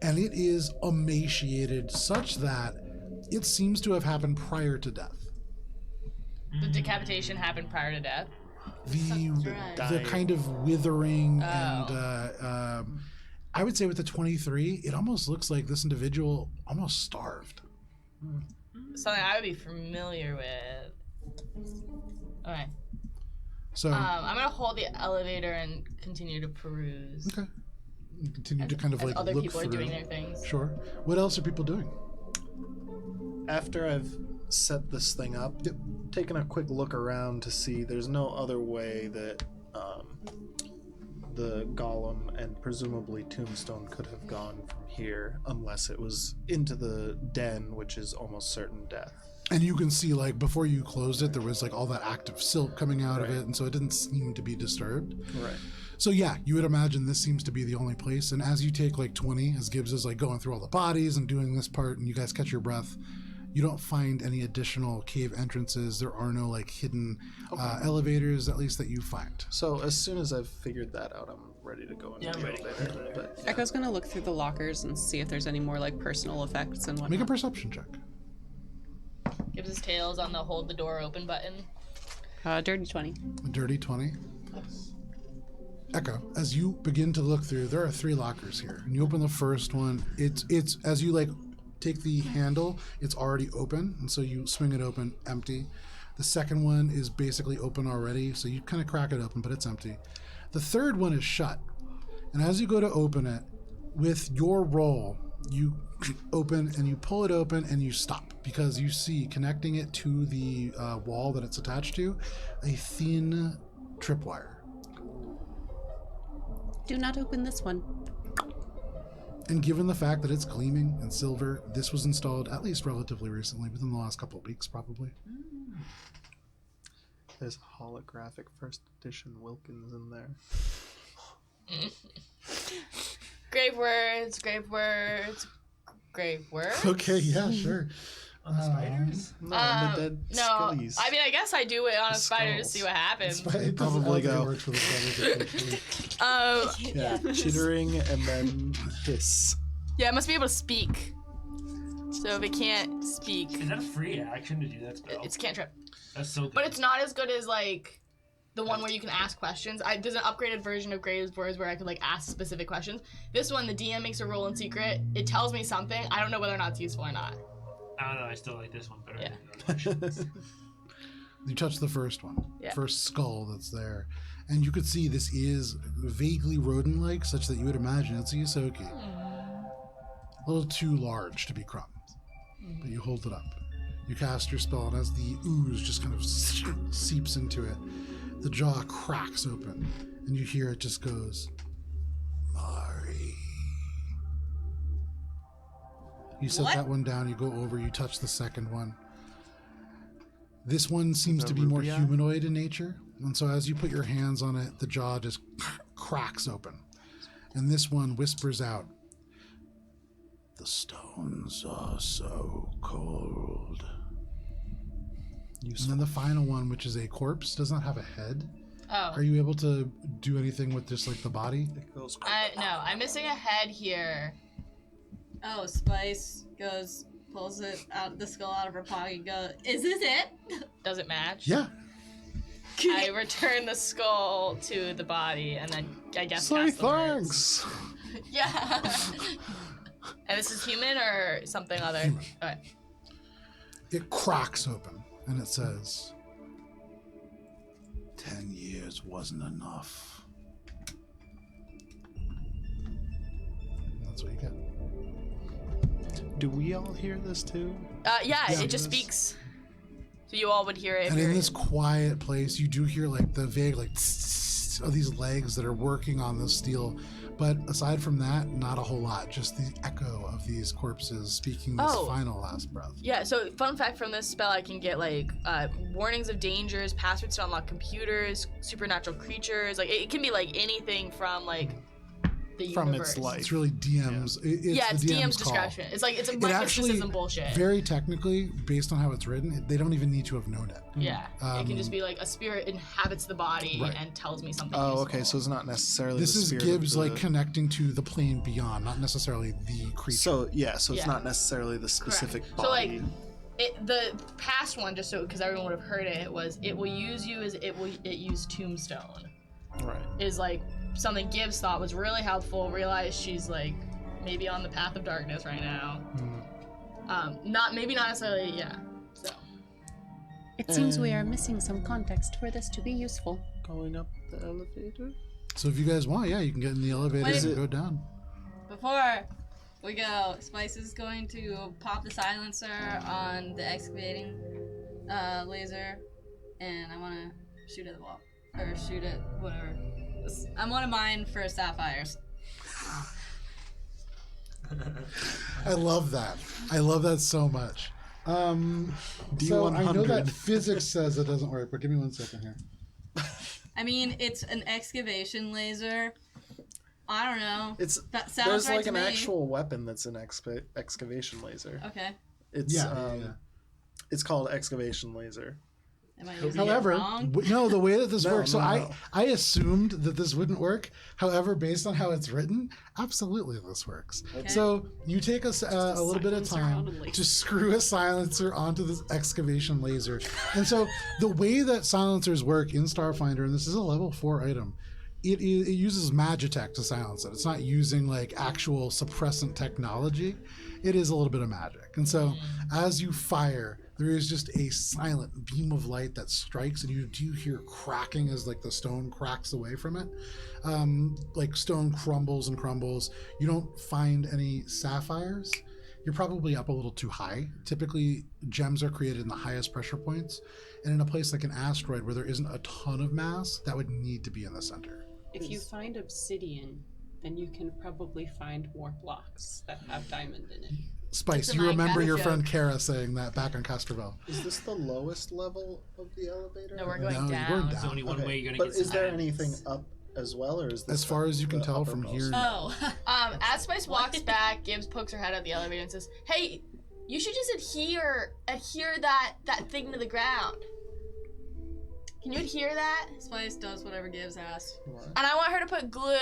and it is emaciated such that it seems to have happened prior to death. The decapitation happened prior to death. The right. kind of withering Oh. and I would say with the 23, it almost looks like this individual almost starved. Something I would be familiar with. Okay. So I'm gonna hold the elevator and continue to peruse. okay, you continue to kind of As like other look people through. are doing their things. Sure. What else are people doing? After I've set this thing up, taking a quick look around to see there's no other way that the golem and presumably Tombstone could have gone from here unless it was into the den, which is almost certain death. And you can see like before you closed it, there was like all that active silt coming out of Right. it, and so it didn't seem to be disturbed. Right. So yeah, you would imagine this seems to be the only place. And as you take like 20, as Gibbs is like going through all the bodies and doing this part, and you guys catch your breath, you don't find any additional cave entrances. There are no like hidden elevators, at least that you find. So as soon as I've figured that out, I'm ready to go into Yeah, I'm the ready. elevator. But Echo's gonna look through the lockers and see if there's any more like personal effects and whatnot. Make a perception check. Gives his tails on the hold the door open button. Dirty 20. A dirty 20. Echo, as you begin to look through, there are 3 lockers here, and you open the first one. It's as you like take the handle, it's already open, and so you swing it open, empty. The second one is basically open already, so you kind of crack it open, but it's empty. The third one is shut, and as you go to open it, with your roll, you open and you pull it open and you stop because you see connecting it to the wall that it's attached to a thin tripwire. Do not open this one. And given the fact that it's gleaming and silver, this was installed at least relatively recently, within the last couple of weeks, probably. There's a holographic first edition Wilkins in there. Grave words, grave words, grave words. Okay, yeah, sure. On the spiders? No, the dead No, skellies. I mean, I guess I do it on a The spider to skulls. see what happens. It Probably go. works for the spiders, unfortunately. Yeah, chittering and then hiss. Yeah, it must be able to speak. So if it can't speak, Is that a free action to do that spell? it's cantrip. That's so good. But it's not as good as like the one where you can ask questions. There's an upgraded version of Graves Words where I could like ask specific questions. This one, the DM makes a roll in secret. It tells me something. I don't know whether or not it's useful or not. I don't know. I still like this one better. Yeah. You touch the first one, Yeah. first skull that's there, and you could see this is vaguely rodent-like, such that you would imagine it's a Yosoki. A little too large to be crumbs, but you hold it up. You cast your spell, and as the ooze just kind of seeps into it, the jaw cracks open, and you hear it just goes, Mari. You set What? that one down, you go over, you touch the second one. This one seems The to be more ruby eye? humanoid in nature, and so as you put your hands on it, the jaw just cracks open. And this one whispers out, the stones are so cold. And then the final one, which is a corpse, does not have a head. Oh. Are you able to do anything with just like the body? It goes. No, I'm missing a head here. Oh, Spice pulls it out, the skull out of her pocket and goes, is this it? Does it match? Yeah. I return the skull to the body and then I guess Say cast the words. thanks. Yeah. And this is human or something other? Human. Okay. It cracks open and it says, 10 years wasn't enough. And that's what you get. Do we all hear this too? Yeah, Yeah. it just speaks. So you all would hear it. If And in you're- this quiet place, you do hear like the vague like of these legs that are working on the steel. But aside from that, not a whole lot. Just the echo of these corpses speaking this Oh. final last breath. Yeah, so fun fact from this spell, I can get like warnings of dangers, passwords to unlock computers, supernatural creatures. Like it can be like anything from like the From universe. its life. It's really DM's. It's Yeah, it's the DM's call. discretion. It's like it's a It actually, mysticism bullshit. very technically, based on how it's written, they don't even need to have known it. Yeah, it can just Um, be like a spirit inhabits the body Right. and tells me something. Oh, useful. okay. So it's not necessarily. This the is spirit Gibbs of the... like connecting to the plane beyond, not necessarily the creature. So yeah. So it's Yeah. not necessarily the specific So, like, body. the past one, just so because everyone would have heard it, was it will use you as it used Tombstone. Right. Is like something Gibbs thought was really helpful. Realized she's like maybe on the path of darkness right now. Not necessarily. Yeah. So It seems we are missing some context for this to be useful. Going up the elevator. So if you guys want, yeah, you can get in the elevator Wait. and go down. Before we go, Spice is going to pop the silencer on the excavating laser, and I want to shoot at the wall. Or shoot at whatever. I want to mine for sapphires. I love that. I love that so much. So I know that D100. physics says it doesn't work, but give me 1 second here. I mean, it's an excavation laser. I don't know. It's That sounds there's right like to an me. actual weapon that's an excavation laser. Okay. It's Yeah. it's called excavation laser. Am I using However, it wrong? no, the way that this No, works. So no. I assumed that this wouldn't work. However, based on how it's written, absolutely this works. Okay. So you take a little bit of silencer time on a laser. to screw a silencer onto this excavation laser. And so the way that silencers work in Starfinder, and this is a level 4 item, it uses Magitech to silence it. It's not using like actual suppressant technology. It is a little bit of magic. And so as you fire, there is just a silent beam of light that strikes, and you do hear cracking as like the stone cracks away from it. Like stone crumbles and crumbles. You don't find any sapphires. You're probably up a little too high. Typically, gems are created in the highest pressure points, and in a place like an asteroid where there isn't a ton of mass, that would need to be in the center. If you find obsidian, then you can probably find more blocks that have diamond in it. Spice, It's a you remember Minecraft your joke. friend Kara saying that back on Casterville. Is this the lowest level of the elevator? No, we're going No, you're down. going There's only one Okay, way you're gonna but get some is there diamonds. anything up as well, or is this As far as you can the tell from uppermost? here, Oh. As Spice walks back, Gibbs pokes her head out the elevator and says, "Hey, you should just adhere that thing to the ground. Can you adhere that?" Spice does whatever Gibbs asks. What? And I want her to put glue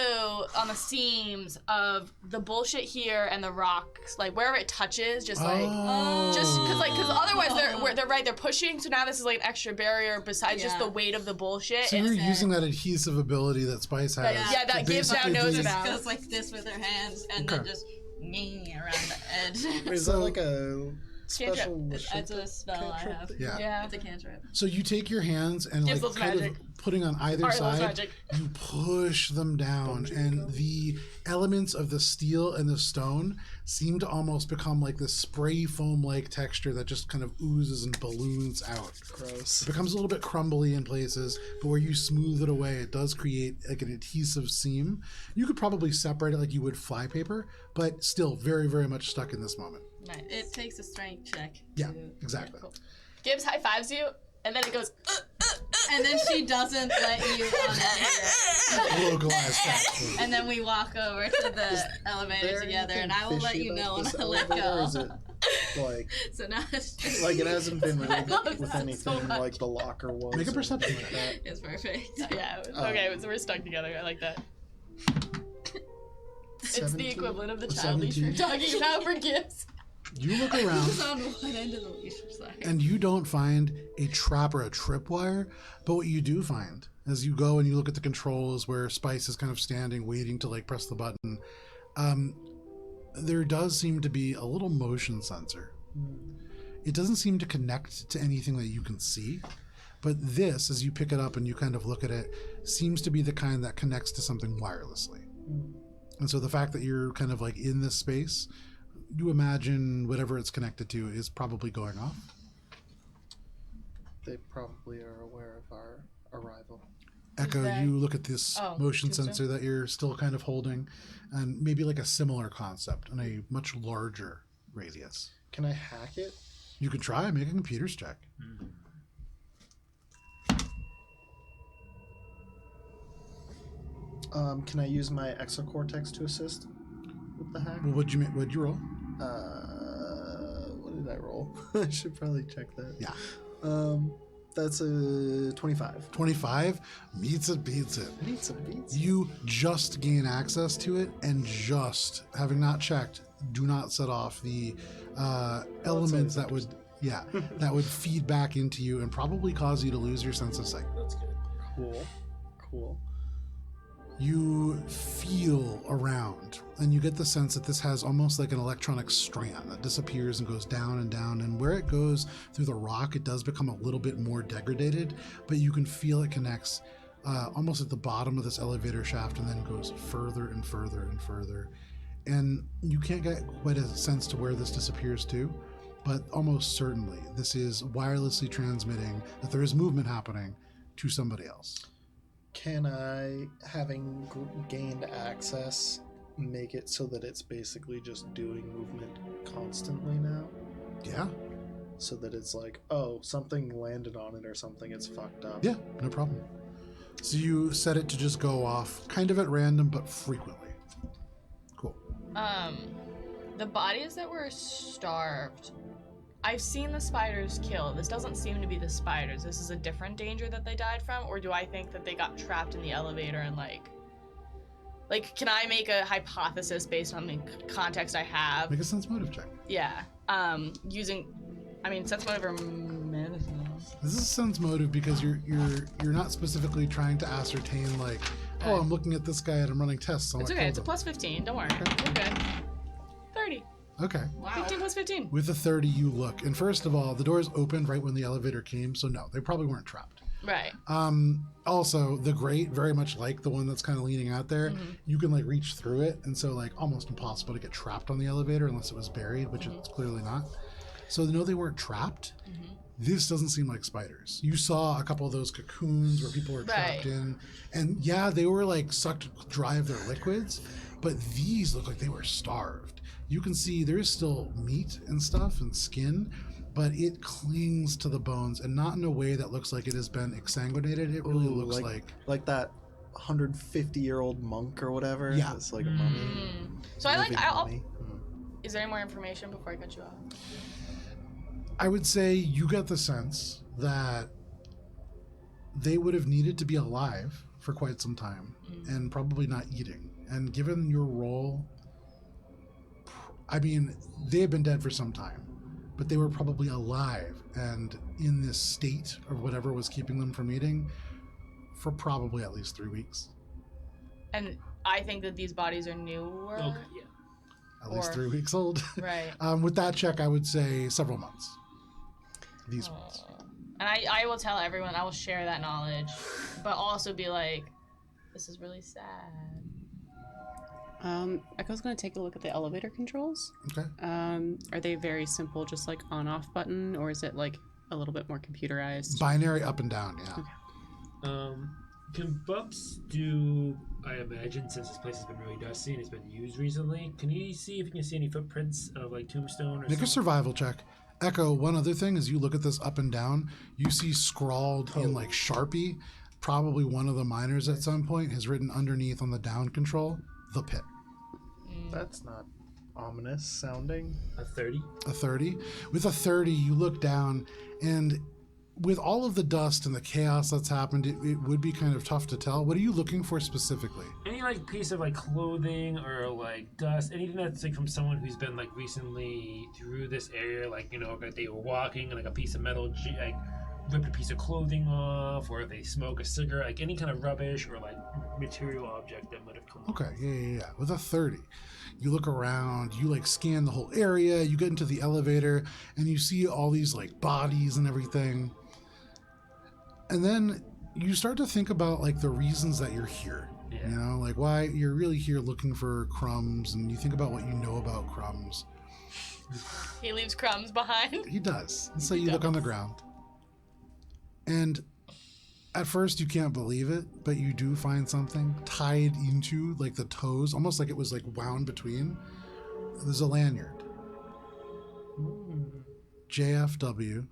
on the seams of the bullshit here and the rocks, like wherever it touches, just like. Oh. Just because otherwise they're pushing, so now this is like an extra barrier besides just Yeah. the weight of the bullshit. So you're using that adhesive ability that Spice has. Yeah, that to gives now basically knows do- about. Goes like this with her hands and then Okay. just around the edge. Is So- that like a special? It's a spell I have. Yeah. Yeah. It's a cantrip. So you take your hands and Gives like those kind magic. of putting on either Alright, those side, magic. you push them down, and the elements of the steel and the stone seem to almost become like this spray foam-like texture that just kind of oozes and balloons out. Gross. It becomes a little bit crumbly in places, but where you smooth it away, it does create like an adhesive seam. You could probably separate it like you would flypaper, but still very, very much stuck in this moment. Nice. It takes a strength check. Yeah, to- exactly. Cool. Gibbs high fives you, and then it goes. And then she doesn't let you on it. Localized action. And then we walk over to the elevator There together, and anything I will let fishy you about know when this I let elevator, or go. is it like So now it's just like it hasn't been rigged love with that so anything much. like the locker was? Make a or perception anything like that? it's perfect. Yeah. Okay, so we're stuck together. I like that. It's the 17? equivalent of the child leash 17. we're talking about for Gibbs. You look around. It's on one end of the leash. Sorry. And you don't find a trap or a tripwire, but what you do find as you go and you look at the controls where Spice is kind of standing waiting to like press the button, there does seem to be a little motion sensor. It doesn't seem to connect to anything that you can see, but this, as you pick it up and you kind of look at it, seems to be the kind that connects to something wirelessly. And so the fact that you're kind of like in this space, you imagine whatever it's connected to is probably going off. They probably are aware of our arrival. Echo, that- you look at this Oh, motion Tuesday? sensor that you're still kind of holding, and maybe like a similar concept in a much larger radius. Can I hack it? You can try, make a computer's check. Can I use my exocortex to assist with the hack? Well, what'd you roll? What did I roll? I should probably check that. Yeah. That's a 25. 25 meets it, beats it. Beats. You just gain access to it, and just having not checked, do not set off the elements that would, that would feed back into you and probably cause you to lose your sense of sight. That's good. Cool. You feel around, and you get the sense that this has almost like an electronic strand that disappears and goes down and down. And where it goes through the rock, it does become a little bit more degraded, but you can feel it connects almost at the bottom of this elevator shaft and then goes further and further and further. And you can't get quite a sense to where this disappears to, but almost certainly this is wirelessly transmitting that there is movement happening to somebody else. Can I, having gained access, make it so that it's basically just doing movement constantly now? Yeah. So that it's like, oh, something landed on it or something, it's fucked up. Yeah, no problem. So you set it to just go off kind of at random, but frequently. Cool. The bodies that were starved, I've seen the spiders kill. This doesn't seem to be the spiders. This is a different danger that they died from, or do I think that they got trapped in the elevator and like, can I make a hypothesis based on the context I have? Make a sense motive check. Yeah. Sense motive or medicine. This is sense motive because you're not specifically trying to ascertain like, oh, I'm looking at this guy and I'm running tests on It's what okay. killed It's a him. plus 15. Don't worry. We're good. 30. Okay. Wow. 15 plus 15. With a 30, you look, and first of all, the doors opened right when the elevator came, so no, they probably weren't trapped. Right. Also, the grate, very much like the one that's kind of leaning out there, Mm-hmm. you can like reach through it, and so like almost impossible to get trapped on the elevator unless it was buried, which it's clearly not. So no, they weren't trapped. Mm-hmm. This doesn't seem like spiders. You saw a couple of those cocoons where people were trapped Right. in, and yeah, they were like sucked dry of their liquids, but these look like they were starved. You can see there's still meat and stuff and skin, but it clings to the bones, and not in a way that looks like it has been exsanguinated. It really Ooh, looks like that 150-year-old monk or whatever. Yeah. It's like a mummy. So Living I'll. mummy. Is there any more information before I cut you off? I would say you get the sense that they would have needed to be alive for quite some time and probably not eating. And given your role, I mean, they had been dead for some time, but they were probably alive and in this state of whatever was keeping them from eating for probably at least 3 weeks. And I think that these bodies are newer. Okay, yeah. At least Or- 3 weeks old. Right. With that check, I would say several months. These ones. And I will tell everyone, I will share that knowledge, but also be like, this is really sad. Echo's gonna take a look at the elevator controls. Okay. Are they very simple, just like on-off button, or is it like a little bit more computerized? Binary up and down, yeah. Can Bubs do, I imagine, since this place has been really dusty and it's been used recently, can you see if you can see any footprints of like tombstone or Make a something? survival check. Echo, one other thing is you look at this up and down, you see scrawled in like Sharpie, probably one of the miners at some point has written underneath on the down control, the pit. That's not ominous sounding. A 30? A 30. With a 30, you look down, and with all of the dust and the chaos that's happened, it would be kind of tough to tell. What are you looking for specifically? Any like piece of like clothing or like dust, anything that's like from someone who's been like recently through this area, like, you know, like they were walking and like a piece of metal like ripped a piece of clothing off, or they smoke a cigarette, like any kind of rubbish or like material object that might have come off. Okay, yeah. With a 30, you look around, you like scan the whole area, you get into the elevator, and you see all these like bodies and everything. And then you start to think about like the reasons that you're here. Yeah. You know, like why you're really here looking for crumbs, and you think about what you know about crumbs. He leaves crumbs behind. He does. And so you look on the ground. And at first you can't believe it, but you do find something tied into like the toes, almost like it was like wound between. There's a lanyard. JFW.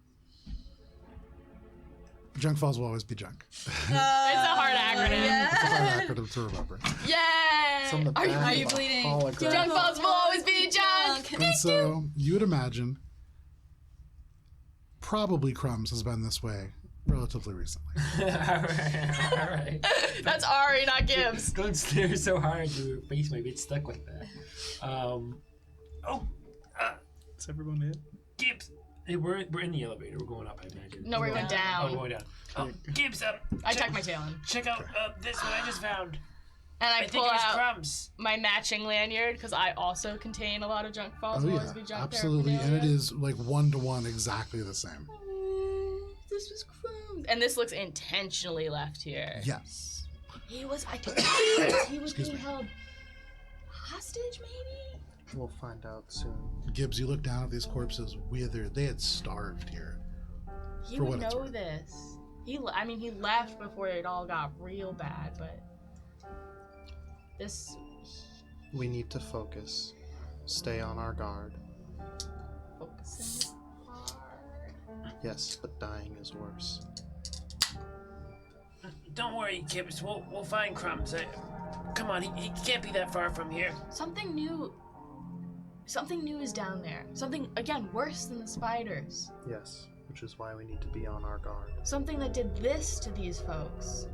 Junk falls will always be junk. It's a hard acronym. It's a hard acronym to remember. Yay! It's on the Are you, back are of you the bleeding? hologram. Junk balls will always be junk. And so you would imagine probably Crumbs has been this way relatively recently. Alright. That's Ari, not Gibbs. Don't stare so hard, your face might get stuck like that. Is everyone in? Gibbs! Hey, we're in the elevator. We're going up, I imagine. No, we're going Oh, down. we're going down. Oh, Gibbs, I tuck my tail in. check out this one I just found. And I I think pull it was out crumbs. my matching lanyard because I also contain a lot of junk falls. Oh Will yeah, always be junk absolutely. And it paraphernalia. is like 1-to-1 exactly the same. This was crumbs. And this looks intentionally left here. Yes. He was being held hostage, maybe? We'll find out soon. Gibbs, you look down at these corpses, withered. They had starved here. He For would what it's know worth. this. He left before it all got real bad, but this We need to focus. Stay on our guard. focusing hard. Yes, but dying is worse. Don't worry, Gibbs. We'll find crumbs. Come on, he can't be that far from here. Something new is down there. Something, again, worse than the spiders. Yes, which is why we need to be on our guard. Something that did this to these folks.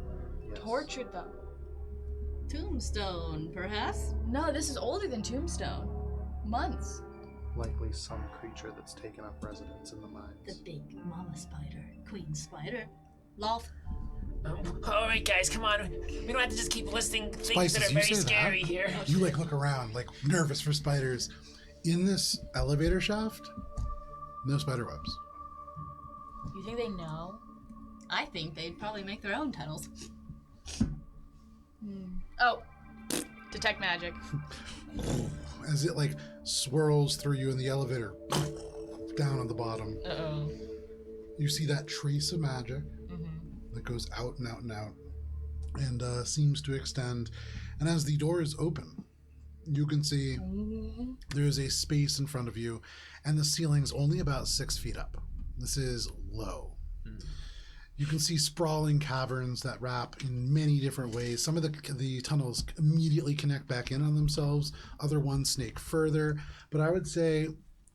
Yes. Tortured them. Tombstone, perhaps? No, this is older than Tombstone. Months. Likely some creature that's taken up residence in the The mines. big mama spider, queen spider. Loth. All right, guys, come on. We don't have to just keep listing things Spices, that are you very say that? scary here. You like look around, like nervous for spiders. In this elevator shaft, no spider webs. You think they know? I think they'd probably make their own tunnels. Oh, detect magic. As it like swirls through you in the elevator, down on the bottom, Uh-oh. you see that trace of magic that goes out and out and out, and seems to extend. And as the doors open, you can see there's a space in front of you, and the ceiling's only about 6 feet up. This is low. You can see sprawling caverns that wrap in many different ways. Some of the tunnels immediately connect back in on themselves. Other ones snake further. But I would say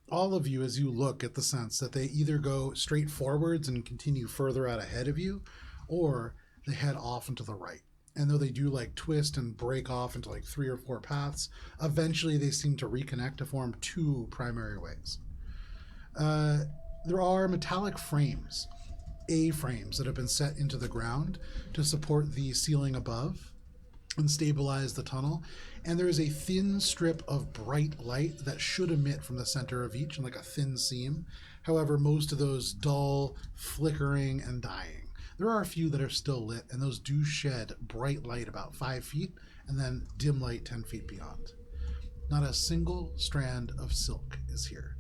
all of you, as you look, get the sense that they either go straight forwards and continue further out ahead of you, or they head off into the right. And though they do like twist and break off into like 3 or 4 paths, eventually they seem to reconnect to form 2 primary ways. There are metallic frames, A-frames, that have been set into the ground to support the ceiling above and stabilize the tunnel. And there is a thin strip of bright light that should emit from the center of each in like a thin seam. However, most of those dull, flickering, and dying. There are a few that are still lit, and those do shed bright light about 5 feet and then dim light 10 feet beyond. Not a single strand of silk is here.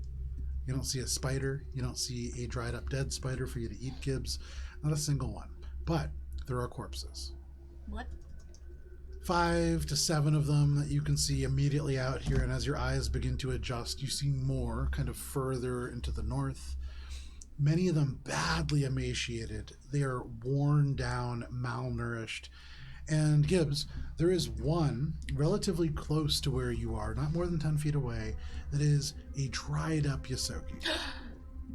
You don't see a spider. You don't see a dried up dead spider for you to eat, Gibbs. Not a single one. But there are corpses. What? 5 to 7 of them that you can see immediately out here. And as your eyes begin to adjust, you see more kind of further into the north. Many of them badly emaciated. They are worn down, malnourished. And Gibbs, there is one relatively close to where you are, not more than 10 feet away, that is a dried up Yosoki.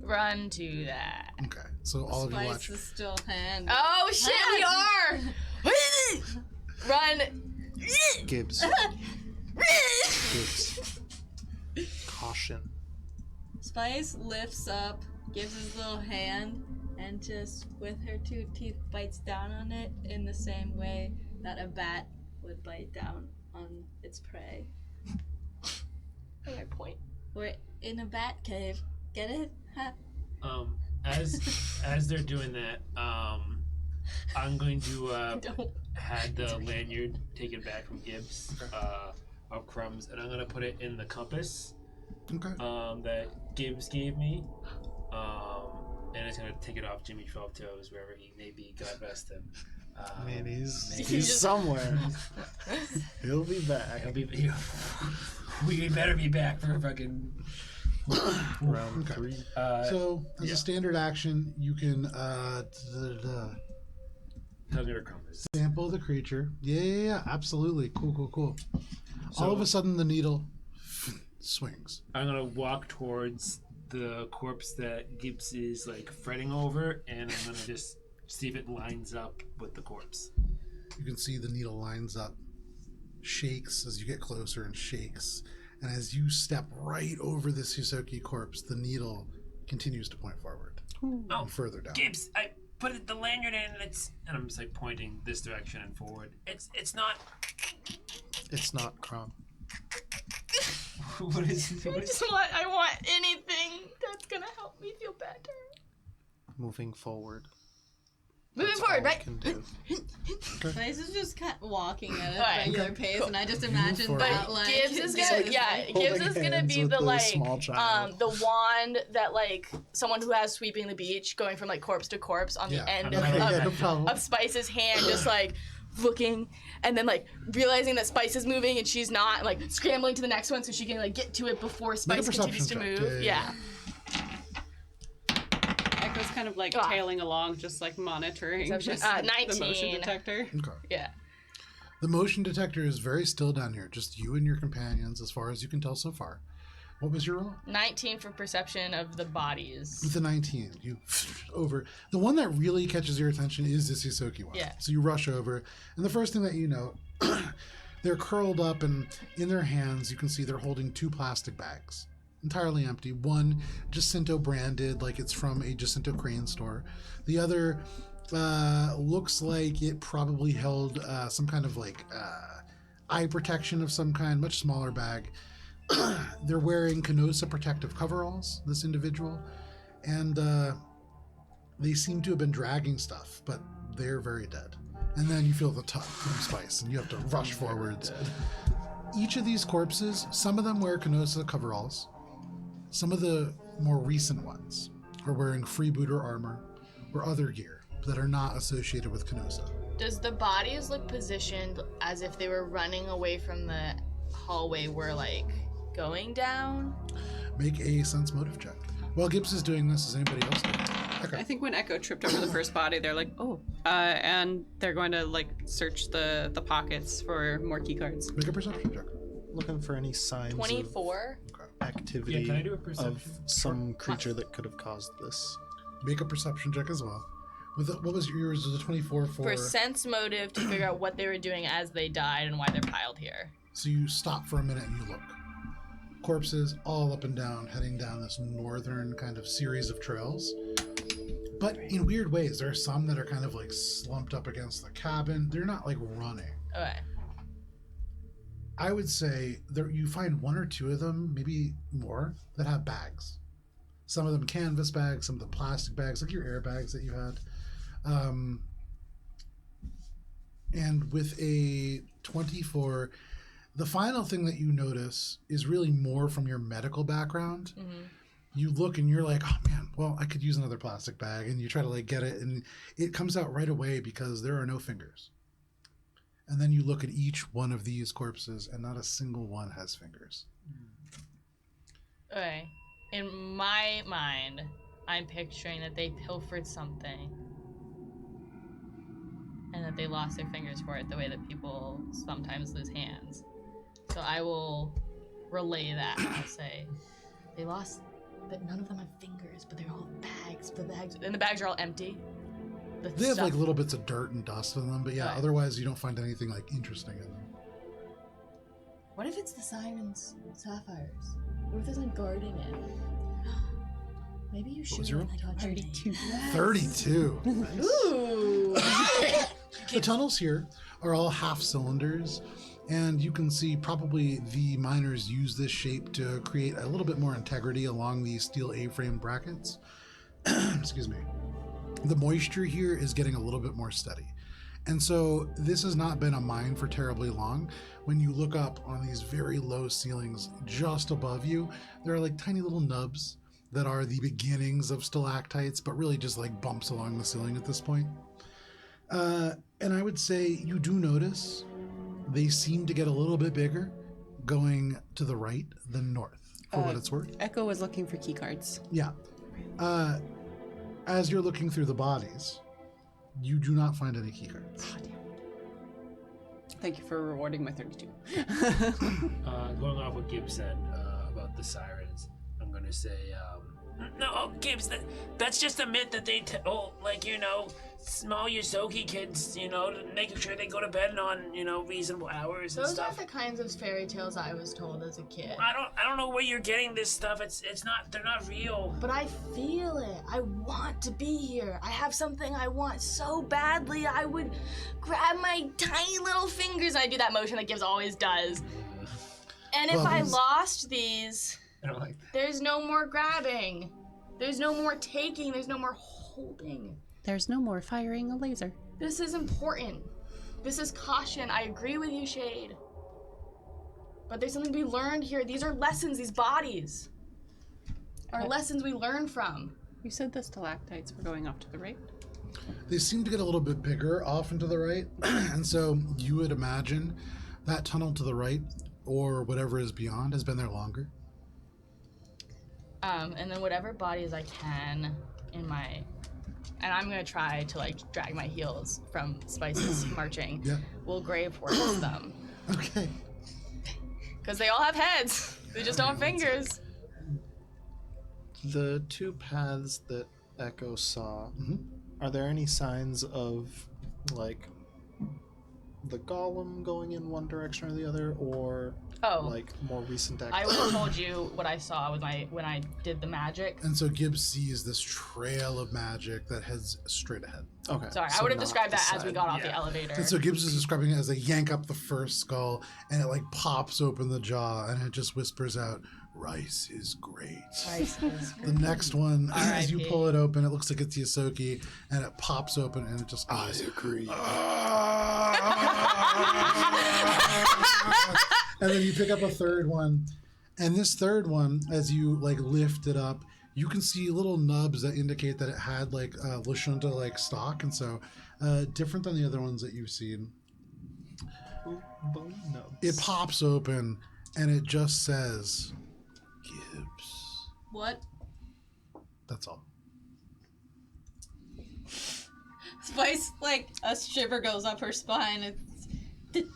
Run to that. Okay, so all of you watch. Spice is still hand. Oh shit, we are! Run! Gibbs. Gibbs. Caution. Spice lifts up, gives his little hand, and just with her 2 teeth bites down on it in the same way that a bat would bite down on its prey. My point. We're in a bat cave. Get it? Ha. As they're doing that, I'm going to have the lanyard taken back from Gibbs of Crumbs, and I'm going to put it in the compass that Gibbs gave me. And it's gonna take it off Jimmy 12 Toes, wherever he may be. God rest him. Man, he's somewhere. He'll be back. We better be back for fucking Round 3. So, as a standard action, you can sample the creature. Yeah, absolutely. Cool. So, all of a sudden, the needle swings. I'm gonna walk towards the corpse that Gibbs is like fretting over, and I'm gonna just see if it lines up with the corpse. You can see the needle lines up, shakes as you get closer, and shakes. And as you step right over this Yosoki corpse, the needle continues to point forward and further down. Gibbs, I put the lanyard in, and I'm just like pointing this direction and forward. It's not Crumb. What is I want anything that's gonna help me feel better. Moving forward. Moving That's forward, all right? we can do. Spice is just kind of walking at a Alright, regular pace, and I just imagine forward. that But like Gibbs is gonna, Gibbs is gonna hands be with the the like, small child. the wand that like someone who has sweeping the beach, going from like corpse to corpse on the end Okay, no problem. of Spice's hand, just like looking, and then like realizing that Spice is moving and she's not, and, like scrambling to the next one so she can like get to it before Spice continues to perception check. move. Yeah. Echo's kind of like tailing along, just like monitoring Perception- just 19. the motion detector. Okay. Yeah. The motion detector is very still down here, just you and your companions, as far as you can tell so far. What was your roll? 19 for perception of the bodies. With the 19, you over. The one that really catches your attention is this Yosoki one. Yeah. So you rush over, and the first thing that you know, they're curled up, and in their hands, you can see they're holding 2 plastic bags, entirely empty. One Jacinto branded, like it's from a Jacinto crane store. The other looks like it probably held some kind of like eye protection of some kind, much smaller bag. They're wearing Canosa protective coveralls, this individual, and they seem to have been dragging stuff, but they're very dead. And then you feel the tug from Spice, and you have to rush forwards. Each of these corpses, some of them wear Canosa coveralls. Some of the more recent ones are wearing freebooter armor or other gear that are not associated with Canosa. Does the bodies look positioned as if they were running away from the hallway we're like going down? Make a sense motive check. While Gibbs is doing this, is anybody else doing it? Okay. I think when Echo tripped over the first body, they're like, oh. And they're going to, like, search the pockets for more key cards. Make a perception check. Looking for any signs 24. of activity Yeah, can I do a of perception? some creature that could have caused this. Make a perception check as well. What was yours? Was a 24 For sense motive to figure out what they were doing as they died and why they're piled here. So you stop for a minute and you look. Corpses all up and down, heading down this northern kind of series of trails. But in weird ways, there are some that are kind of like slumped up against the cabin. They're not like running. Okay. I would say there you find one or two of them, maybe more, that have bags. Some of them canvas bags, some of them plastic bags, like your airbags that you had. And with a 24, the final thing that you notice is really more from your medical background. Mm-hmm. You look and you're like, oh man, well, I could use another plastic bag. And you try to like get it and it comes out right away because there are no fingers. And then you look at each one of these corpses and not a single one has fingers. Okay. In my mind, I'm picturing that they pilfered something and that they lost their fingers for it the way that people sometimes lose hands. So I will relay that. I'll say they lost, but none of them have fingers, but they're all bags. And the bags are all empty. They have like little bits of dirt and dust in them, but yeah, Right. otherwise you don't find anything like interesting in them. What if it's the Siren's sapphires? What if there's like guarding it? Maybe you should. was your roll? 32. 32. Ooh. The tunnels here are all half cylinders, and you can see probably the miners use this shape to create a little bit more integrity along these steel A-frame brackets. Excuse me. The moisture here is getting a little bit more steady. And so this has not been a mine for terribly long. When you look up on these very low ceilings just above you, there are like tiny little nubs that are the beginnings of stalactites, but really just like bumps along the ceiling at this point. And I would say you do notice they seem to get a little bit bigger going to the right than north, for what it's worth. Echo was looking for key cards. Yeah. As you're looking through the bodies, you do not find any key cards. Thank you for rewarding my 32. Going off what Gibbs said about the sirens, I'm going to say, no, Gibbs, that's just a myth that they tell, like, you know, small Yosoki kids, you know, making sure they go to bed on, you know, reasonable hours and Those stuff. aren't the kinds of fairy tales I was told as a kid. I don't know where you're getting this stuff. It's not, they're not real. But I feel it. I want to be here. I have something I want so badly. I would grab my tiny little fingers. I do that motion that Gibbs always does. And if Well, I these- lost these, I don't like that. there's no more grabbing. There's no more taking. There's no more holding. There's no more firing a laser. This is important. This is caution. I agree with you, Shade. But there's something to be learned here. These are lessons, these bodies are lessons we learn from. You said the stalactites were going off to the right? They seem to get a little bit bigger off and to the right, and so you would imagine that tunnel to the right, or whatever is beyond, has been there longer. And then whatever bodies I can in my, and I'm gonna try to like drag my heels from Spice's marching. Yeah. We'll grave towards them Okay. because they all have heads. They just don't have fingers. The two paths that Echo saw, Mhm. are there any signs of, like, the golem going in one direction or the other, or Oh, like more recent I activity? would have told you what I saw with my when I did the magic. And so Gibbs sees this trail of magic that heads straight ahead. Okay. Sorry, I so would have not described the that as we side. got off the yeah. elevator. And so Gibbs is describing it as they yank up the first skull, and it like pops open the jaw, and it just whispers out, "Rice is great." The next one, as you R.I.P. pull it open, it looks like it's Yosoki, and it pops open, and it just goes, agree. and then you pick up a third one, and this third one, as you like lift it up, you can see little nubs that indicate that it had like Lashunta like stock, and so different than the other ones that you've seen. bone nubs. It pops open, and it just says, Gibbs. What? That's all. Spice, like, a shiver goes up her spine. Did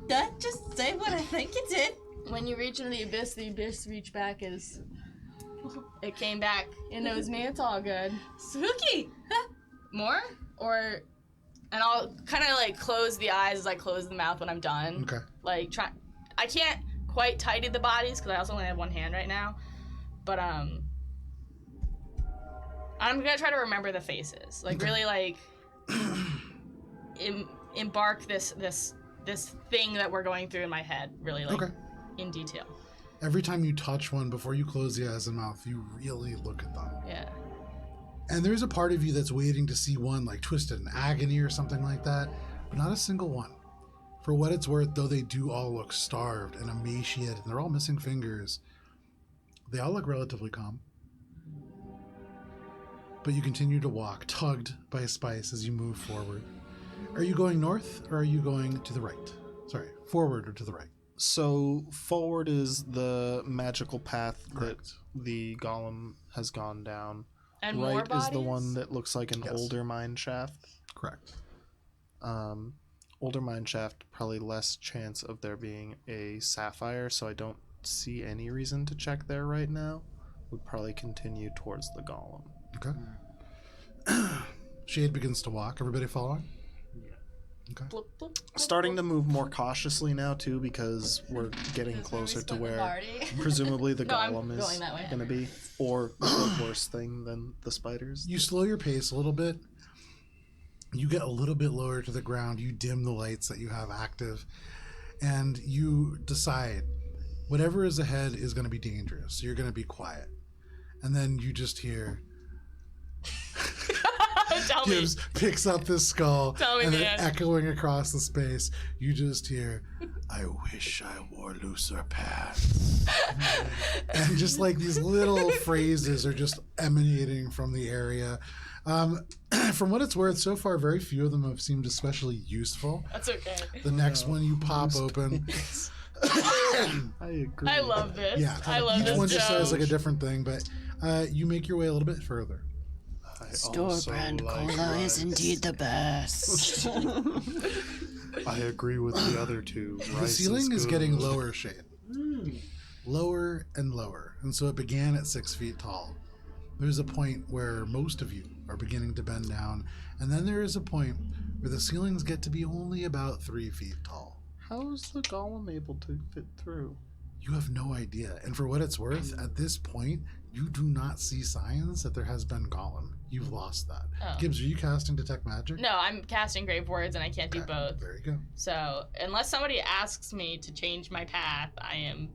that just say what I think it did? When you reach into the abyss reach back is. It came back. It knows me. It's all good. Spooky! More? Or. And I'll kind of like close the eyes as I close the mouth when I'm done. Okay. Like, I can't quite tidy the bodies because I also only have one hand right now. But, I'm gonna try to remember the faces. Like, really, like. Embark this thing that we're going through in my head, really, like, in detail. Every time you touch one, before you close the eyes and mouth, you really look at them. Yeah. And there's a part of you that's waiting to see one, like, twisted in agony or something like that, but not a single one. For what it's worth, though they do all look starved and emaciated, and they're all missing fingers, they all look relatively calm. But you continue to walk, tugged by Spice as you move forward. Are you going north, or are you going to the right? Sorry, forward or to the right? So forward is the magical path Correct. that the golem has gone down. And more Right bodies? is the one that looks like an Yes. older mine shaft. Correct. Older mine shaft, probably less chance of there being a sapphire, so I don't see any reason to check there right now. Would probably continue towards the golem. Okay. Shade begins to walk. Everybody following? Okay. Bloop, bloop, bloop, Starting to move more cautiously now too, because we're getting closer to where presumably the No, I'm golem is going that way. going to be, or a worse thing than the spiders. You slow your pace a little bit. You get a little bit lower to the ground. You dim the lights that you have active. And you decide whatever is ahead is going to be dangerous. So you're going to be quiet. And then you just hear... Tell me. Gibbs picks up this skull, Tell me, and then man. echoing across the space, you just hear, I wish I wore looser pants. And just like these little phrases are just emanating from the area. From what it's worth, so far, very few of them have seemed especially useful. That's okay. The next one you pop open. I agree. I love this. Yeah, I love each this one just show. says like a different thing, but you make your way a little bit further. Store brand cola is indeed the best. I agree with the other two. The ceiling is getting lower, Shade. Lower and lower. And so it began at 6 feet tall. There's a point where most of you are beginning to bend down, and then there is a point where the ceilings get to be only about 3 feet tall. How is the golem able to fit through? You have no idea. And for what it's worth, at this point, you do not see signs that there has been golem. You've lost that. Oh. Gibbs, are you casting Detect Magic? No, I'm casting Grave Words and I can't do Okay, both. There you go. So, unless somebody asks me to change my path, I am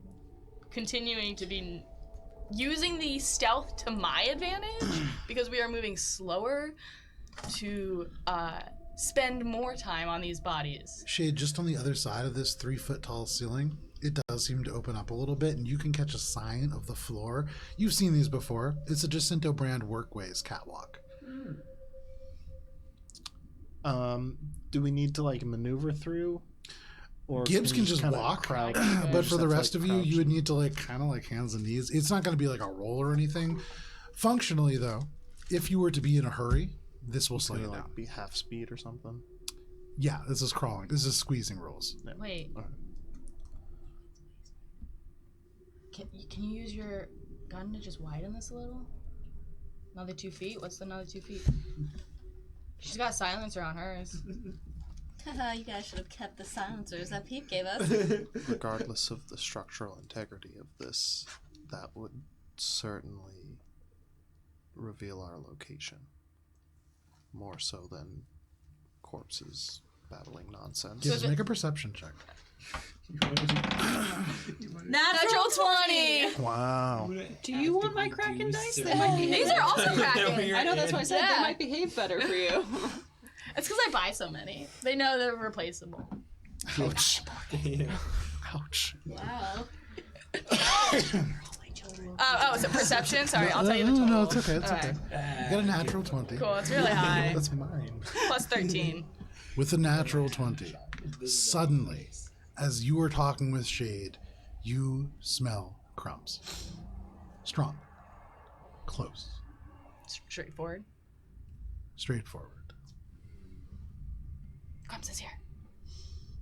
continuing to be using the stealth to my advantage because we are moving slower to spend more time on these bodies. Shade, just on the other side of this 3 foot tall ceiling, it does seem to open up a little bit, and you can catch a sign of the floor. You've seen these before. It's a Jacinto brand Workways catwalk. Do we need to like maneuver through? Or Gibbs can we just kinda walk, crowd? but for the Just rest have of to, you, like, you would crouch need to like kind of like hands and knees. It's not going to be like a roll or anything. Functionally, though, if you were to be in a hurry, this will and, slow you like down. be half speed or something. Yeah, this is crawling. This is squeezing rules. Wait. Okay. Can you use your gun to just widen this a little? Another 2 feet? What's another 2 feet? She's got a silencer on hers. You guys should have kept the silencers that Pete gave us. Regardless of the structural integrity of this, that would certainly reveal our location. More so than corpses battling nonsense. Gibbs, make a perception check. Natural 20! Wow. Do you want my Kraken dice? They might behave. These are also Kraken. I know, that's why I said Yeah. they might behave better for you. It's because I buy so many. They know they're replaceable. Ouch. Ouch. Wow. Oh, is it perception? Sorry, I'll tell you the total. No, it's okay. It's Okay. okay. You got a natural 20. Cool, it's really high. That's mine. Plus 13. With a natural 20, Suddenly, as you are talking with Shade, you smell crumbs. Strong. Close. Straightforward. Straightforward. Crumbs is here.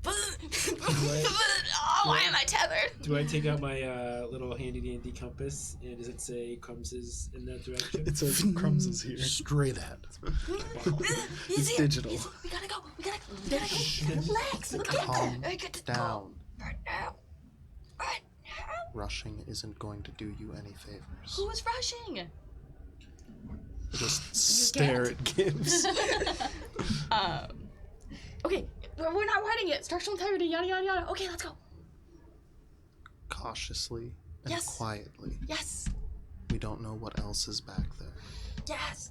Oh, why am I tethered? Do I take out my little handy dandy compass and does it say Crumbs is in that direction? It says Crumbs is here. Straight ahead. It's digital. We gotta go. We gotta go. Relax. We'll get Calm there. I get to down. Right now. Right now. Rushing isn't going to do you any favors. Who is rushing? Just stare at Gibbs. Okay, we're not writing it. Structural integrity, yada yada yada. Okay, let's go. Cautiously and Yes. quietly. Yes. We don't know what else is back there. Yes.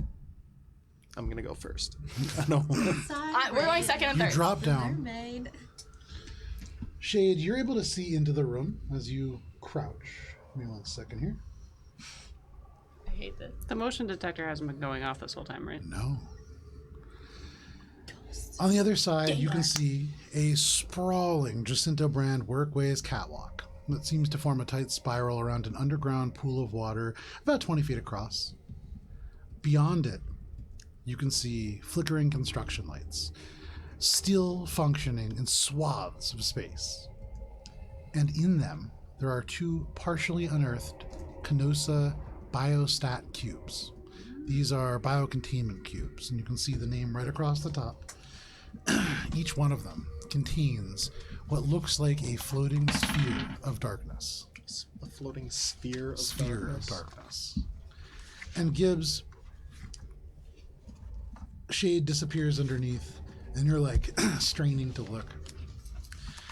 I'm gonna go first. I don't want to. We're going second and You third. drop down. Mermaid. Shade, you're able to see into the room as you crouch. Give me 1 second here. I hate this. The motion detector hasn't been going off this whole time, right? No. On the other side, you can see a sprawling Jacinto brand workways catwalk that seems to form a tight spiral around an underground pool of water about 20 feet across. Beyond it, you can see flickering construction lights, still functioning in swaths of space. And in them, there are 2 partially unearthed Canosa biostat cubes. These are biocontainment cubes, and you can see the name right across the top. Each one of them contains what looks like a floating sphere of darkness. A floating sphere of Sphere darkness. of darkness. And Gibbs, Shade disappears underneath, and you're like straining to look.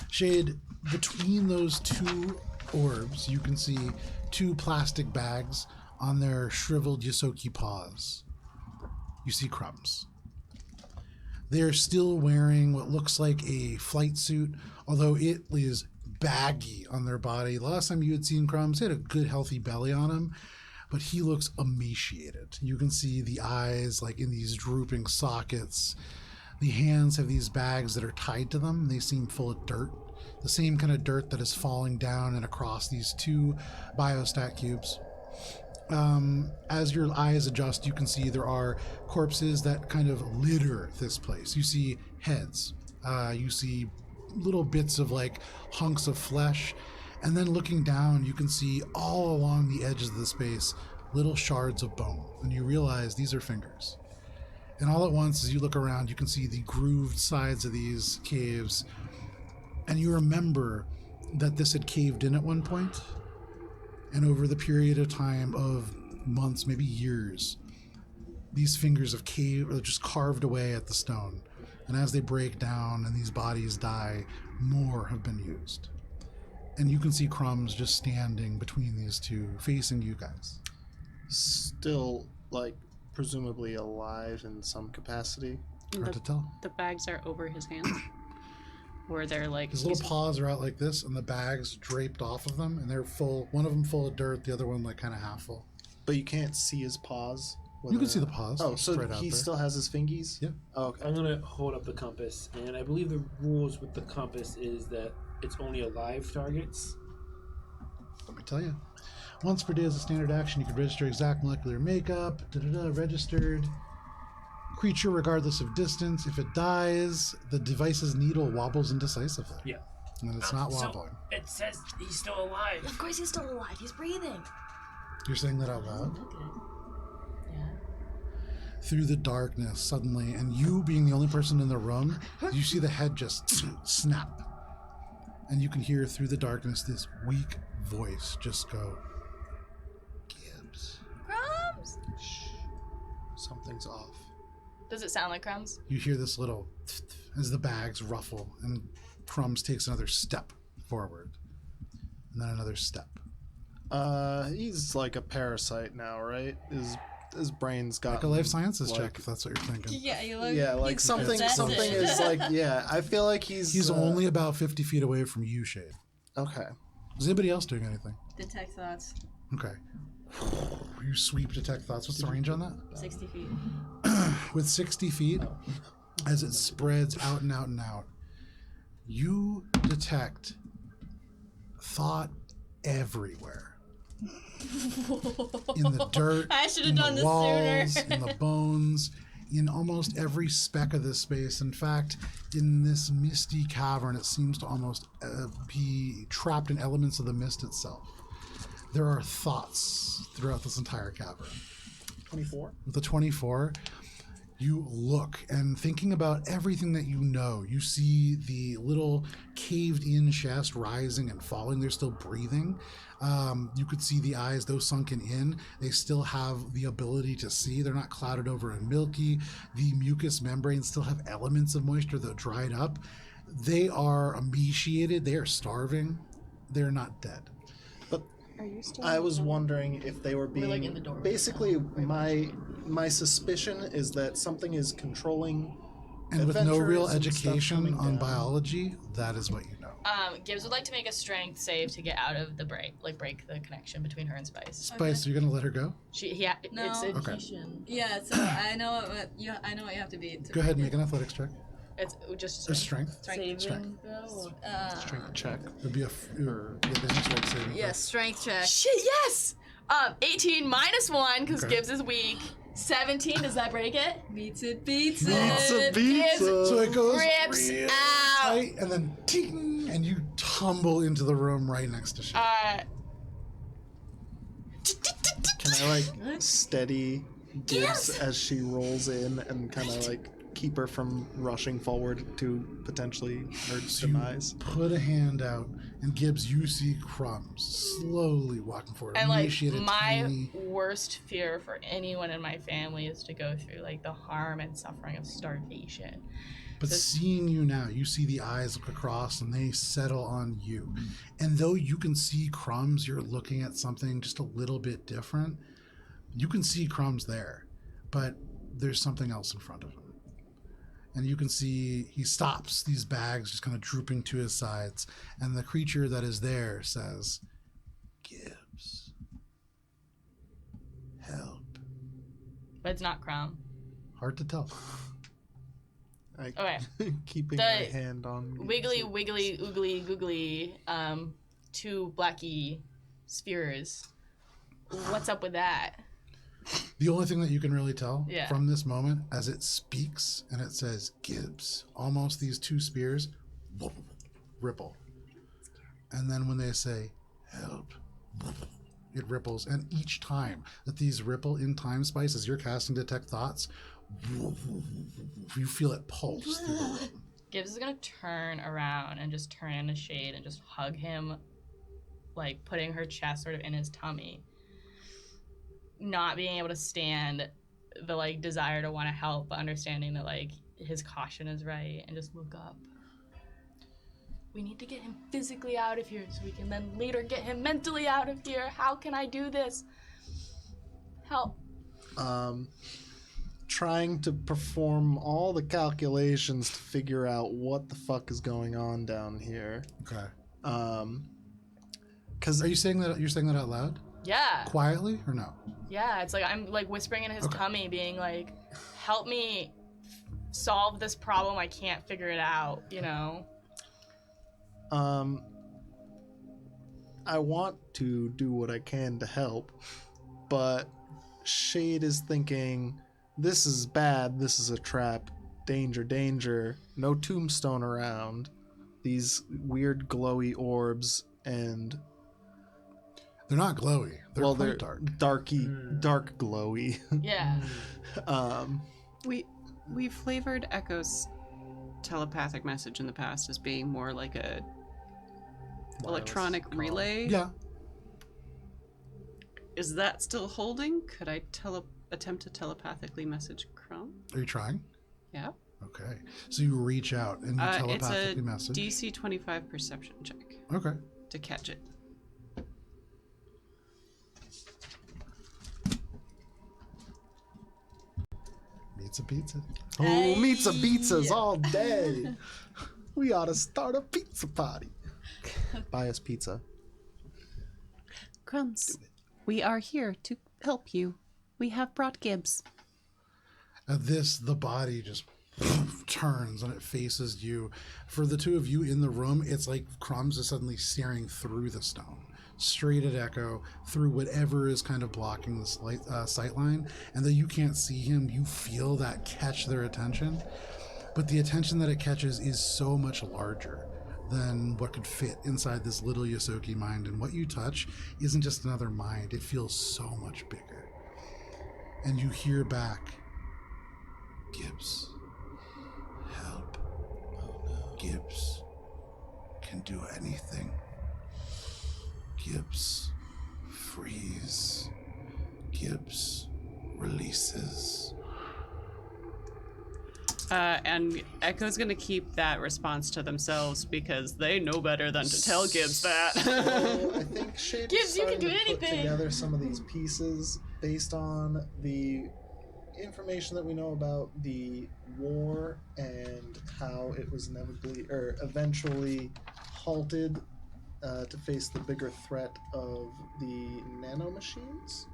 Shade, between those 2 orbs, you can see 2 plastic bags on their shriveled Yosoki paws. You see crumbs. They are still wearing what looks like a flight suit, although it is baggy on their body. Last time you had seen Crumbs, he had a good healthy belly on him, but he looks emaciated. You can see the eyes like in these drooping sockets. The hands have these bags that are tied to them. They seem full of dirt. The same kind of dirt that is falling down and across these 2 biostat cubes. As your eyes adjust, you can see there are corpses that kind of litter this place. You see heads, you see little bits of like hunks of flesh, and then looking down, you can see all along the edges of the space little shards of bone, and you realize these are fingers. And all at once, as you look around, you can see the grooved sides of these caves, and you remember that this had caved in at one point. And over the period of time of months, maybe years, these fingers have just carved away at the stone. And as they break down and these bodies die, more have been used. And you can see Crumbs just standing between these 2, facing you guys. Still, like, presumably alive in some capacity. Hard to tell. The bags are over his hands. Where they're like... His little paws are out like this, and the bags draped off of them, and they're full. One of them full of dirt, the other one like kind of half full. But you can't see his paws? You can see the paws. Oh, so right out he there. still has his fingies? Yeah. Oh, okay. I'm gonna hold up the compass, and I believe the rules with the compass is that it's only alive targets. Let me tell you. Once per day as a standard action, you can register exact molecular makeup. Registered. Creature regardless of distance. If it dies, the device's needle wobbles indecisively. Yeah. And it's not wobbling. So it says he's still alive. Of course he's still alive. He's breathing. You're saying that out loud? Yeah. Through the darkness, suddenly, and you being the only person in the room, you see the head just snap. And you can hear through the darkness this weak voice just go, Gibbs. Crumbs. Something's off. Does it sound like crumbs? You hear this little as the bags ruffle, and Crumbs takes another step forward, and then another step. He's like a parasite now, right? His brain's got Like a life sciences like, check, if that's what you're thinking. Yeah, you look. Yeah, like he's something possessed. is like, yeah, I feel like he's only about 50 feet away from you, Shade. okay. Is anybody else doing anything? Detect thoughts. Okay. You sweep detect thoughts. What's the range on that? 60 feet. With 60 feet, as it spreads out and out and out, You detect thought everywhere. In the dirt, I should in have done the this walls, sooner. in the bones, in almost every speck of this space. In fact, in this misty cavern, it seems to almost be trapped in elements of the mist itself. There are thoughts throughout this entire cavern. 24. With the 24, you look and thinking about everything that you know. You see the little caved-in chest rising and falling. They're still breathing. You could see the eyes, though sunken in. They still have the ability to see. They're not clouded over and milky. The mucous membranes still have elements of moisture that dried up. They are emaciated. They are starving. They're not dead. Are you still? I was wondering if they were being like, in the doorway basically my suspicion is that something is controlling And with no real adventurers and stuff education coming on down. biology, that is what you know. Gibbs would like to make a strength save to get out of the break the connection between her and Spice. Spice, you're gonna let her go? No. It's Okay. Yeah, so I know what you have to be. Go ahead and make an athletics check. it's just Or strength. Saving Strength. throw. Strength check. It would be strength saving. Yeah, strength check. Shit, yes! 18 minus 1, because Okay. Gibbs is weak. 17, does that break it? Beats it, beats it. So it goes Rips real out. tight, and then ting, and you tumble into the room right next to Shane. Can I like steady Gibbs as she rolls in and kind of like keep her from rushing forward to potentially her So you demise? put a hand out, and Gibbs, you see Crumbs slowly walking forward. And like emaciated, my tiny. worst fear for anyone in my family is to go through like the harm and suffering of starvation. But seeing you now, you see the eyes look across and they settle on you. And though you can see Crumbs, you're looking at something just a little bit different. You can see Crumbs there, but there's something else in front of him. And you can see he stops, these bags just kind of drooping to his sides. And the creature that is there says, Gibbs, help. But it's not Crumb. Hard to tell. Okay. Keeping The my hand on Wiggly, wiggly, oogly, googly, 2 blacky spheres. What's up with that? The only thing that you can really tell Yeah. from this moment, as it speaks and it says Gibbs, almost these 2 spears ripple. And then when they say help, it ripples. And each time that these ripple in time, Spice, as you're casting Detect Thoughts, you feel it pulse through the room. Gibbs is gonna turn around and just turn into Shade and just hug him, like putting her chest sort of in his tummy. Not being able to stand the like desire to want to help, but understanding that like his caution is right, and just look up. We need to get him physically out of here so we can then later get him mentally out of here. How can I do this? Help. Trying to perform all the calculations to figure out what the fuck is going on down here. Okay. Because Are you saying that you're saying that out loud? Yeah. Quietly or no? Yeah, it's like I'm like whispering in his Okay. tummy, being like, help me solve this problem. I can't figure it out, you know? I want to do what I can to help, but Shade is thinking, this is bad, this is a trap, danger, danger, no tombstone around, these weird glowy orbs, and They're not glowy. They're well, quite they're dark. dark glowy. Yeah. We flavored Echo's telepathic message in the past as being more like a electronic relay. Yeah. Is that still holding? Could I attempt to telepathically message Crumb? Are you trying? Yeah. Okay. So you reach out and you It's a telepathically message. DC 25 perception check Okay. to catch it. Pizza, pizza. Oh, pizza pizzas all day. We ought to start a pizza party. Buy us pizza. Crumbs, we are here to help you. We have brought Gibbs. At this, the body just turns and it faces you. For the two of you in the room, it's like Crumbs is suddenly staring through the stone, straight at Echo, through whatever is kind of blocking the sight line. And though you can't see him, you feel that catch their attention. But the attention that it catches is so much larger than what could fit inside this little Yosoki mind. And what you touch isn't just another mind, it feels so much bigger. And you hear back, Gibbs, help. Gibbs can do anything. Gibbs frees. Gibbs releases. And Echo's gonna keep that response to themselves because they know better than to tell Gibbs that. So I think Shade Gibbs, is you can starting do to put anything. together some of these pieces based on the information that we know about the war and how it was eventually halted to face the bigger threat of the nanomachines.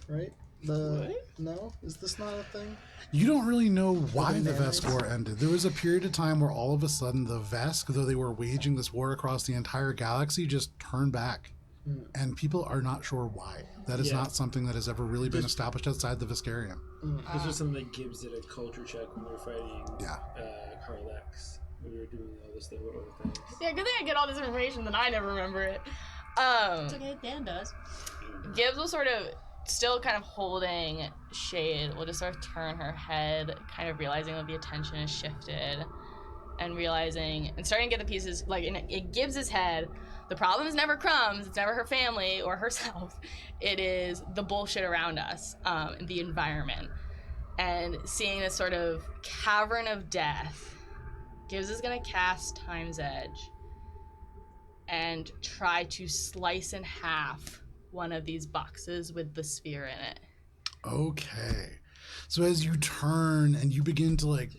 Right? No? Is this not a thing? You don't really know why the bananas. Vesk War ended. There was a period of time where all of a sudden the Vesk, though they were waging this war across the entire galaxy, just turned back. And people are not sure why. That is not something that has ever really been established outside the Veskarium. This was something that Gibbs did a culture check when we were fighting Carl X. We were doing all this stuff with other things. Yeah, good thing I get all this information that I never remember it. It's okay, Dan does. Gibbs will sort of still kind of holding Shade, will just sort of turn her head, kind of realizing that the attention is shifted, and realizing and starting to get the pieces like in Gibbs's head. The problem is never Crumbs, it's never her family or herself. It is the bullshit around us, the environment. And seeing this sort of cavern of death, Gibbs is gonna cast Time's Edge and try to slice in half one of these boxes with the sphere in it. Okay. So as you turn and you begin to like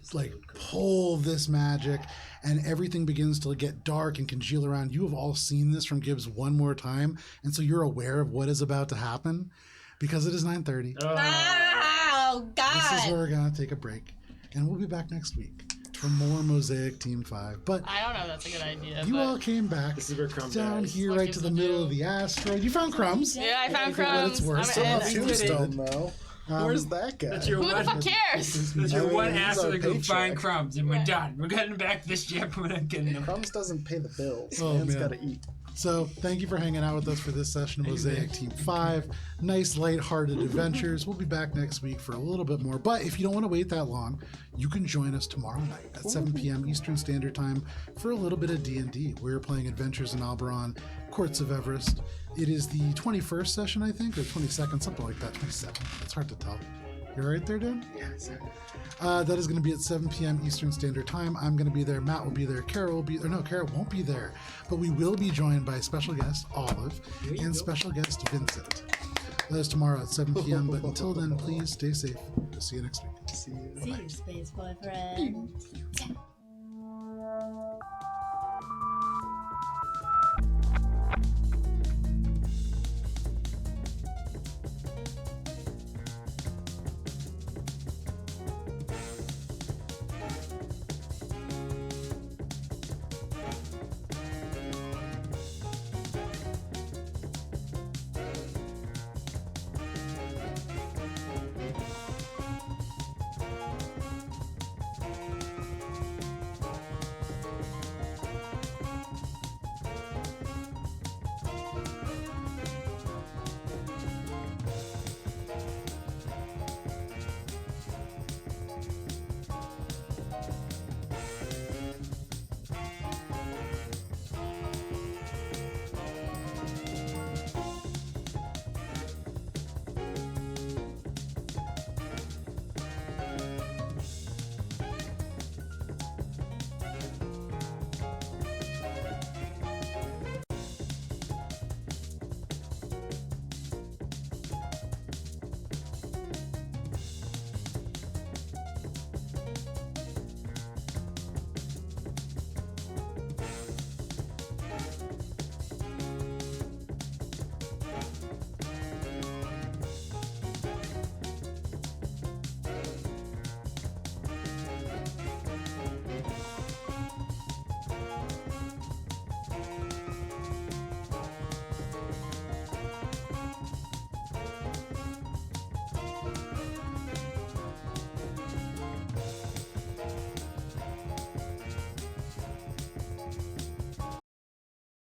pull this magic and everything begins to get dark and congeal around, you have all seen this from Gibbs one more time. And so you're aware of what is about to happen because it is 9:30. Oh, God! This is where we're going to take a break. And we'll be back next week for more Mosaic Team 5. But I don't know if that's a good idea. you but... all came back This is where Crumbs down dies. here What right Gibbs to the will middle do. of the asteroid. You found Crumbs. Yeah, I found For what it's Crumbs. worth. I'm Still in. have Tombstone, though. Where's that guy? That's your Who the one. fuck cares? That's your I mean, one he's answer our to go paycheck. find Crumbs, and we're Right. done. We're getting back to this ship. We're not getting them. Crumbs doesn't pay the bills. Oh, Man's man. got to eat. So thank you for hanging out with us for this session of Mosaic Team 5. Nice, lighthearted adventures. We'll be back next week for a little bit more. But if you don't want to wait that long, you can join us tomorrow night at 7 p.m. Eastern Standard Time for a little bit of D&D. We're playing Adventures in Alberon, Courts of Everest. It is the 21st session, I think, or 22nd, something like that, 27th. It's hard to tell. You're right there, Dan? Yes. That is going to be at 7 p.m. Eastern Standard Time. I'm going to be there. Matt will be there. Kara will be there. No, Kara won't be there. But we will be joined by special guest Olive and special guest Vincent. That is tomorrow at 7 p.m. But until then, please stay safe. We'll see you next week. See you. See you, space boyfriend.